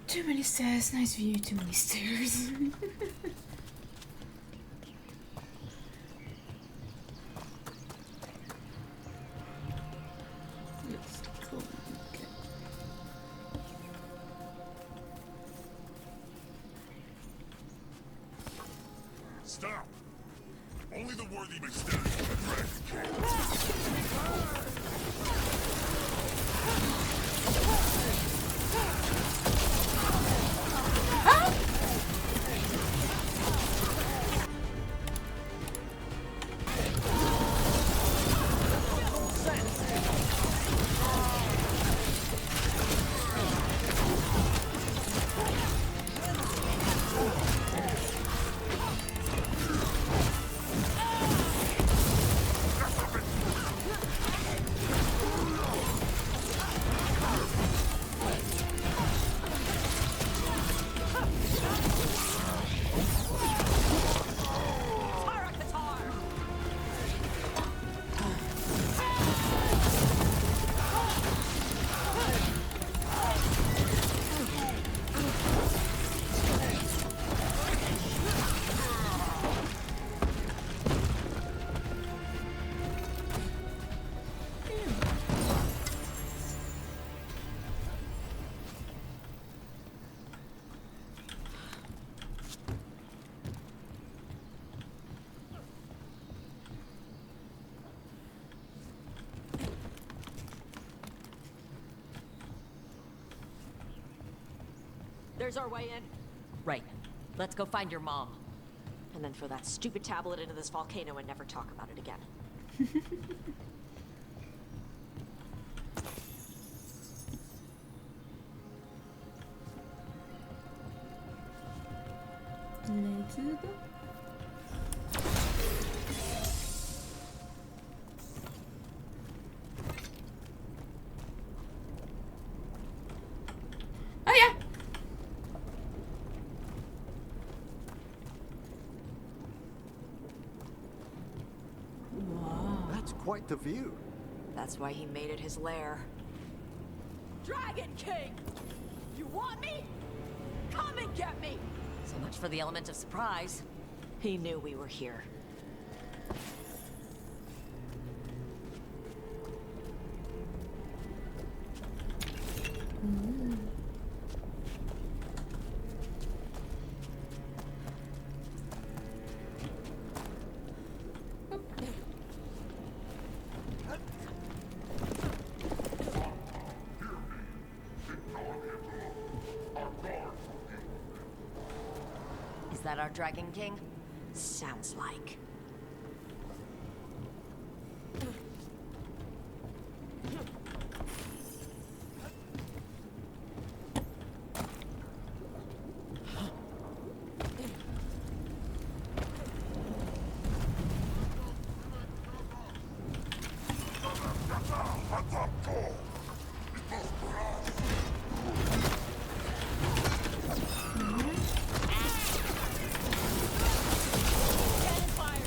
Too many stairs, nice view, too many stairs. Let's go. Okay. Stop! Only the worthy may stand before the Dragon King. There's our way in. Right. Let's go find your mom. And then throw that stupid tablet into this volcano and never talk about it again. Let's go. Oh yeah. Wow. That's quite the view. That's why he made it his lair. Dragon King! You want me? Come and get me! So much for the element of surprise. He knew we were here. Is that our Dragon King? Sounds like. Fire!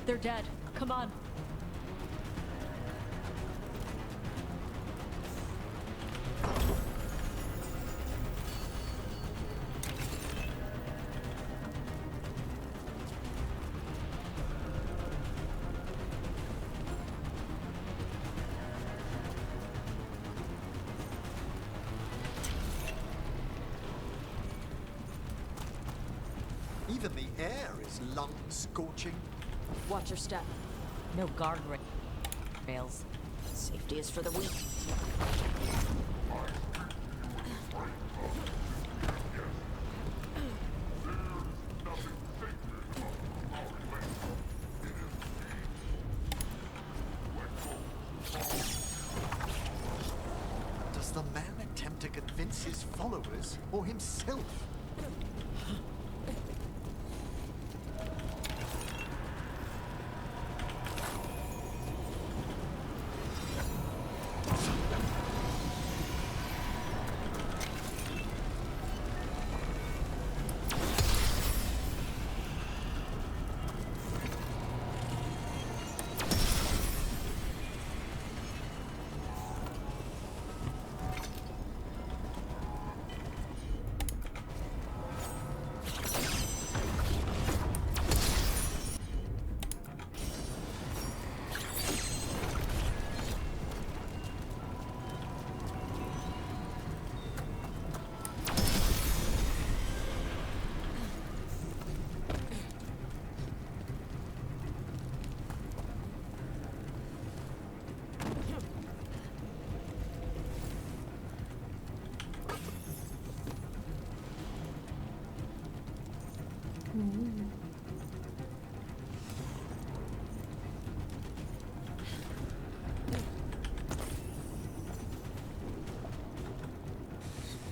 They're dead. Come on. Even the air is lung-scorching. Watch your step. No guardrails. Safety is for the weak. Does the man attempt to convince his followers or himself?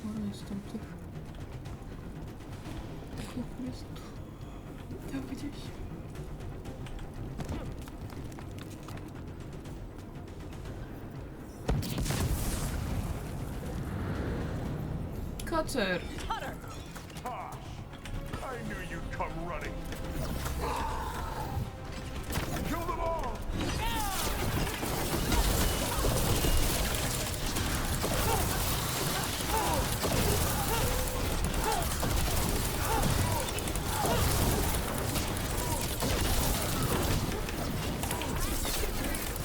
Sporo jest tam tych kukurystów. Tam gdzieś. Cutter! Cutter! Tosh! I knew you'd come running. Kill them all!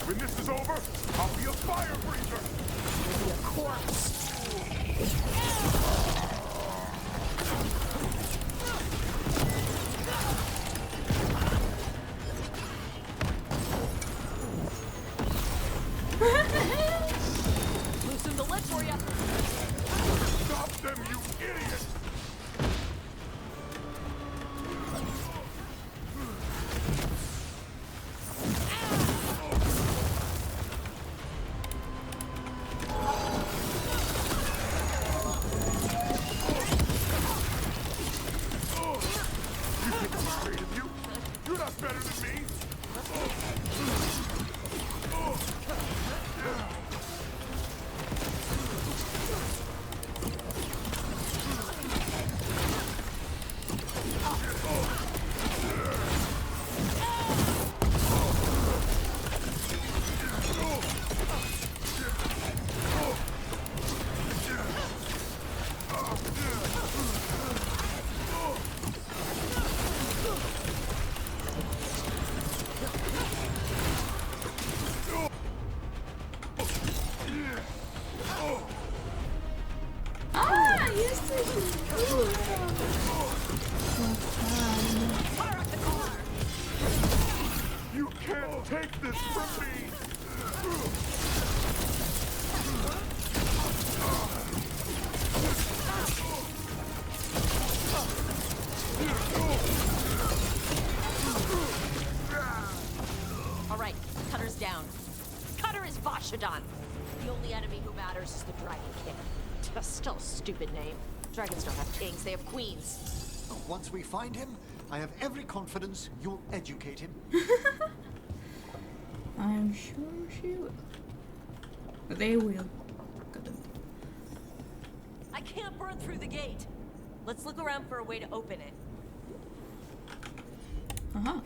When this is over, I'll be a fire breather! You'll be a corpse. Loosen the lid for you. Stop them, you idiot! You're not better than me! You can't take this from me! All right, Cutter's down. Cutter is Vashadon. The only enemy who matters is the Dragon King. Still a stupid name. Dragons don't have kings, they have queens. Once we find him, I have every confidence you'll educate him. I'm sure she will. They will. I can't burn through the gate. Let's look around for a way to open it. Uh-huh.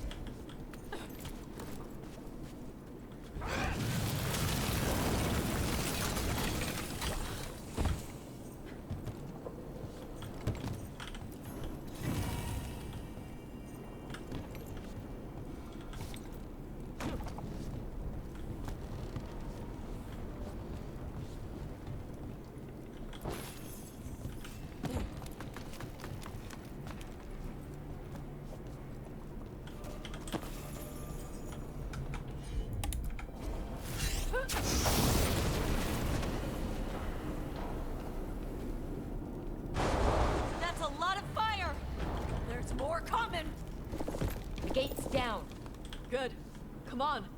on.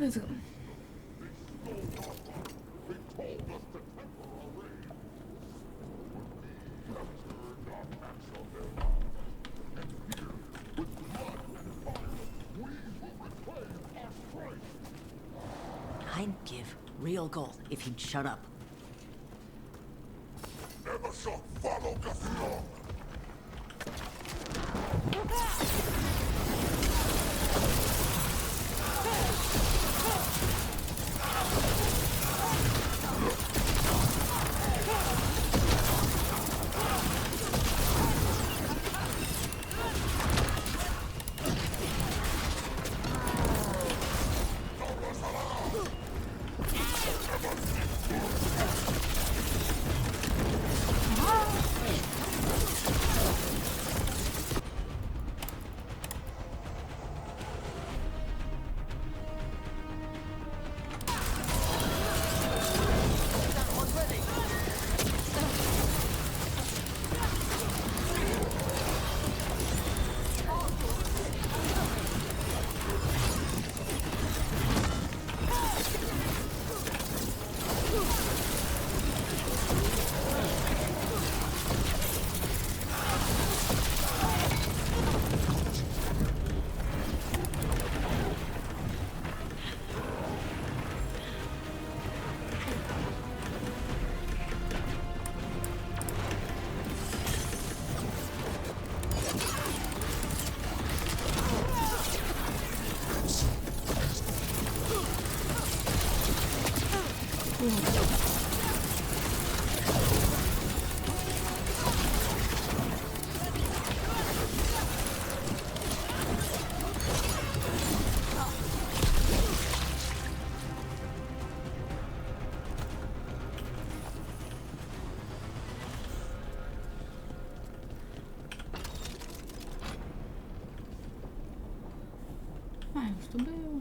Let's go. I'd give real gold if he'd shut up. Never shall follow Gaston. Ah, już tu było.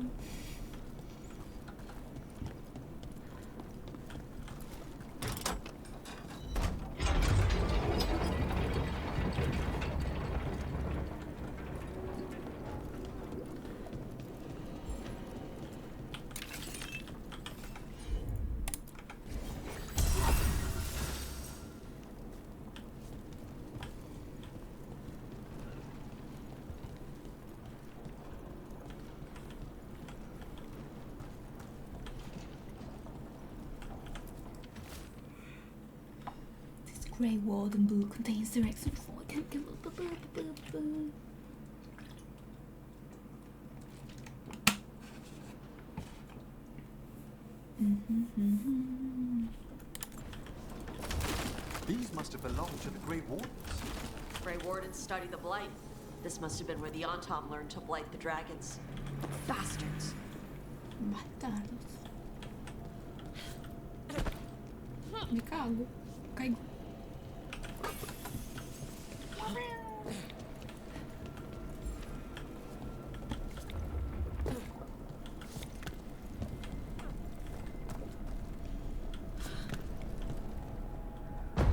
Grey Warden Blue contains the Rex. These must have belonged to the Grey Wardens. Grey Wardens study the Blight. This must have been where the Antom learned to blight the dragons. Bastards. Bastardos. Me cago. Caigo.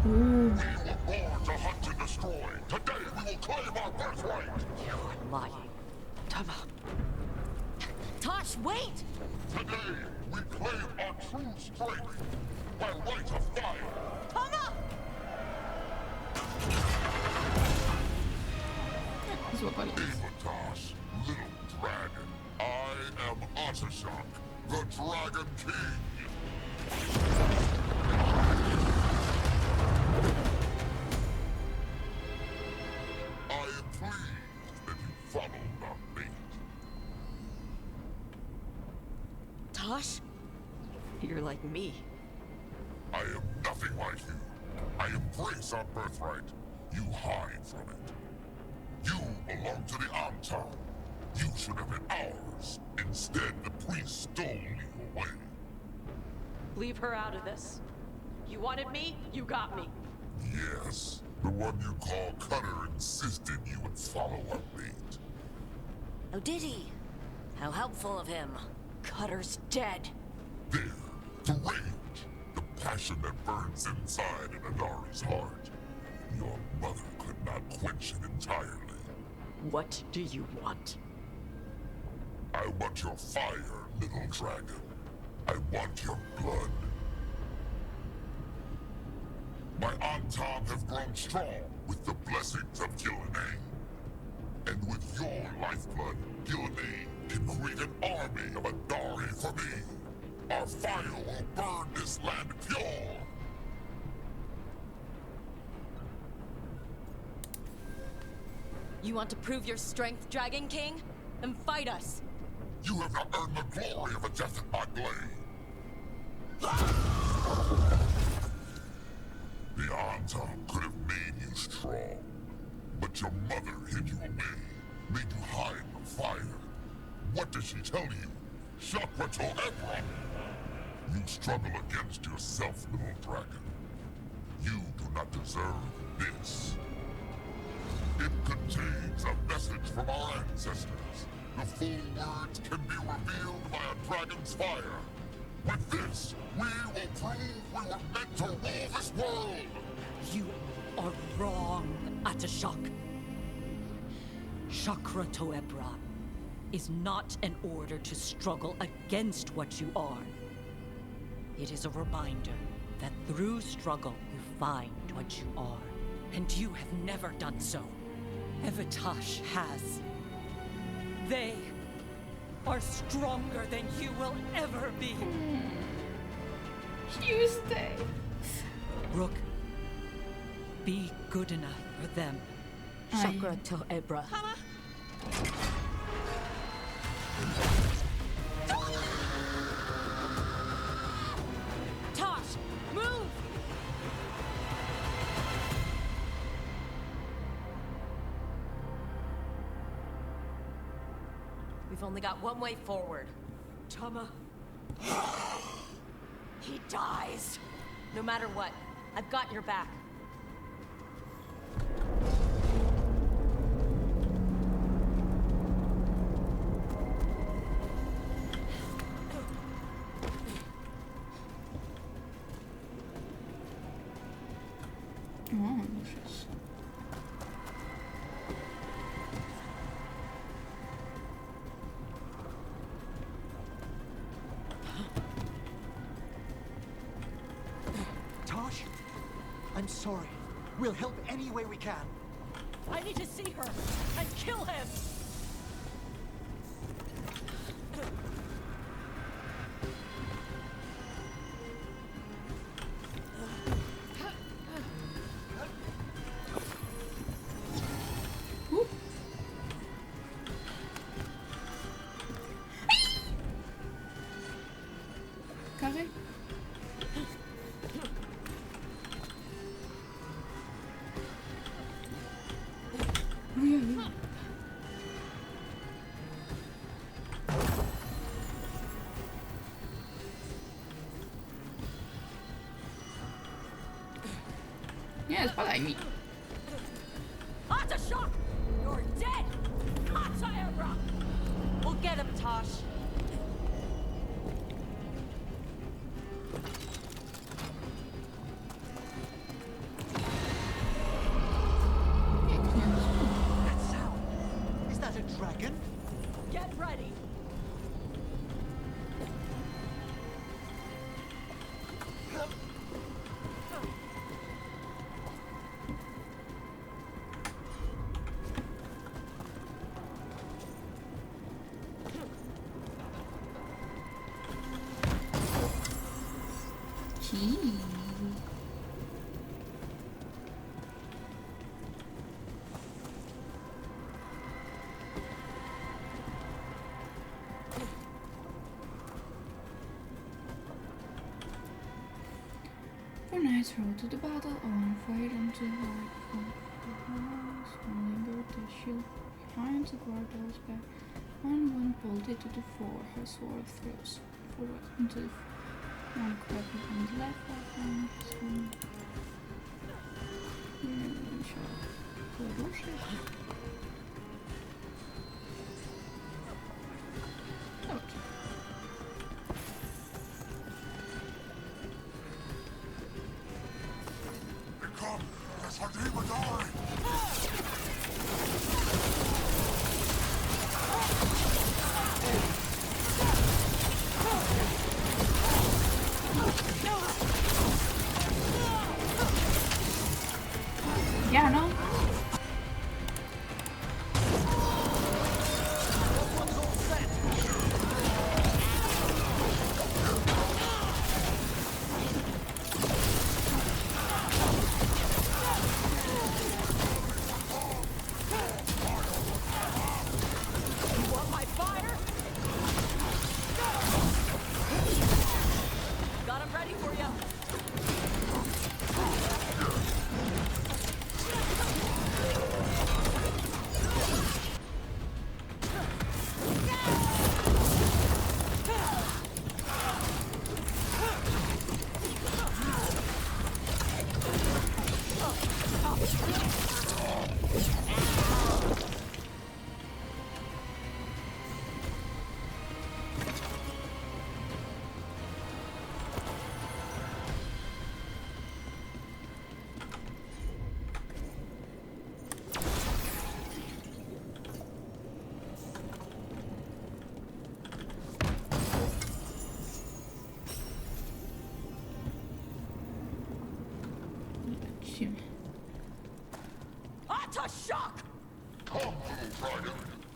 We were born to hunt and destroy. Today we will claim our birthright. You are lying. Tama. Tosh, wait! Today we claim our true strength by right of fire. Tama! Ivatas, little dragon. I am Ottershock, the Dragon King. I am pleased that you followed our fate. Tosh? You're like me. I am nothing like you. I embrace our birthright. You hide from it. You belong to the Antom. You should have been ours. Instead, the priest stole you away. Leave her out of this. You wanted me, you got me. Yes, the one you call Cutter insisted you would follow our lead. Oh, did he? How helpful of him. Cutter's dead. There, the rage, the passion that burns inside in Adari's heart. Your mother could not quench it entirely. What do you want? I want your fire, little dragon. I want your blood. My Antam have grown strong with the blessings of Gillenane. And with your lifeblood, Gillenane can create an army of Adari for me. Our fire will burn this land pure. You want to prove your strength, Dragon King? Then fight us. You have not earned the glory of a death at my blade. The Antam could have made you strong, but your mother hid you away, made you hide the fire. What did she tell you? Chakra to Ebra! You struggle against yourself, little dragon. You do not deserve this. It contains a message from our ancestors. The full words can be revealed by a dragon's fire. With this, we will prove we were meant to rule this world! You are wrong, Atashok. Chakra Toebra is not an order to struggle against what you are. It is a reminder that through struggle you find what you are. And you have never done so. Evitash has. They are stronger than you will ever be. You stay. Rook, be good enough for them. Chakra Toebra. Tosh, move! We've only got one way forward. Tama. He dies. No matter what, I've got your back. Oh, delicious. Tosh, I'm sorry. We'll help any way we can. I need to see her and kill him! Carré. Yeah, spadaj mi. Atashok! You're dead! Ataebra! We'll get him, Tosh. That sound! Is that a dragon? Get ready! Gee. For night's road to the battle, on fight until light comes, remember the shield behind the guardrail's back, and one bolted to the fore, her sword throws forward into the one cracking on the left weapon, some Become as Hadimandari! him. Ata shock! Come, little dragon.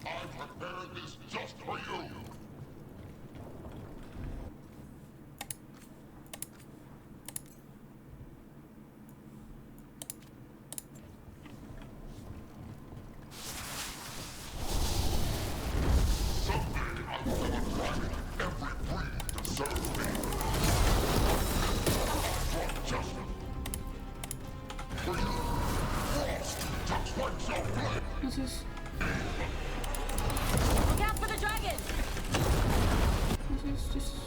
I prepared this just for you. This is Look out for the dragon! this is just so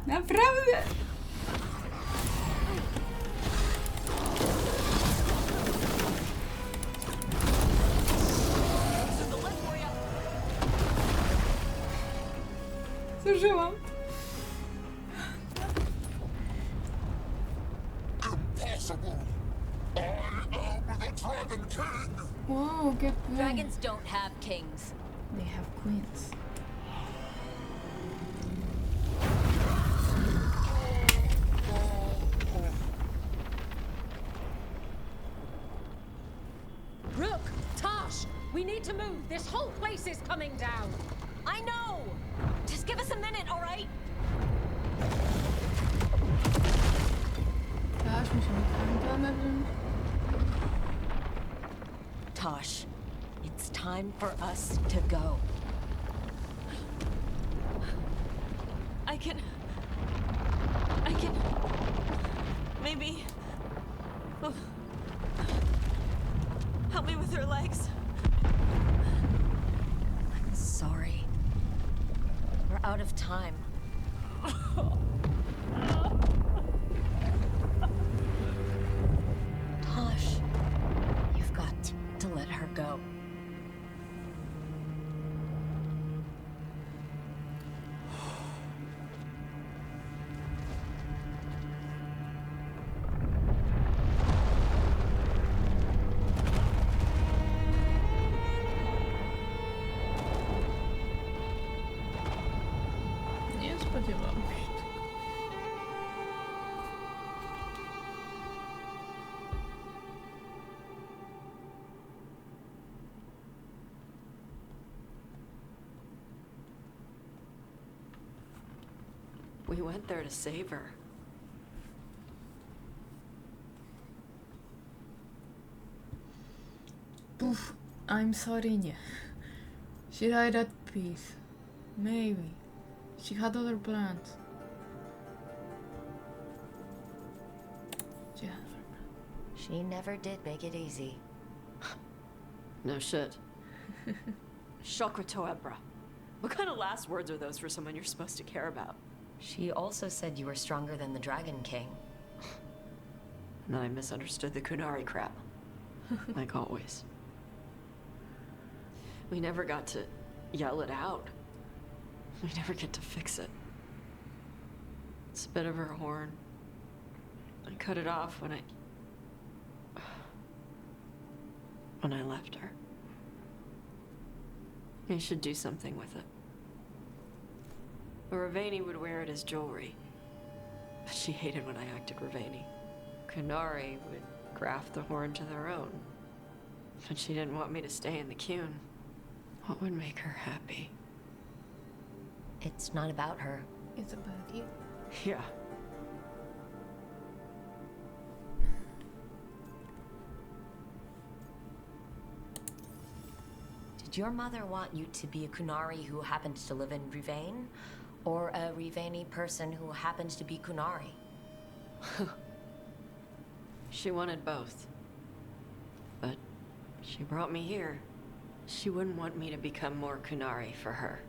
Naprawdę! Zużyłam. Impossible! I am the Dragon King! Whoa, get back. Dragons don't have kings. They have queens. Rook, Tosh, we need to move. This whole place is coming down. I know! Just give us a minute, all right? Tosh, musimy kamerę. Tosh, it's time for us to go. I can... Maybe... Oh. Help me with her legs. I'm sorry. We're out of time. Tosh, you've got to let her go. Nie spodziewałam się. We went there to save her. Poof, I'm sorry, nie. She died at peace. Maybe. She had other plans. Yeah. She never did make it easy. No shit. Shokratoebra. What kind of last words are those for someone you're supposed to care about? She also said you were stronger than the Dragon King. And I misunderstood the Kunari crap. Like always. We never got to yell it out. We never get to fix it. It's a bit of her horn. I cut it off when I left her. You should do something with it. Ravani would wear it as jewelry. But she hated when I acted Ravani. Kunari would graft the horn to their own. But she didn't want me to stay in the Qun. What would make her happy? It's not about her. It's about you. Yeah. Did your mother want you to be a Kunari who happens to live in Rivain? Or a Rivani person who happens to be Kunari? She wanted both. But she brought me here. She wouldn't want me to become more Kunari for her.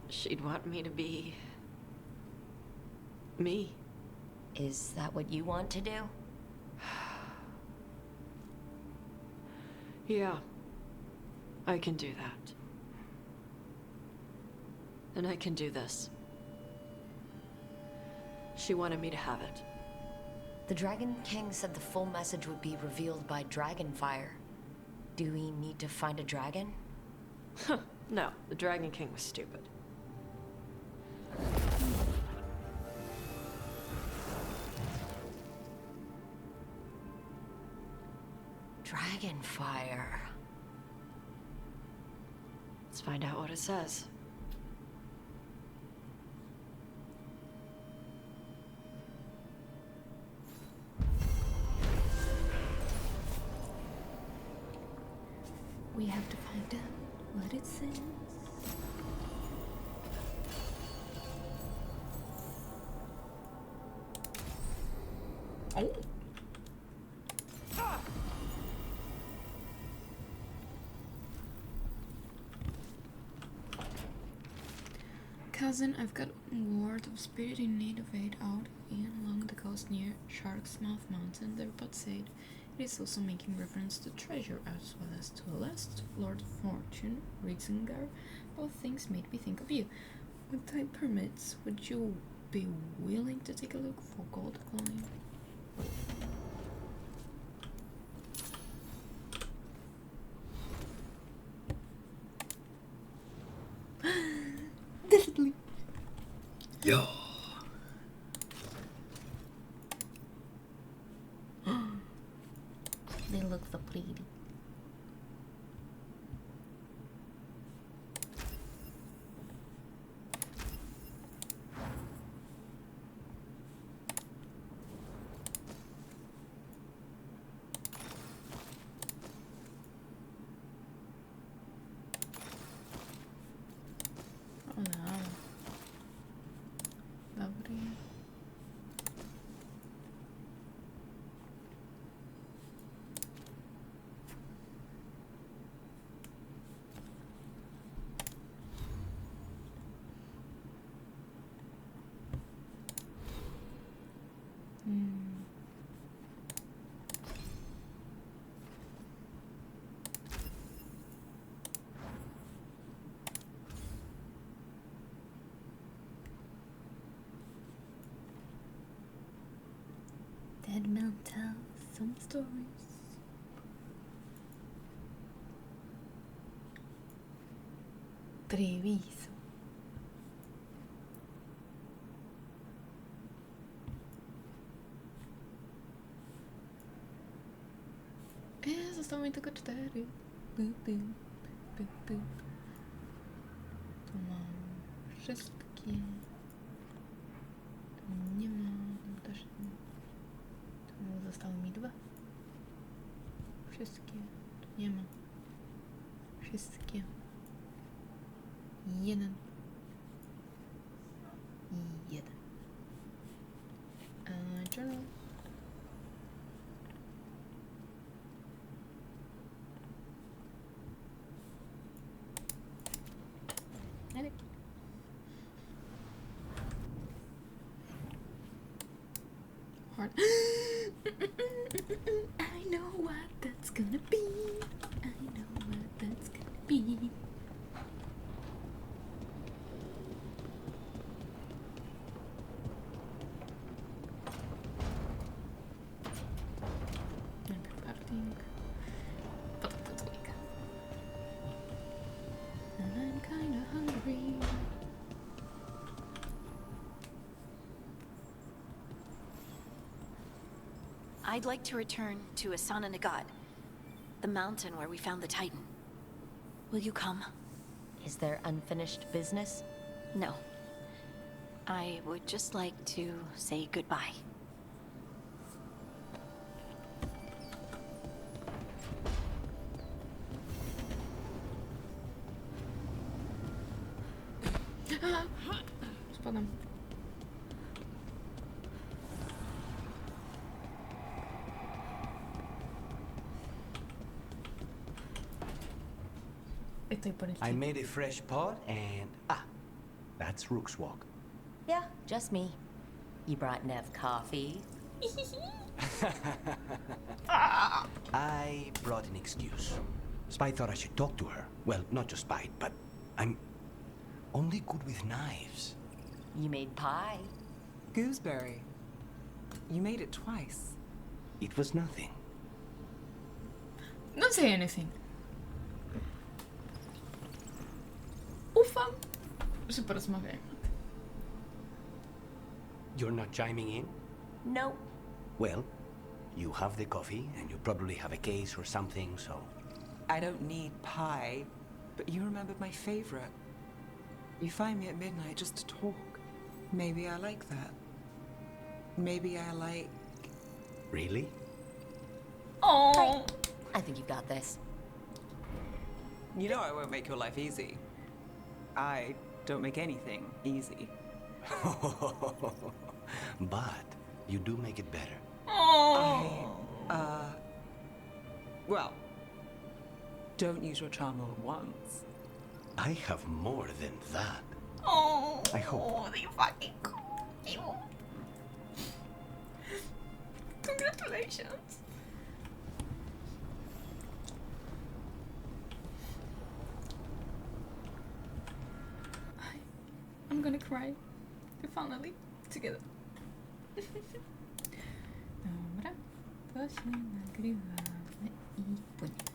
She'd want me to be... me. Is that what you want to do? Yeah. I can do that. And I can do this. She wanted me to have it. The Dragon King said the full message would be revealed by Dragonfire. Do we need to find a dragon? No, the Dragon King was stupid. Dragonfire. Let's find out what it says. We have to find out what it says. Oh. Cousin, I've got one ward of spirit in need of aid out and along the coast near Shark's Mouth Mountain. The report said it is also making reference to treasure as well as to a last Lord Fortune, Ritzinger. Both things made me think of you. With time permits, would you be willing to take a look for gold coin? Definitely. Yo. They look so pretty. Oh no. Lovely. Dead Mill tells some stories. Treviso. Essa está muito gostosa. Tomar wszystkie. Nie mam też. Zostały mi 2. Wszystkie. Tu nie ma. Wszystkie. 1. I 1. Journal. Edit. Hard. I know what that's gonna be. I know what that's gonna be. I'm preparing potato week. And I'm kinda hungry. I'd like to return to Asana Nagad, the mountain where we found the Titan. Will you come? Is there unfinished business? No. I would just like to say goodbye. Spadam. Estoy por el I chip. made a fresh pot and... that's Rook's Walk. Yeah, just me. You brought Nev coffee? I brought an excuse. Spite thought I should talk to her. Well, not just Spite, but I'm only good with knives. You made pie. Gooseberry. You made it twice. It was nothing. Don't say anything. Ufam. Super smakuję. You're not chiming in? Nope. Well, you have the coffee, and you probably have a case or something, so... I don't need pie, but you remembered my favorite. You find me at midnight just to talk. Maybe I like that. Maybe I like... Really? Oh. I think you've got this. You know I won't make your life easy. I don't make anything easy. But you do make it better. Well, don't use your charm all at once. I have more than that. Oh, I hope. they fucking cool. Congratulations. I'm gonna cry. We're finally together. Dobra, to się nagrywa i płynie.